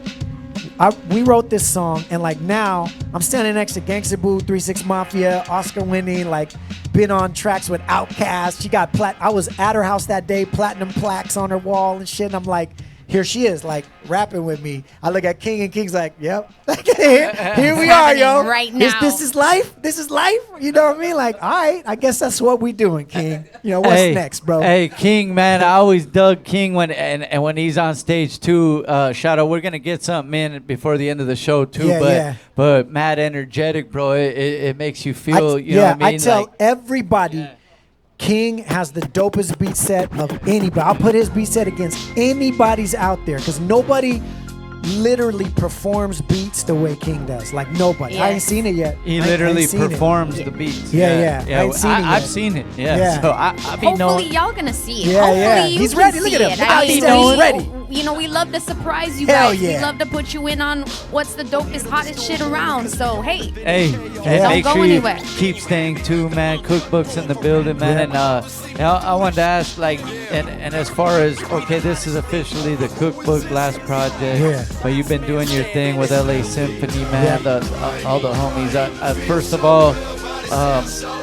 We wrote this song, and like now I'm standing next to Gangsta Boo, 3 6 Mafia, Oscar winning, like been on tracks with Outkast. She got I was at her house that day, platinum plaques on her wall and shit. And I'm like, here she is, like rapping with me. I look at King, and King's like, yep. Here we are, yo. Right now. This is life. This is life. You know what I mean? Like, all right, I guess that's what we doing, King. What's next, bro? Hey, King, man, I always dug King when he's on stage too. Shout out, we're gonna get something in before the end of the show too. But mad energetic, bro. It makes you feel. You know what I mean? I tell everybody. King has the dopest beat set of anybody. I'll put his beat set against anybody's out there, because nobody literally performs beats the way King does. Like nobody. Yes. I ain't seen it yet. He literally performs the beats. Yeah. I ain't seen it yet. I've seen it. Yeah. So I mean, hopefully y'all gonna see it. Yeah, Hopefully you he's can ready. see Look at him. it. He's ready. We love to surprise you Hell guys. yeah. We love to put you in on what's the dopest, hottest shit around. So hey, and don't make go sure anywhere. you keep staying tuned, man. Cookbook's in the building, man. And I wanted to ask, like, and as far as this is officially the Cookbook last project, but you've been doing your thing with Ellay Symphony, man. All the homies. First of all,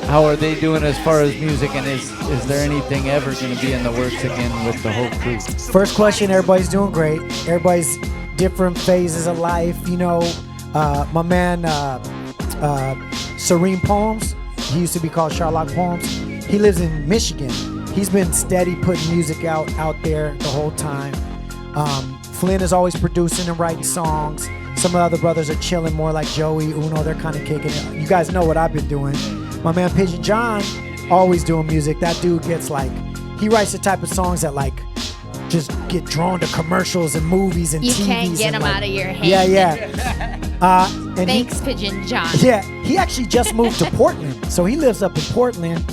how are they doing as far as music, and is there anything ever going to be in the works again with the whole crew? First question, everybody's doing great. Everybody's different phases of life. My man Serene Poems, he used to be called Sherlock Poems. He lives in Michigan. He's been steady putting music out there the whole time. Flynn is always producing and writing songs. Some of the other brothers are chilling more, like Joey, Uno, they're kind of kicking it. You guys know what I've been doing. My man Pigeon John, always doing music. That dude gets like, he writes the type of songs that like just get drawn to commercials and movies and You TVs. can't get and, them like, out of your head. Yeah. And Thanks, Pigeon John. Yeah, he actually just moved to Portland. So he lives up in Portland.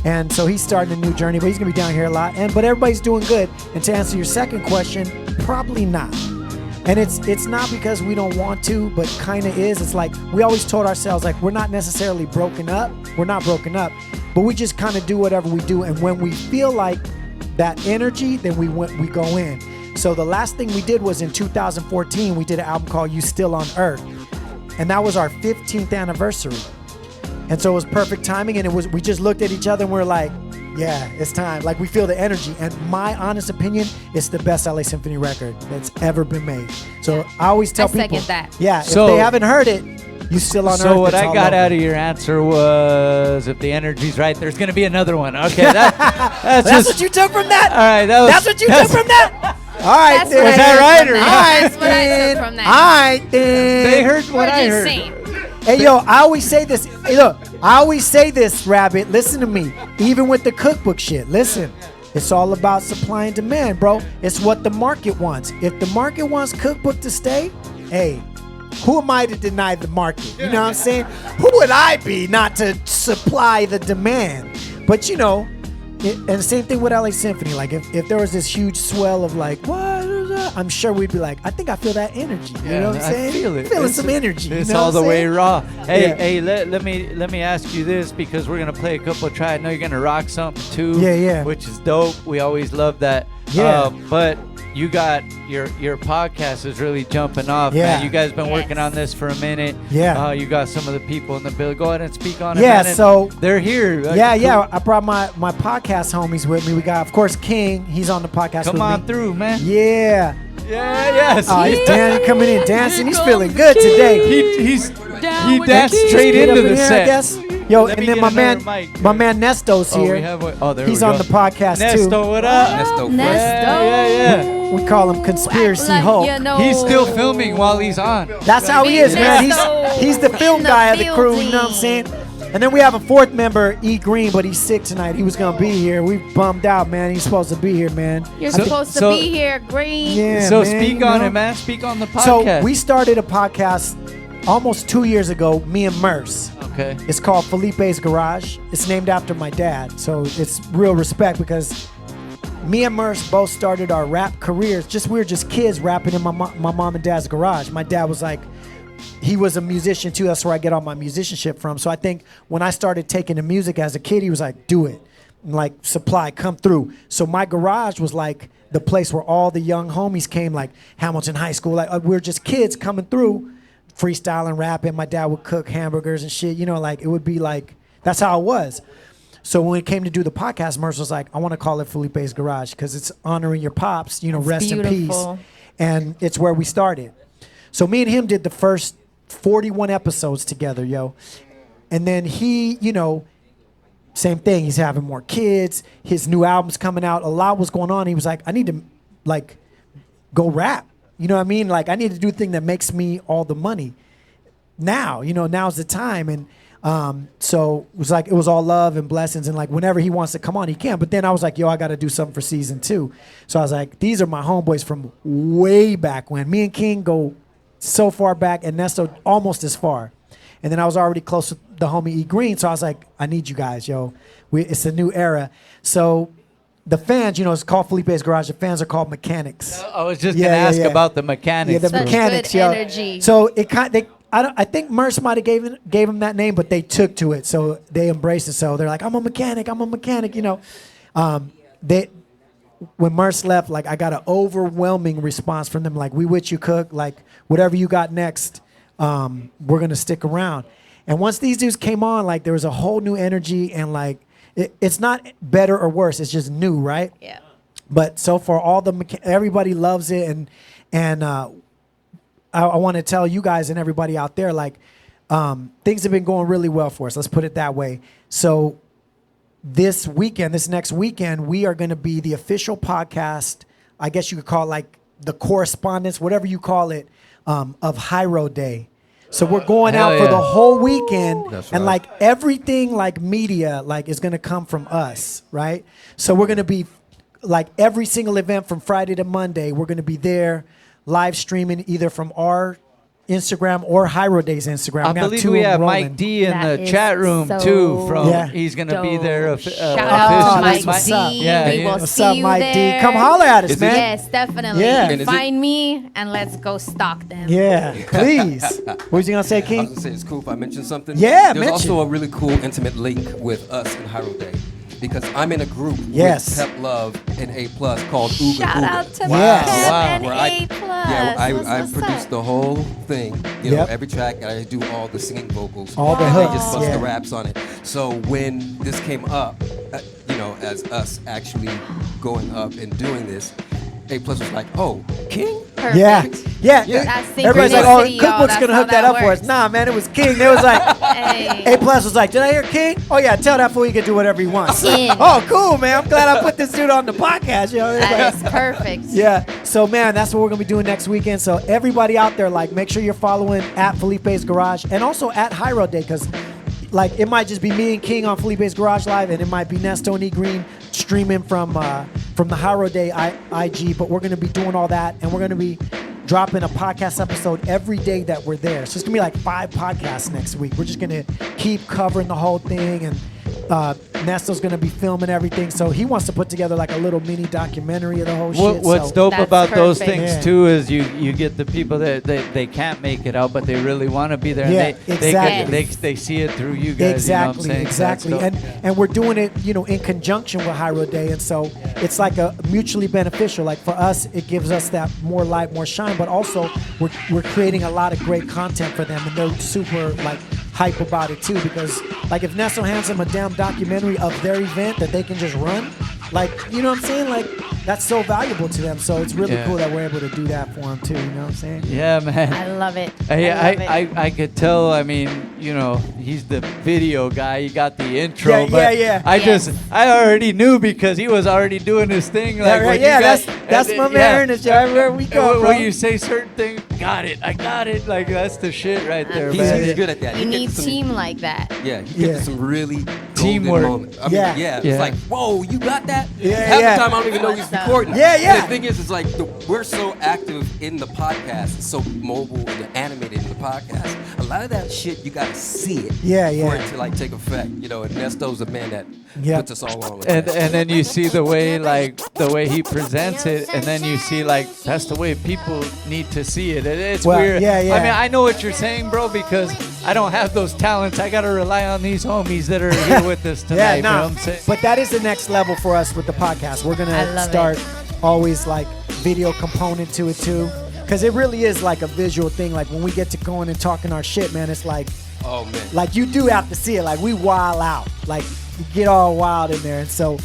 And so he's starting a new journey, but he's gonna be down here a lot. But everybody's doing good. And to answer your second question, probably not. And it's not because we don't want to, but kind of is. It's like we always told ourselves, like, we're not necessarily broken up. We're not broken up, but we just kind of do whatever we do. And when we feel like that energy, then we go in. So the last thing we did was in 2014, we did an album called You Still on Earth. And that was our 15th anniversary. And so it was perfect timing. And we just looked at each other and we're like, yeah, it's time. Like, we feel the energy. And my honest opinion, it's the best Ellay Symphony record that's ever been made. So I always tell people. second that. Yeah, So- if they haven't heard it, You Still on Earth. So what it's I all got over. out of your answer was, if the energy's right, there's going to be another one. Okay, that's That's what you took from that? All right, That's what you took from that? All right, That's then. what I Was that took right from or that. not? That's what I took from that. All right, then. They heard what We're I just heard. saying. Hey, yo, I always say this. Hey, look, I always say this, Rabbit. Listen to me. Even with the cookbook shit, listen. It's all about supply and demand, bro. It's what the market wants. If the market wants cookbook to stay, hey, who am I to deny the market? You know what I'm saying? Who would I be not to supply the demand? But, you know, and the same thing with LA Symphony. Like, if there was this huge swell of like, what is that? I'm sure we'd be like, I think I feel that energy. You know what I'm saying? I feel it. Feeling some energy. It's you know all what I'm the way saying? raw. Hey, Yeah. hey, let me ask you this, because we're gonna play a couple of tracks. I know you're gonna rock something too. Yeah. Which is dope. We always love that. Yeah. But you got your podcast is really jumping off. Yeah. Man. You guys been working on this for a minute. Yeah. You got some of the people in the bill. Go ahead and speak on it. Yeah, man. so they're here. Yeah. I brought my podcast homies with me. We got, of course, King. He's on the podcast Come with on me. through, man. Yeah. Yes. Oh, it's Dani coming in dancing. He's feeling good today. He danced straight Get into up the in here, set. I guess. Yo, Let and me then get my another man, mic. my man Nesto's here. There He's we on go. the podcast too. Nesto, what up? Nesto. Yeah. We call him Conspiracy Like, Hulk. you know. He's still filming while he's on. That's how he is, man. Nesto He's the film in the guy of the crew. You know what I'm building. saying? And then we have a fourth member, E Green, but he's sick tonight. He was gonna be here. We bummed out, man. He's supposed to be here, man. You're supposed to be here, Green. Yeah, So man, speak you on know? it, man. Speak on the podcast. So we started a podcast almost 2 years ago, me and Merce. Okay. It's called Felipe's Garage. It's named after my dad. So it's real respect because me and Merce both started our rap careers. We were just kids rapping in my mom and dad's garage. My dad was like, he was a musician too. That's where I get all my musicianship from. So I think when I started taking the music as a kid, he was like, do it. And like, supply, come through. So my garage was like the place where all the young homies came, like Hamilton High School. Like we were just kids coming through, freestyling, rapping. My dad would cook hamburgers and shit. You know, like it would be like, that's how it was. So when it came to do the podcast, Merce was like, I want to call it Felipe's Garage because it's honoring your pops, you know, rest in beautiful. peace. And it's where we started. So me and him did the first 41 episodes together, yo. And then he, you know, same thing. He's having more kids. His new album's coming out. A lot was going on. He was like, I need to, like, go rap. You know what I mean? Like, I need to do a thing that makes me all the money. Now, you know, now's the time. And so it was like, it was all love and blessings. And like, whenever he wants to come on, he can. But then I was like, yo, I got to do something for season 2. So I was like, these are my homeboys from way back when. Me and King go so far back, and Nesto almost as far. And then I was already close to the homie E Green. So I was like, I need you guys, yo. It's a new era. So the fans, you know, it's called Felipe's Garage. The fans are called mechanics. I was just gonna ask about the mechanics. Yeah, the Such mechanics, good yo. energy. So it I think Merce might have gave him that name, but they took to it, so they embraced it. So they're like, I'm a mechanic, you know. When Merce left, like I got an overwhelming response from them, like, we with you, Cook, like whatever you got next, we're gonna stick around. And once these dudes came on, like there was a whole new energy, and like it's not better or worse, it's just new, right? Yeah. But so far, everybody loves it, and I want to tell you guys and everybody out there, like, things have been going really well for us. Let's put it that way. So this next weekend, we are going to be the official podcast, I guess you could call it like the correspondence, whatever you call it, of High Road Day. So we're going out for the whole weekend, and like everything like media like is going to come from us, right? So we're going to be like every single event from Friday to Monday, we're going to be there live streaming either from our Instagram or High Road Day's Instagram. I believe we have Mike D in the chat room too. He's gonna be there. Shout out to Mike what's D. up. Yeah, we will What's see up, you Mike there. D? Come holler at us, Is it- man. Yes, definitely. Yeah. And is Find me and let's go stalk them. Yeah, please. What was you gonna say, I was King? gonna say it's cool if I mention something. Yeah, There's mention. also a really cool intimate link with us in High Road Day. Because I'm in a group Yes. with Pep Love and A Plus called Ooga Shout Booga. out to Yes. Pep Wow. and Where A+. I What's produced up? the whole thing, you know, Yep. every track, and I do all the singing vocals. All the and they hooks, just bust yeah. the raps on it. So when this came up, you know, as us actually going up and doing this, A Plus was like, oh, King? Perfect. Yeah. That's Everybody's like, oh, synchronicity, y'all. Cookbook's That's gonna how hook that that up for us. works. Nah, man, it was King. They was like, Hey. A Plus was like, did I hear King? Oh yeah, tell that fool he can do whatever he wants. In. Oh, cool, man. I'm glad I put this dude on the podcast, yo. It's That like- is perfect. Yeah. So man, that's what we're gonna be doing next weekend. So everybody out there, like, make sure you're following at Felipe's Garage and also at Hyro Day, because like it might just be me and King on Felipe's Garage Live, and it might be Nesto and E Green streaming from the Hyro Day IG. But we're gonna be doing all that, and we're gonna be dropping a podcast episode every day that we're there. So it's gonna be like 5 podcasts next week. We're just gonna keep covering the whole thing, and Nesto's gonna be filming everything. So he wants to put together like a little mini documentary of the whole shit. What's so dope about those things Yeah. too is you get the people that they can't make it out, but they really want to be there. Yeah, and exactly. they see it through you guys. Exactly, you know what I'm saying? exactly. That's dope. And we're doing it, in conjunction with Hyro Day, and so it's like a mutually beneficial. Like for us, it gives us that more light, more shine, but also we're creating a lot of great content for them, and they're super like hype about it too, because like if Nesto hands them a damn documentary of their event that they can just run, like, you know what I'm saying? Like that's so valuable to them. So it's really cool that we're able to do that for them too. You know what I'm saying? Yeah, man. I love it. I could tell. I mean, he's the video guy. He got the intro, but I already knew because he was already doing his thing. Like, that's my man. Ernest. Everywhere we go, bro. When you say certain things, I got it. Like that's the shit right there, man. He's good at that. You need team like that. Yeah, he gets some really teamwork moments. I mean, it's like, whoa, you got that? Half the time I don't even know he's recording. Yeah. And the thing is, it's like we're so active in the podcast, so mobile and animated in the podcast. A lot of that shit, you got to see it for it to like take effect. And Nesto's a man that puts us all on with and that. and then you see the way he presents it, and then you see like that's the way people need to see it. It's weird. I mean, I know what you're saying, bro, because I don't have those talents. I gotta rely on these homies that are here with us tonight. You know what I'm saying? But that is the next level for us with the podcast. We're gonna start always like video component to it too, because it really is like a visual thing. Like when we get to going and talking our shit, man, it's like, oh man, like you do have to see it. Like we wild out, like you get all wild in there, and so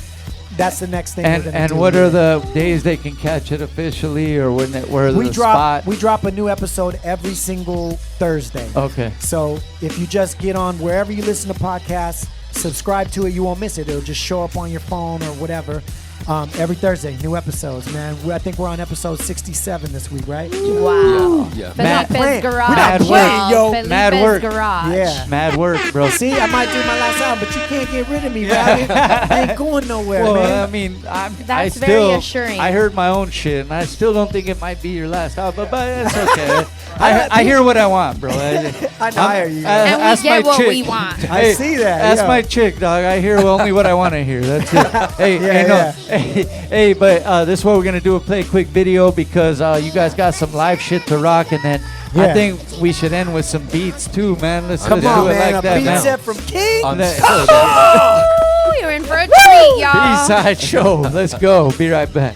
that's the next thing. And what are the days they can catch it officially, or where we the drop? spot? We drop a new episode every single Thursday. Okay. So if you just get on wherever you listen to podcasts, subscribe to it, you won't miss it. It'll just show up on your phone or whatever. Every Thursday, new episodes, man. I think we're on episode 67 this week, right? Wow. Yeah. Felipe's Garage. Mad work, yo. Felipe's Mad work. Garage. Yeah. Mad work, bro. See, I might do my last album, but you can't get rid of me, Robbie. I ain't going nowhere, Well, man. I mean, That's very assuring. I heard my own shit, and I still don't think it might be your last album, but that's okay. I hear what I want, bro. I know you. And we get what we want. I see that. That's yeah. my chick, dog. I hear only what I want to hear. That's it. Hey, but this is what we're gonna do. Play a quick video because you guys got some live shit to rock, and then I think we should end with some beats too, man. Let's Come do on, it man. like A that, beat man. set from King. Oh, you're in for a treat, y'all. B-side show. Let's go. Be right back.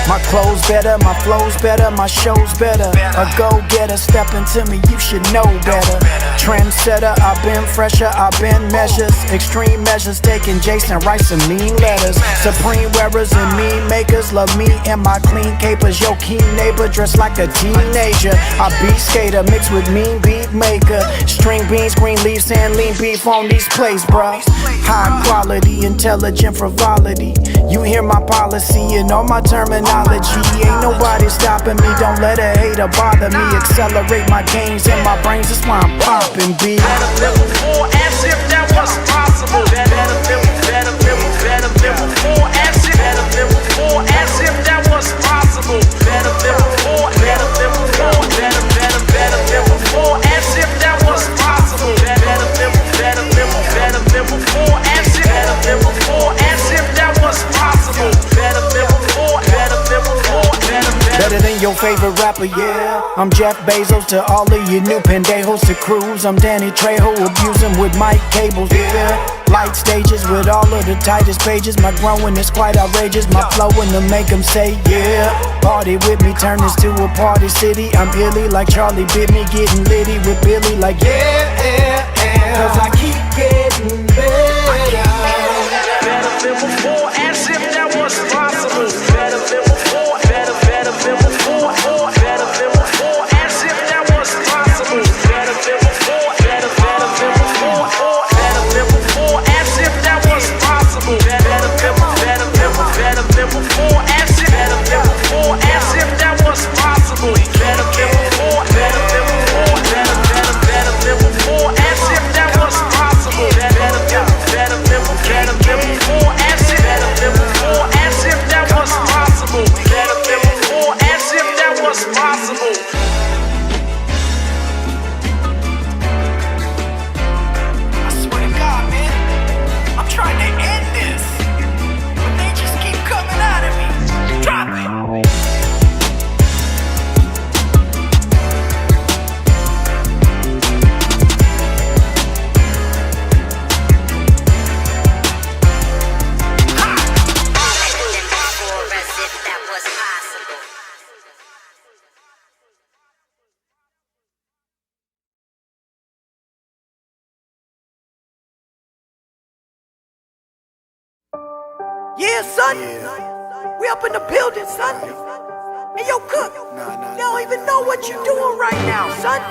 My clothes better, my flows better, my shows better. A go-getter, step into me, you should know better. Trendsetter, I've been fresher, I've been measures. Extreme measures, taking Jason Rice and mean letters. Supreme wearers and mean makers love me and my clean capers. Yo, keen neighbor, dressed like a teenager. I beat skater, mixed with mean beat maker. String beans, green leaves, and lean beef on these plates, bruh. High quality, intelligent frivolity. You hear my policy and all my terminology. Ain't nobody stopping me, don't let a hater bother me. Accelerate my gains in my brains, that's why I'm popping, B. Better live before, as if that was possible. Better live before, as if that was possible. Better live before, as if that was possible. Better live before, as if that was possible. Better live before, Better than your favorite rapper, yeah. I'm Jeff Bezos to all of you new pendejos to cruise. I'm Dani Trejo, abusing with mic cables, yeah. Light stages with all of the tightest pages. My growing is quite outrageous. My flowing to make them say, yeah. Party with me, turn this to a party city. I'm illy like Charlie bit me, getting litty with Billy like, yeah, yeah, yeah. Cause I keep getting better. Better than before, as if that was possible. Better than before, better than before, better than before, as if that was possible. Better than before, better than before, better than before, as if that was possible. Better than before, as if that was possible. Better than before, better than before, better than before, as if that was possible. Better than before, as if that was possible. Better than before, as if that was possible. I swear to God, man, I'm trying to end this, but they just keep coming out of me. Drop it. Yeah, son. We up in the building, son. Hey, yo, Cook. You don't even know what you're doing right now, son.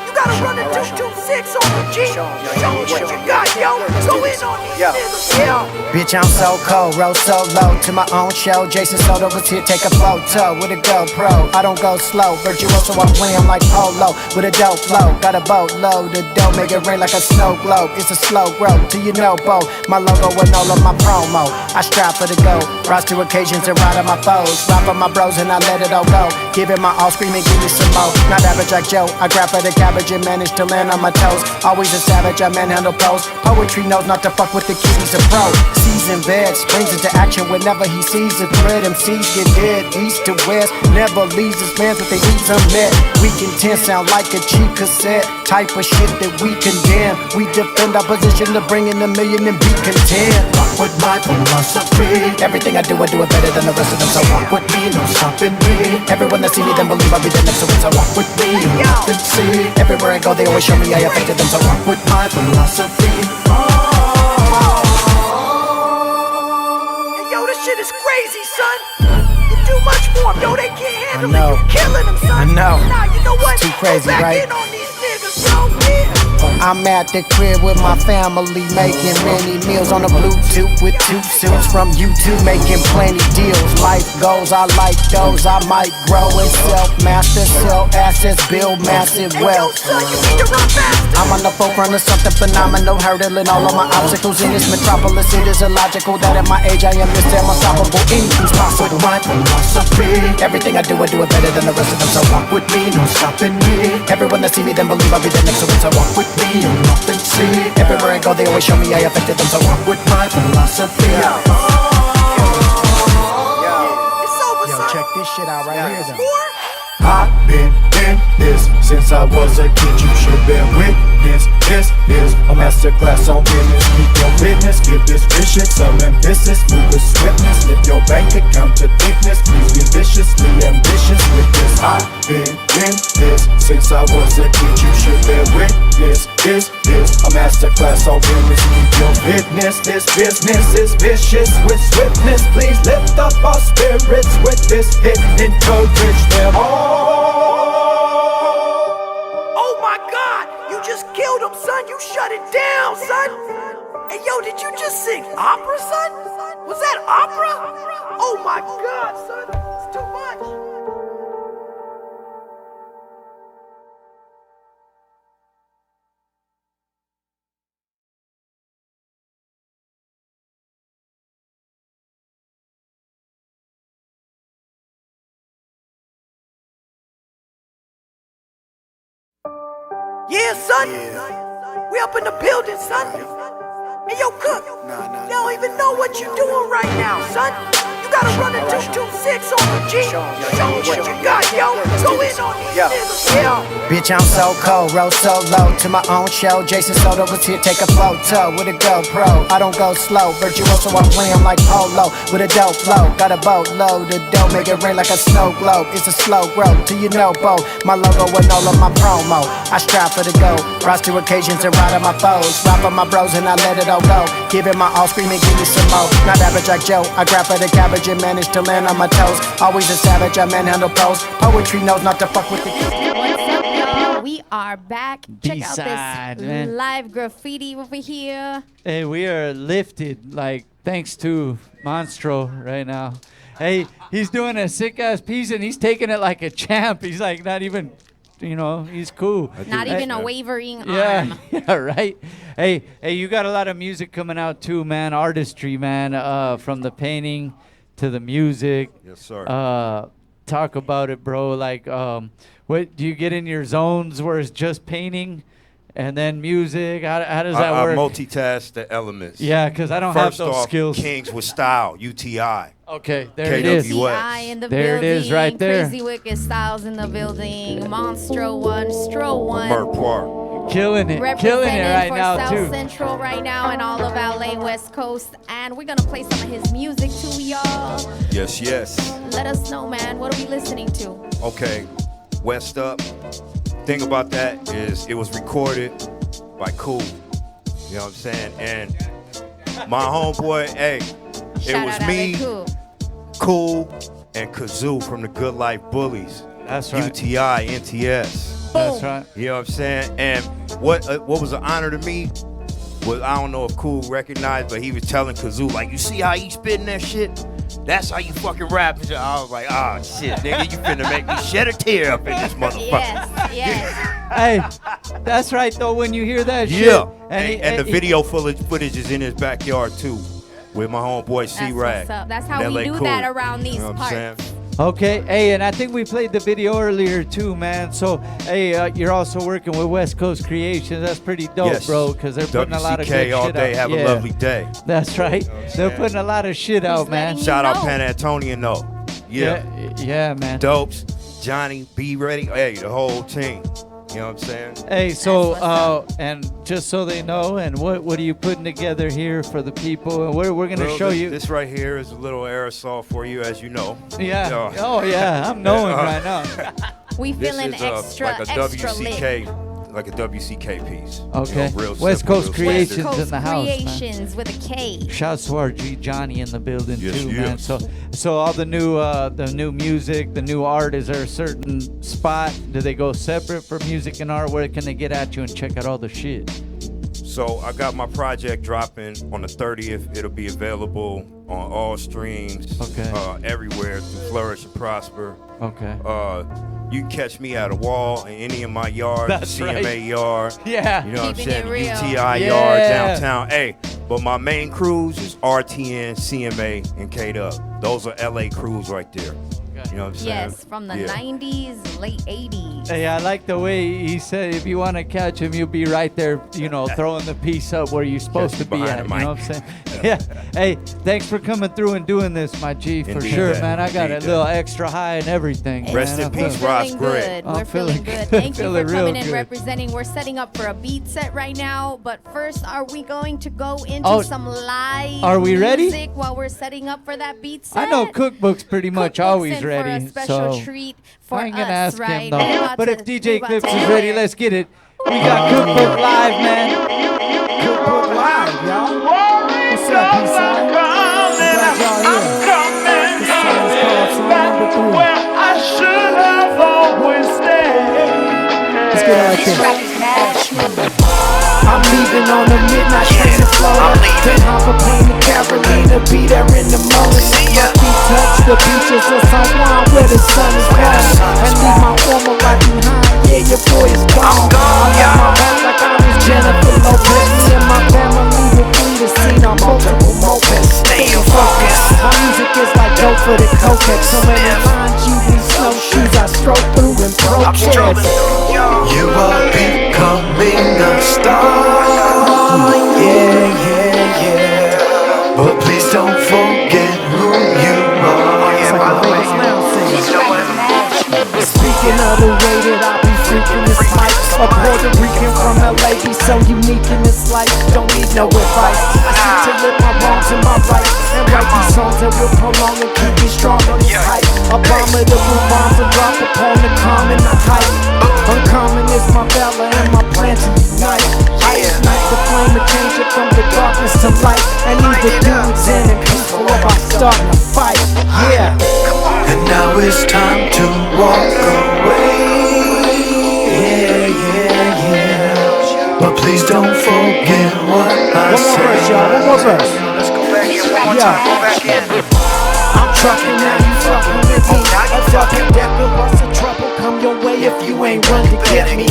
You gotta run a 226 on the G. Show me what you got, yo. Go in on these niggas, yo. Bitch, I'm so cold, roll so low to my own show. Jason Soto was here, take a photo with a GoPro. I don't go slow, virtuoso, I'm playing like polo with a dope flow. Got a boatload, the dough make it rain like a snow globe. It's a slow growth till you know, bo. My logo and all of my promo. I strive for the gold, rise to occasions and ride on my foes. Ride for my bros and I let it all go. Give it my all, screaming, give me some more. Not average like Joe, I grab for the cabbage and manage to land on my toes. Always a savage, I manhandle pros. Poetry knows not to fuck with the kid, he's a pro. Seasoned vet springs into action whenever he sees a threat. MCs get dead, east to west. Never leaves his fans with they needs unmet. Weak intent sound like a cheap cassette. Type of shit that we condemn. We defend our position to bring in a million and be content. Fuck with my philosophy. Everything I do it better than the rest of them. So walk with me, no stopping me. Everyone that see me, then believe I'll be the next one. So walk with me, you often see. Everywhere I go, they always show me I affected them. So walk with my philosophy. Hey, yo, this shit is crazy, son. You do much more, yo. They can't handle it. You're killing them, son. I know. Nah, you know what? It's too crazy, go back right? In on these niggas, yo. I'm at the crib with my family, making many meals on the Bluetooth with 2 suits from YouTube, making plenty deals. Life goes, I like those, I might grow and self-master, sell assets, build massive wealth. I'm on the forefront of something phenomenal, hurdling all of my obstacles in this metropolis. It is illogical that at my age I am this damn unstoppable. Anything's possible. My philosophy, everything I do it better than the rest of them. So walk with me, no stopping me. Everyone that see me, then believe I'll be the next one. So walk with me. You often see. Everywhere I go, they always show me I affected them. So walk with my philosophy. Yo, check this shit out right here, though. I've been in this since I was a kid. You should bear witness. This is a masterclass on business. Keep your business. Give this rich shit some emphasis. Move with swiftness. Lift your bank account to thickness. Please be viciously ambitious with this. I've been in this since I was a kid. You should bear witness. This is a masterclass on business. Keep your business. This business is vicious with swiftness. Please lift up our spirits with this hit. Encourage them all. Oh my God, you just killed him, son. You shut it down, son. Hey, yo, did you just sing opera, son? Was that opera? Oh my God, son. It's too much. Yeah, son. We up in the building, son. Hey, yo, Cook. You don't even know what you're doing right now, son. You gotta run a 226 on the G. Show me what you got, yo. Go in on these niggas, yeah. Bitch, I'm so cold, roll so low to my own show. Jason Soto was here, take a photo with a GoPro. I don't go slow, virtuoso, I'm playing like polo with a dope flow. Got a boatload of dough, make it rain like a snow globe. It's a slow growth till you know, bo. My logo and all of my promo. I strive for the gold, rise to occasions and ride on my foes. Ride for my bros and I let it all go. Give it my all, screaming, give me some more. Not average like Joe, I grab for the cabbage and manage to land on my toes. Always a savage, I manhandle pros. Poetry knows not to fuck with the. What's up, y'all? We are back. Check B-side, out this man. live graffiti over here. Hey, we are lifted, like, thanks to Monstroe right now. Hey, he's doing a sick-ass piece, and he's taking it like a champ. He's, like, not even, you know, he's cool. Not even a wavering Yeah, arm. yeah, right. Hey, you got a lot of music coming out, too, man. Artistry, man, from the painting to the music. Yes, sir. Talk about it, bro. Like, what do you get in your zones where it's just painting and then music? How does that work? I multitask the elements. Yeah, because I don't have those skills. Kings with style, UTI. Okay, there it is. UTI in the there building. it is, right there. Crazy Wicked Styles in the building. Monstroe 1, Stro 1. Killing it Representing right for now, South too. Central right now and all of LA West Coast. And we're going to play some of his music too, y'all. Yes, yes. Let us know, man. What are we listening to? Okay, West Up. Thing about that is it was recorded by Khule. You know what I'm saying? And my homeboy, hey, Shout it was out me, LA Khule, and Kazoo from the Good Life Bullies. That's right. UTI, NTS. That's right. You know what I'm saying? And what was an honor to me was, I don't know if Khule recognized, but he was telling Kazoo, like, you see how he spitting that shit? That's how you fucking rap. I was like, oh, shit, nigga, you finna make me shed a tear up in this motherfucker. Yes. Hey, that's right, though, when you hear that shit. Yeah. And, And the video footage is in his backyard, too, with my homeboy C-Rag. That's how we do that around these parts. Okay, hey, and I think we played the video earlier too, man. So, hey, you're also working with West Coast Creations. That's pretty dope, Yes. bro, because they're putting a lot of good WCK all shit day, out. have Yeah. a lovely day. That's right. They're putting a lot of shit out, man. Shout out Antonian, though. Yeah. Yeah, man. Dopes, Johnny, Be Ready. Hey, the whole team. You know what I'm saying? Hey, so, and just so they know, and what are you putting together here for the people? And we're going to show you. This right here is a little aerosol for you, as you know. Yeah. Oh, yeah. I'm knowing right now. We This feeling is extra, like a extra lit. WCK, like a WCK piece. Okay. You know, real West simple, Coast real Creations standard. in the house, man. Creations with a K. Shouts to our G Johnny in the building Yes, too, man. yes. So all the new music, the new art. Is there a certain spot? Do they go separate for music and art? Where can they get at you and check out all the shit? So I got my project dropping on the 30th. It'll be available on all streams, everywhere through Flourish and Prosper. Okay. You can catch me at a wall in any of my yards, That's CMA right. yard. Yeah. You know what I'm Keeping it saying? real. UTI Yeah. yard downtown. Hey, but my main crews is RTN, CMA, and K-Dub. Those are LA crews right there. You know what I'm saying? Yes, from the 90s, late 80s. Hey, I like the way he said, if you want to catch him, you'll be right there, throwing the piece up where you're supposed to be behind at. the You know what I'm saying? Yeah. Hey, thanks for coming through and doing this, my G, for Indeed sure, that. man. I got a Indeed little extra high and everything. Rest man. in peace, Ross Gray. We're feeling good. Thank you for feeling real coming and good. representing. We're setting up for a beat set right now, but first, are we going to go into some live are we ready? music while we're setting up for that beat set? I know Cookbook's pretty much always in for ready. a special so treat for I ain't gonna us, ask right? him though. We're about But to- if DJ we're about Eclipse to is do ready, it. let's get it. We got Cookbook live, man. Cookbook live, y'all. What's up, P-Side? I'm glad y'all here. This song is called song number 3. I should have always stayed. Let's get it right there. I'm leaving on a midnight train to Florida. Then hop a plane to Carolina, be there in the morning. My feet touch the beaches of San Juan where the sun is warm. And leave my former life behind, yeah, your boy is gone. I left my heart like I was Jennifer Lopez. Me and my family will flee the scene on multiple mopeds. Staying focused. My music is like dope for the cokehead. So many lines, you these snowshoes I stroke through and protest. You are becoming a star. Yeah, yeah, yeah. But please don't forget who you are. that will prolong and keep me strong on this height. Abominable bombs will drop upon the calm and the height. Uncommon is my valor and my plan to unite. I ignite the flame to change it from the darkness to light. And leave the dudes in and peaceful about starting a fight. Yeah. And now it's time to walk away. Yeah. But please don't forget what I said. One more verse, y'all. One more verse. Let's go back in one more time. Go back in. I'm trucking now, you fucking with me. A fucking decker, what's the trouble? Come your way if you ain't run to get me.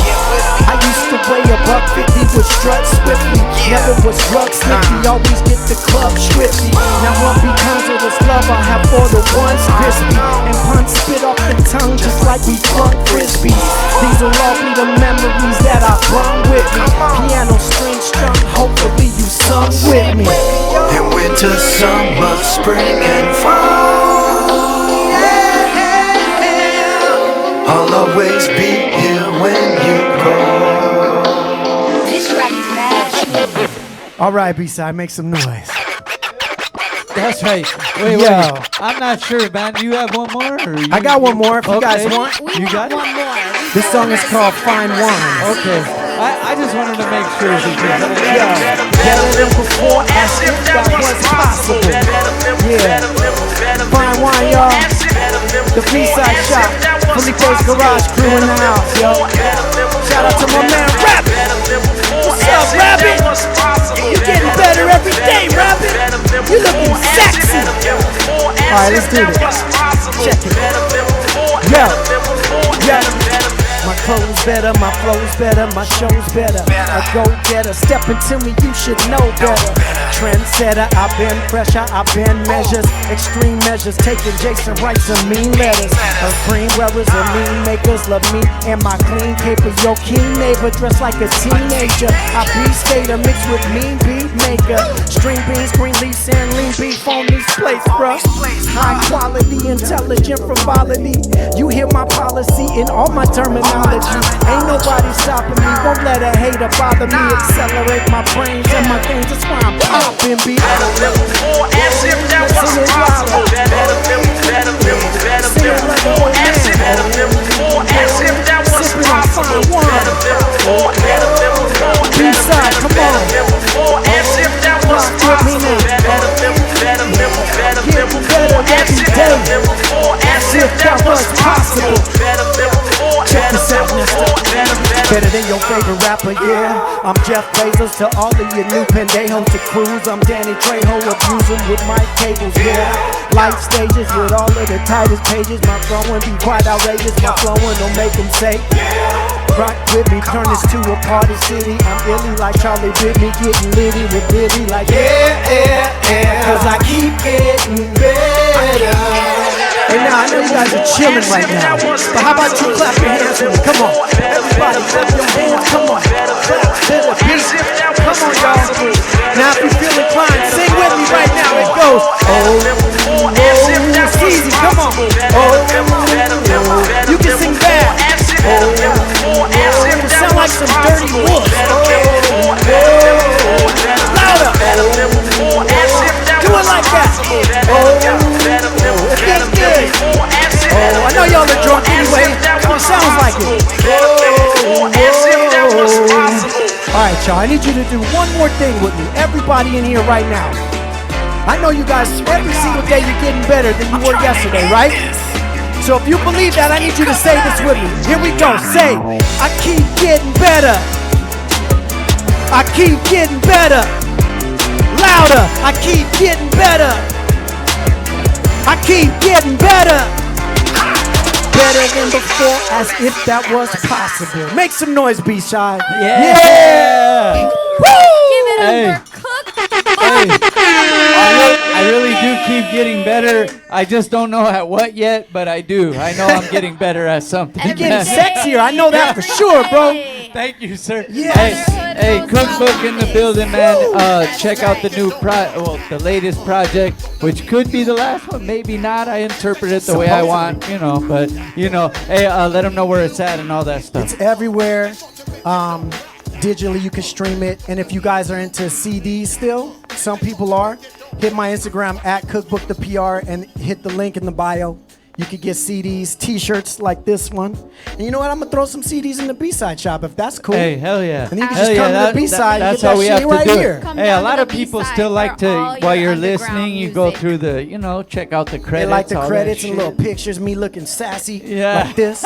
I used to weigh $150 with struts swiftly. Never was drug sniffy, always get the club strictly. Now what becomes of this love I have for the ones crispy. And punch spit off the tongue just like we flung frisbees. These will all be the memories that I brought with me. Piano string strung, hopefully you sung with me. In winter, summer, spring and fall, I'll always be here when you call. All right, B-side, make some noise. That's right. Wait. I'm not sure, man. Do you have one more? I got one more if you guys want. You got one more. This song is called Fine Wine. Okay. I just wanted to make sure that better than before, as if that was possible. Yeah. Fine Wine, y'all. The B-side shop. Felipe's Garage crew in the house, yo. Shout out to my man, Rabbit. What's up, Rabbit? You getting better every day, Rabbit. You looking sexy. Alright, let's do this. Check it. Yo. My clothes better, my flow's better, my show's better. A go-getter, step into me, you should know better. Trendsetter, I've been pressure, I've been measures. Extreme measures, taking Jason Wright some mean letters. Her cream wearers and mean makers love me and my clean caper. Yo, keen neighbor, dressed like a teenager. I beat skater mixed with mean beat maker. String beans, green leaves, and lean beef on these plates, bruh. High quality, intelligent frivolity. You hear my policy in all my terminology. Ain't nobody stopping me, won't let a hater bother me. Accelerate my brains and my things, that's why I'm popping, B. As if that was possible. Better than before. As if that was possible. B-side, come on. As if that was possible. As if that was possible. Check this out, mister. Better than your favorite rapper, yeah. I'm Jeff Bezos to all of your new pendejos to cruise. I'm Dani Trejo, abusing with my cables, yeah. Life stages with all of the tightest pages. My flowing be quite outrageous. My flowing will make them say, rock with me, turn this to a party city. I'm illy like Charlie Bidney, getting litty with Liddy like cause I keep getting better. Hey, now I know you guys are chilling right now, but how about you clap your hands with me? Come on, everybody, clap your hands. Come on, clap to the beat. Come on, y'all. Now, if you feel inclined, sing with me right now. It goes, oh, it's easy. Come on, oh, you can sing back. Oh, it sound like some dirty wolves. Louder. Do it like that. It gets good. I know y'all are drunk anyway. It sounds like it. Alright, y'all, I need you to do one more thing with me. Everybody in here right now. I know you guys, every single day you're getting better than you were yesterday, right? So if you believe that, I need you to say this with me. Here we go. Say, I keep getting better. I keep getting better. Louder. I keep getting better. I keep getting better. Better than before, as if that was possible. Make some noise, B-side. Yeah. Woo! Give it up for Cookbook. I really do keep getting better. I just don't know at what yet, but I do. I know I'm getting better at something. You're getting sexier. I know that for sure, bro. Thank you, sir. Yes. Hey, Cookbook in the building, man. Check out the new the latest project, which could be the last one, maybe not. I interpret it the way I want, but hey, let them know where it's at and all that stuff. It's everywhere. Digitally, you can stream it. And if you guys are into CDs still, some people are, hit my Instagram at Cookbook the PR and hit the link in the bio. You could get CDs, T-shirts like this one. And you know what? I'm going to throw some CDs in the B-side shop if that's cool. Hey, hell yeah. And you can just come to the B-side and that's get how that we shit have to right do here. it. Hey, a lot of people still like to, while you're listening, you go through the, check out the credits. They like the all credits that and shit. little pictures, me looking sassy like this.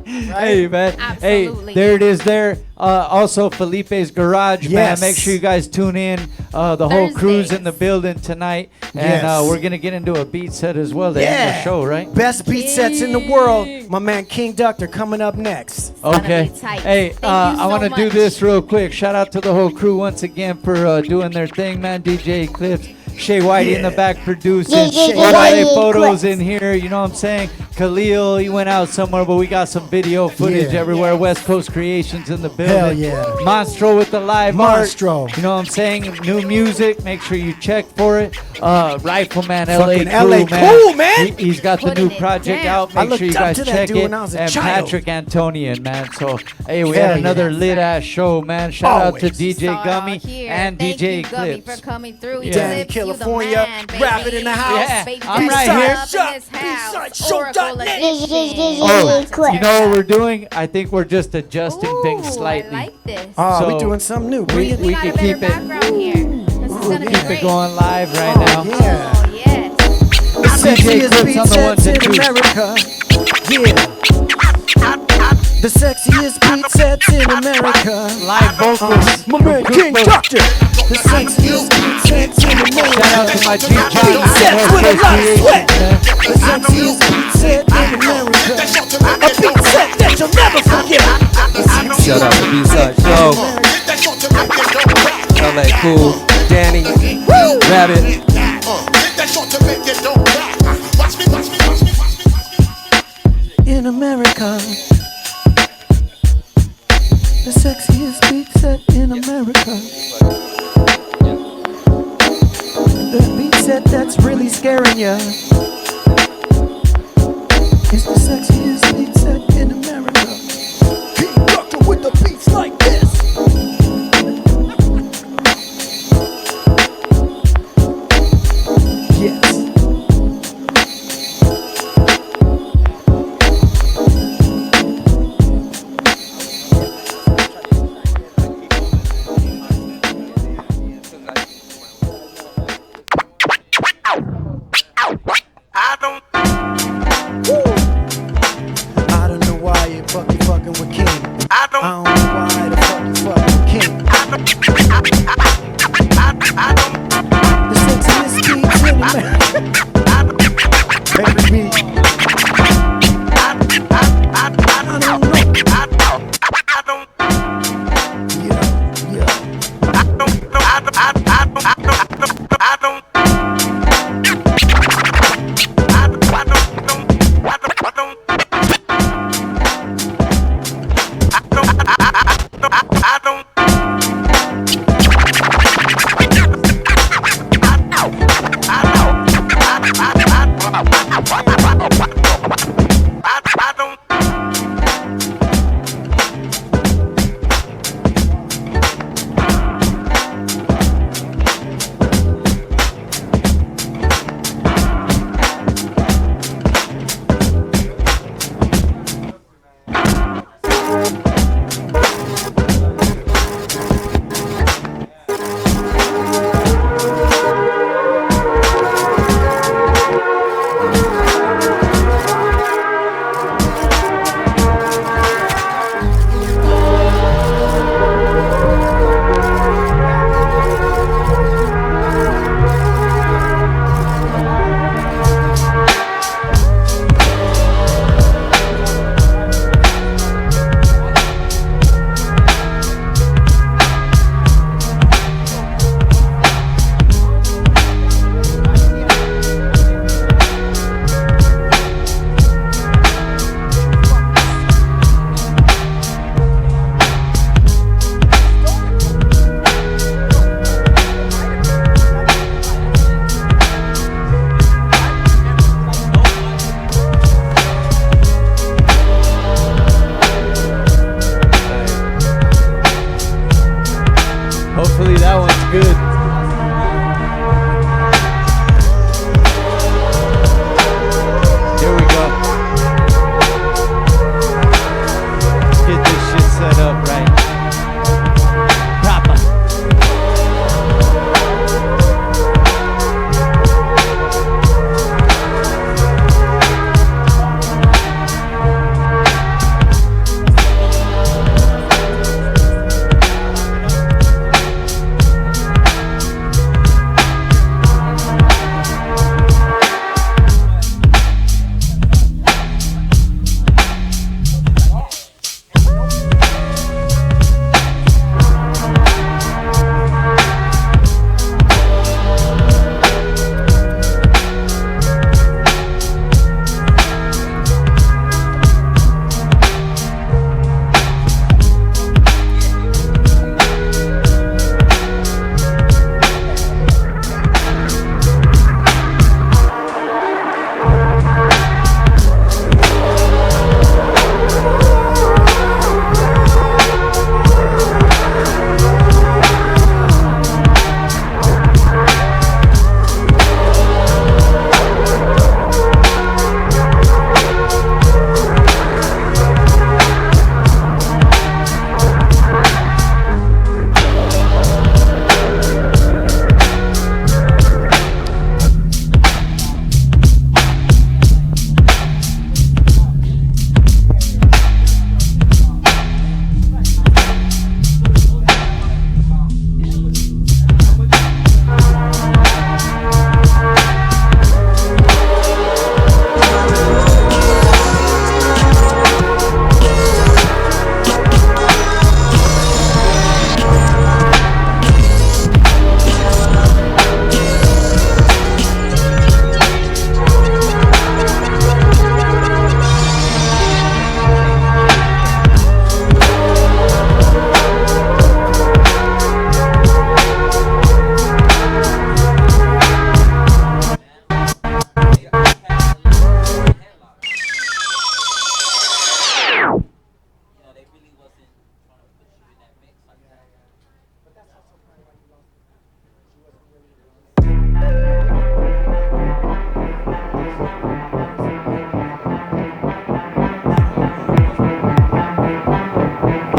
Hey, man. Absolutely. Hey, there it is there. Also, Felipe's Garage, Yes. man. Make sure you guys tune in. The whole crew's in the building tonight. And Yes. we're going to get into a beat set as well to end the show, right? Best beat sets in the world. My man King Doctor coming up next. Okay. Hey, I want to do this real quick. Shout out to the whole crew once again for doing their thing, man. DJ Eclipse, Shaye Whitey in the back producing. Orale Fotos in here, you know what I'm saying? Khalil, he went out somewhere, but we got some video footage everywhere. West Coast Creations in the building. Hell yeah. Monstroe with the live Monstroe. art. You know what I'm saying? New music. Make sure you check for it. Rifleman, Fucking Ellay LA crew, man. cool, man. He's got the new project out. I Make sure you looked up guys to that check dude it. when I was a And child. Patrick Antonian, man. So, hey, we Hell had another yeah. lit-ass show, man. Shout out to Always. DJ Gummie and Thank DJ you, Gummie, Eclipse. for coming through. Yeah. Eclipse, Dani, you the Killafournya, man, baby. rapping in the house. Yeah, Baby I'm Dani, right here. up in this house. Oracle Oh, edition. you know what we're doing? I think we're just adjusting things slightly. I like this. Oh, So, we doing something new. We We got can a better keep it. background here. This is gonna be Keep great. it going live right now. Yeah. Oh, yes. The DJ sexiest Clips beat on the ones sets and in twos. America. Yeah. The sexiest beat sets in America. Live vocals. My man King Doctor. The sexiest beat sets in America. Shout out to my G Beat sets with a lot of sweat. The sexiest beat set in America. A beat set that you'll never forget. Shout out to B-Side Show. Ellay, Khule, Dani, Rabbit. In America. The sexiest beat set in America. The beat set that's really scaring ya. It's the sexiest beat set in America. King Doctor with the beats like this. Yes. I don't know why you fucking with King. I don't know why the fuck you fucking with King. The sexiest beats in America. Every beat. I don't know.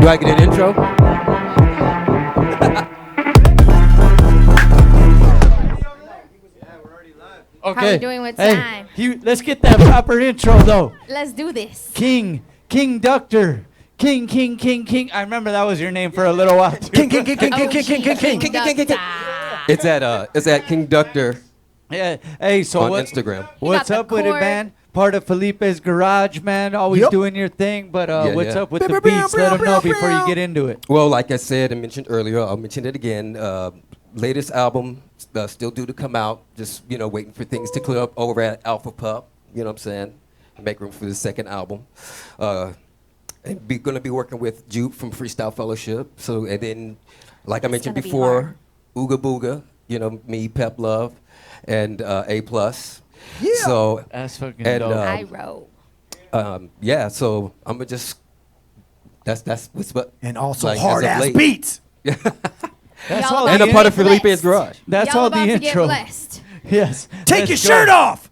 Do I get an intro? Okay. How we doing with time? Let's get that proper intro though. Let's do this. King Doctor. King. I remember that was your name for a little while. Too. King. It's at King Doctor. Yeah. Hey, so on Instagram. What's up with it, man? Part of Felipe's garage, man. Always doing your thing, but what's up with the beats? Let them know before you get into it. Well, like I said and mentioned earlier, I'll mention it again. Latest album still due to come out. Just waiting for things to clear up over at Alpha Pup. You know what I'm saying? Make room for the second album. And going to be working with Jupe from Freestyle Fellowship. So and then, like I mentioned before, Ooga Booga. Me, Pep Love, and A+. Yeah. So that's fucking dope. I wrote. Yeah. So I'm gonna just. That's what's what. And also like, hard ass late. beats. That's all. And a part of Felipe's garage. That's Y'all all the about to intro. Get blessed. Yes. Take your shirt off.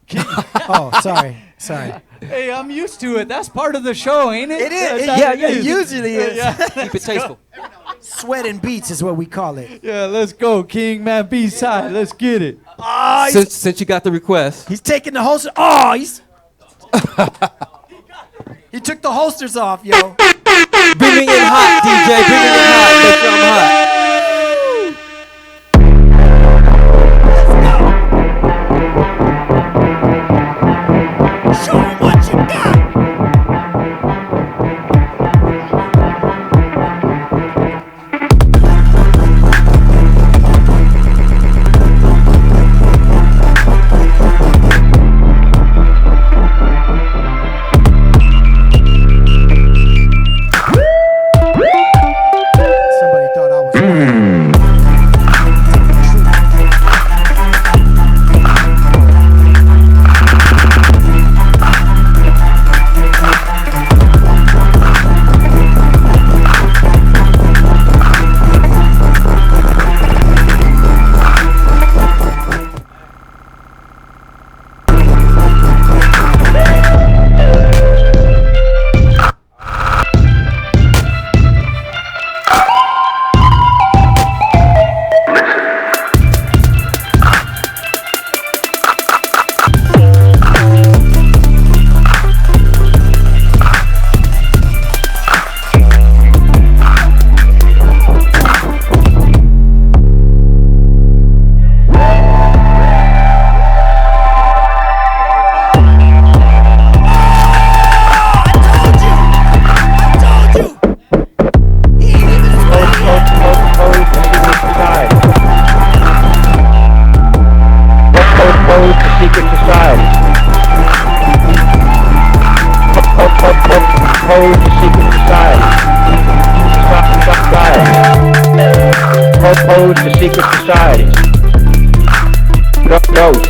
Oh, sorry. Hey, I'm used to it. That's part of the show, ain't it? It is. It usually is. Keep it tasteful. Sweat and beats is what we call it. Yeah, let's go, King, man. B-side. Let's get it. Since you got the request. He's taking the holster. Oh, he took the holsters off, yo. Bring me in hot, DJ. Bring me in hot. Make sure I'm hot. Show him what you got. Somebody thought I was Fotos to secret societies. Notes.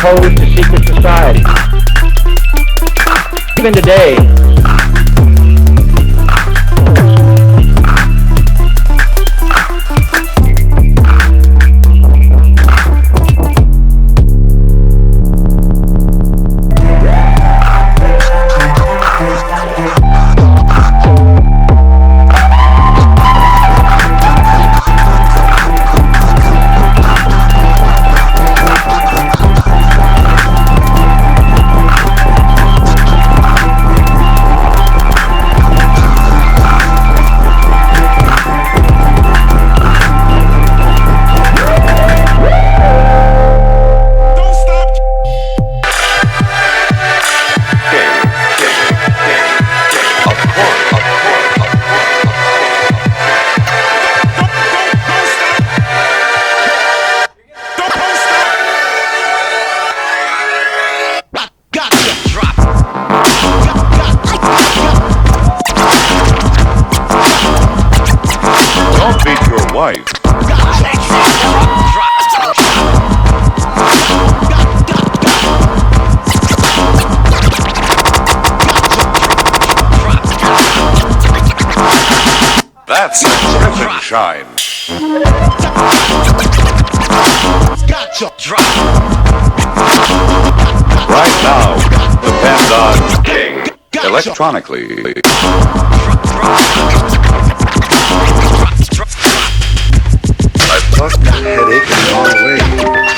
Fotos to secret societies. Even today. That's terrific shine. Right now, depend on King. Ellay. electronically. I fucked that headache and gone away.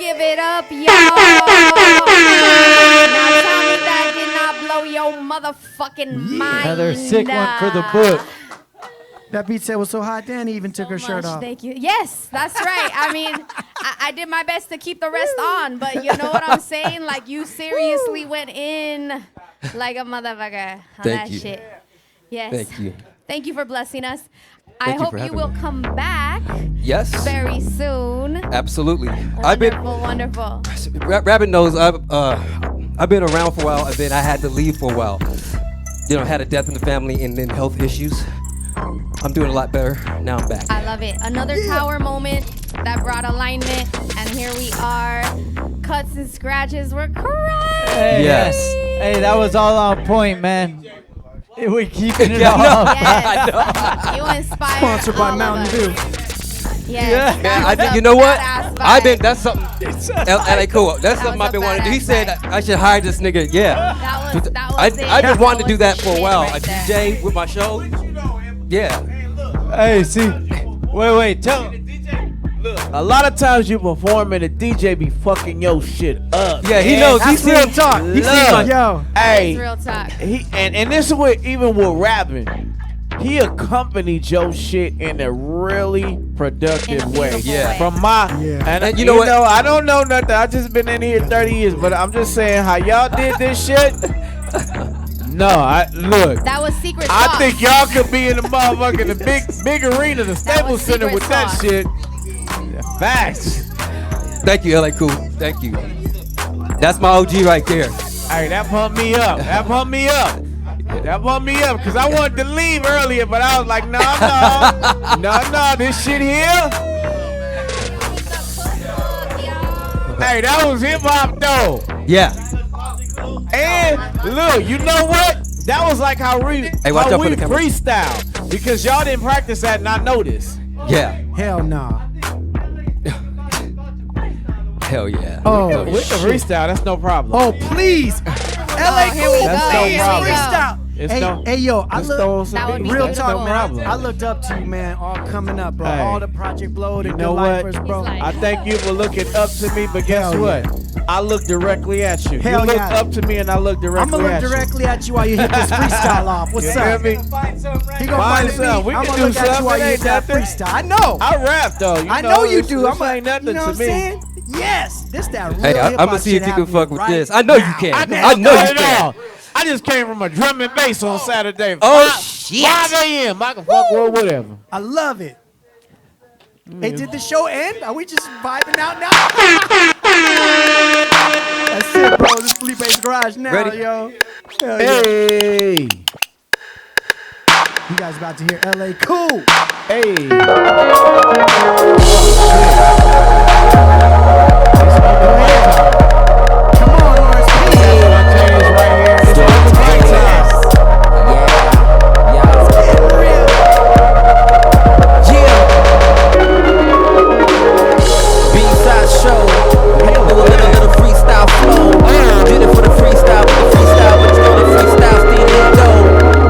give it up, y'all. Now tell me that did not blow your motherfucking mind. Another sick one for the book. That beat set was so hot, Dani even took her shirt off. Thank you. Yes, that's right. I mean, I did my best to keep the rest on, but you know what I'm saying? Like, you seriously went in like a motherfucker on that shit. Yes. Thank you. Thank you for blessing us. I Thank you hope for you having will me. come back. Yes. Very soon. Absolutely. Wonderful. Rabbit knows I've been around for a while. I had to leave for a while. You know, had a death in the family and then health issues. I'm doing a lot better. Now I'm back. I love it. Another tower moment that brought alignment, and here we are. Cuts and scratches. We're crying. Hey, yes. Hey, that was all on point, man. We keeping it Yeah, all. Yes. You inspired. Sponsored by all Mountain of Dew. us. Yes. Man, I think you know what? That's something. Ellay, cool. That's something I've been wanting to do. He said I should hire this nigga. Yeah. I just wanted to do that for a while. A DJ with my show. Yeah. Hey, see. Wait. Tell. Look, a lot of times you perform and the DJ be fucking your shit up. Yeah, he knows. He real talk. He sees my yo. Hey, real talk. And this is what even with rapping, he accompanied your shit in a really productive way. Yeah. From my and you know what? I don't know nothing. I just been in here 30 years, but I'm just saying how y'all did this shit. No, look. That was secret I sauce. think y'all could be in the motherfucking the big arena, the Staples Center with that shit. Facts. Thank you, Ellay, cool. Thank you. That's my OG right there. Hey, that pumped me up. That pumped me up. Because I wanted to leave earlier, but I was like, no, this shit here. Hey, that was hip hop though. Yeah. And look, you know what? That was like how we freestyle, because y'all didn't practice that, and I noticed. Yeah. Hell nah. Hell yeah. Oh, with the freestyle, that's no problem. Oh, please. Ellay, cool. That's no problem. Freestyle. Hey, yo, I looked up to you, man, all coming up, bro. Hey. All the Project Blow, the You Good know what? Lifers, bro. I thank you for looking up to me, but guess Hell what? I look directly at you. Hell you look yeah. up to me, and I look directly I'm gonna at look you. directly at you while you hit this freestyle off. What's You up? feel me? He gonna find something. We I'm can gonna do look at you something. while you It hit ain't that nothing. freestyle. I know. I rap though. I know you do. This ain't nothing you know to what I'm me. saying? Yes, this that real Hey, I'm hip-hop gonna see shit if you can happening fuck with right this. I know you now. can. I know you it can. all. I just came from a drum and bass on Saturday. Oh, 5 a.m. I can fuck with whatever. I love it. Hey, did the show end? Are we just vibing out now? That's it, bro. This is Felipe's Garage now, Ready? yo. Hell Hey. You guys about to hear Ellay Cool. Hey. Come on, Lawrence. B-side show. Had to do a little freestyle flow. Did it for the freestyle, but the freestyle, but you know the freestyle still didn't go.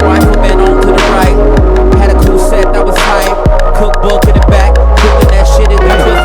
Rifleman on to the right. Had a cool set that was hype. Cookbook in the back. Cooking that shit in the twist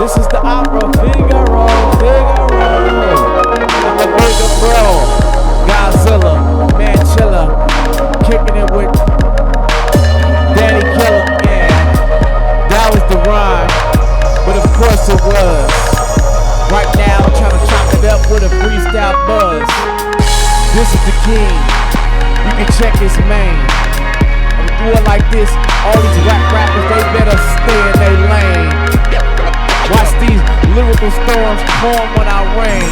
This is the opera Figaro. I'm the bigger bro. Godzilla, Manchilla, kicking it with Dani Killer. Yeah, that was the rhyme, but of course it was. Right now, I'm trying to chop it up with a freestyle buzz. This is the king. You can check his main. I'm do it like this. All these rappers, they better stay in their lane. Watch these lyrical storms form when I rain.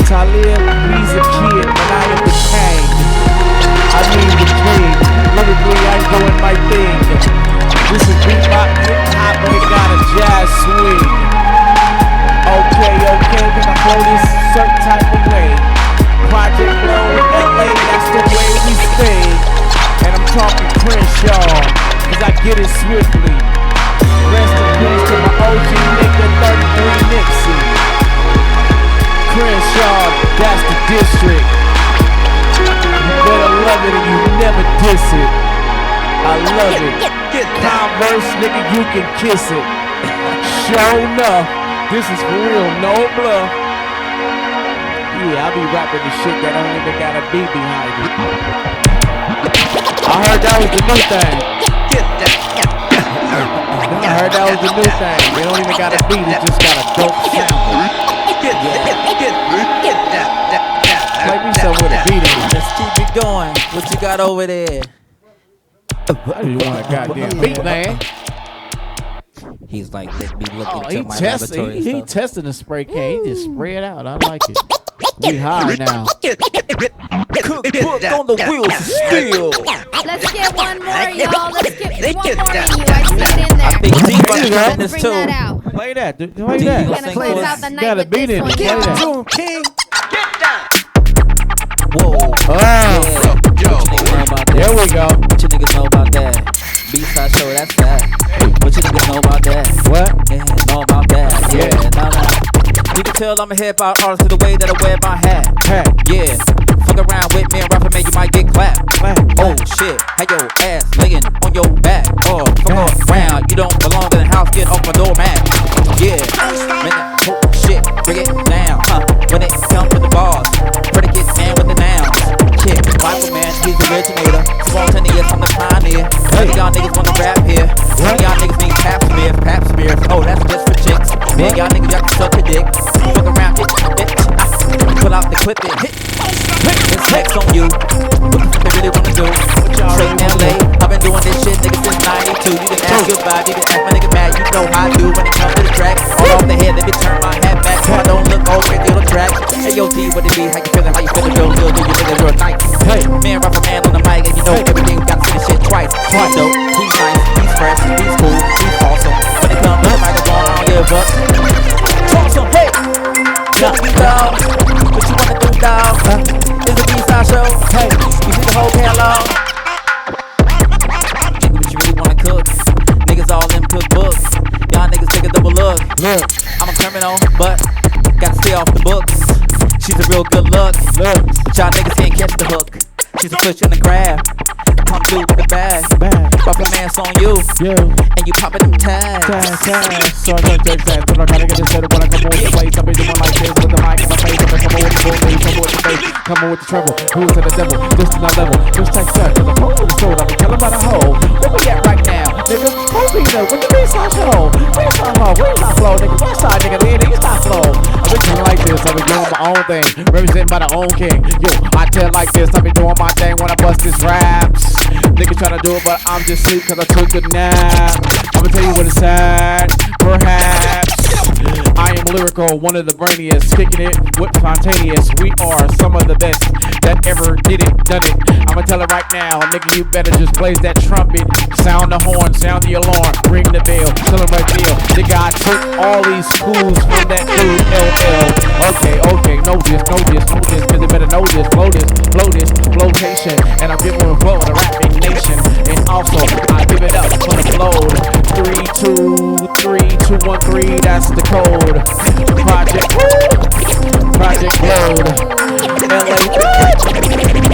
Talib, he's a kid, but I am the king. I mean the king. Lyrically, I'm doing my thing. This is bebop, hip-hop, but it got a jazz swing. Okay, can I flow this certain type of way? Project Flow, Ellay, that's the way we stay. And I'm talking Crenshaw, cause I get it swiftly. Rest in peace to my OG nigga, 33 Nipsey. Crenshaw, that's the district. You better love it and you never diss it. I love it. Converse, nigga, you can kiss it. Show enough, this is for real, no bluff. Yeah, I be rapping the shit that don't even got a beat behind it. I heard that was the new thing. I heard that was the new thing. They don't even got a beat, it just got a dope sample. Play me some with a beat in it. Let's keep it going. What you got over there? I just want a goddamn beat, man. He's like, let me look into my laboratory. He testing the spray can. He just spray it out. I like it. We high now. Cookbook on the wheels of steel. Let's get one more, y'all. Let's get one more in you. I see it in there. I think D-Buck in this Bring too. that out. Play that. Play D, that. We're gonna close out the night Got a with beat this in one. it. Play Get that. to him, King. Whoa. Oh. Yeah. There we go. What you niggas know about that? B-side show, that's that. What you niggas know about that? What? Yeah, know about that. Yeah, nah. You can tell I'm a hip-hop artist to the way that I wear my hat. Yeah. Fuck around with me and Rifleman, you might get clapped. Oh shit, how your ass laying on your back? Oh, fuck around, you don't belong in the house, get off my doormat. Yeah, man, oh shit, bring it down, huh? When it comes to the bars, predicates and with the nouns. Yeah, Rifleman, he's the originator. Spontaneous, I'm the pioneer. None of y'all niggas wanna rap here. None of y'all niggas need pap smears. Oh, that's just for chicks. Man, y'all niggas got to suck a dick. Fuck around, bitch. Pull out the clip and hit. It's hex on you. What the fuck they really wanna do? Straight in Ellay, I've been doing this shit, nigga, since 92. You can ask goodbye, you can ask my nigga mad. You know how I do when it comes to the track. All off the head, let me turn my hat back so I don't look old crazy on the track. Hey, yo, D, what it be? How you feeling? How you feeling? Real good, do you niggas real nice? Hey, man, Rifleman on the mic, and you know everything got to see the shit twice. So, he's nice, he's fresh, he's cool, he's awesome. When it comes to the microphone, I don't give up. Awesome, hey! Tell me, dog, what you wanna do, dog? It's a B-side show. Hey, you see the whole catalog? Nigga, what you really wanna cook? Niggas all in cookbooks. Y'all niggas take a double look. I'm a criminal, but gotta stay off the books. She's a real good look. But y'all niggas can't catch the hook. She's a fish in the crab. Come through with the bag. Rifleman's on you. And you poppin' them tags. So I can't take that. So I gotta get this better when I come over the place. I'll be doing like this with the mic in my face. I'm come over with the bullshit, come over with the bass. Come over with the treble. Who's to the devil? This is my level. This takes that. Cause I'm home with the sword. I'll be killing by the hole. Where we at right now? Nigga, who's be there? With the B-side show. B-side flow. B-side flow, nigga. Westside, nigga. B-side flow. I've been doing like this. I've been doing my own thing. Represented by the own king. Yo, I tell like this. I've been doing my thing when I bust this raps. Niggas tryna do it, but I'm just sleep cause I took a nap. I'ma tell you what it's at, perhaps. I am lyrical, one of the brainiest, kicking it with spontaneous. We are some of the best that ever did it, done it. I'ma tell it right now, nigga, you better just blaze that trumpet. Sound the horn, sound the alarm, ring the bell, tell them right deal. Nigga, I took all these clues from that dude, LL. Okay, know this, cause they better know this, flotation. And I'm giving a flow to the rapping nation. And also, I give it up for the load. 3, 2, 3, 2, 1, 3, that's the code. Project Load.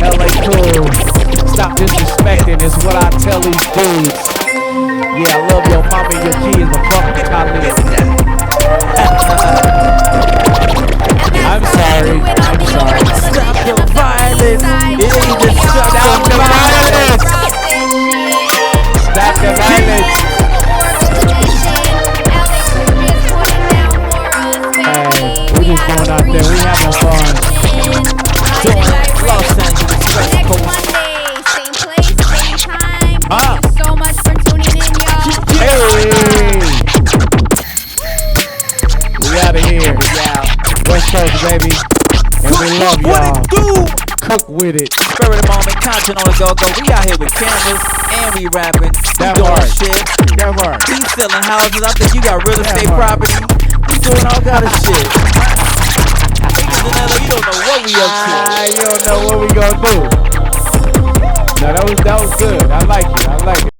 Ellay cool. Stop disrespecting, is what I tell these dudes. Yeah, I love your mama and your kids, but fuck the college. baby. And we love y'all. Cook with it. Spirit of the moment, content on the go-go. We out here with cameras and we rapping. We doing shit. That part. We selling houses. I think you got real estate property. We doing all kind of shit. You don't know what we up to. You don't know what we gonna do. No, that was good. I like it.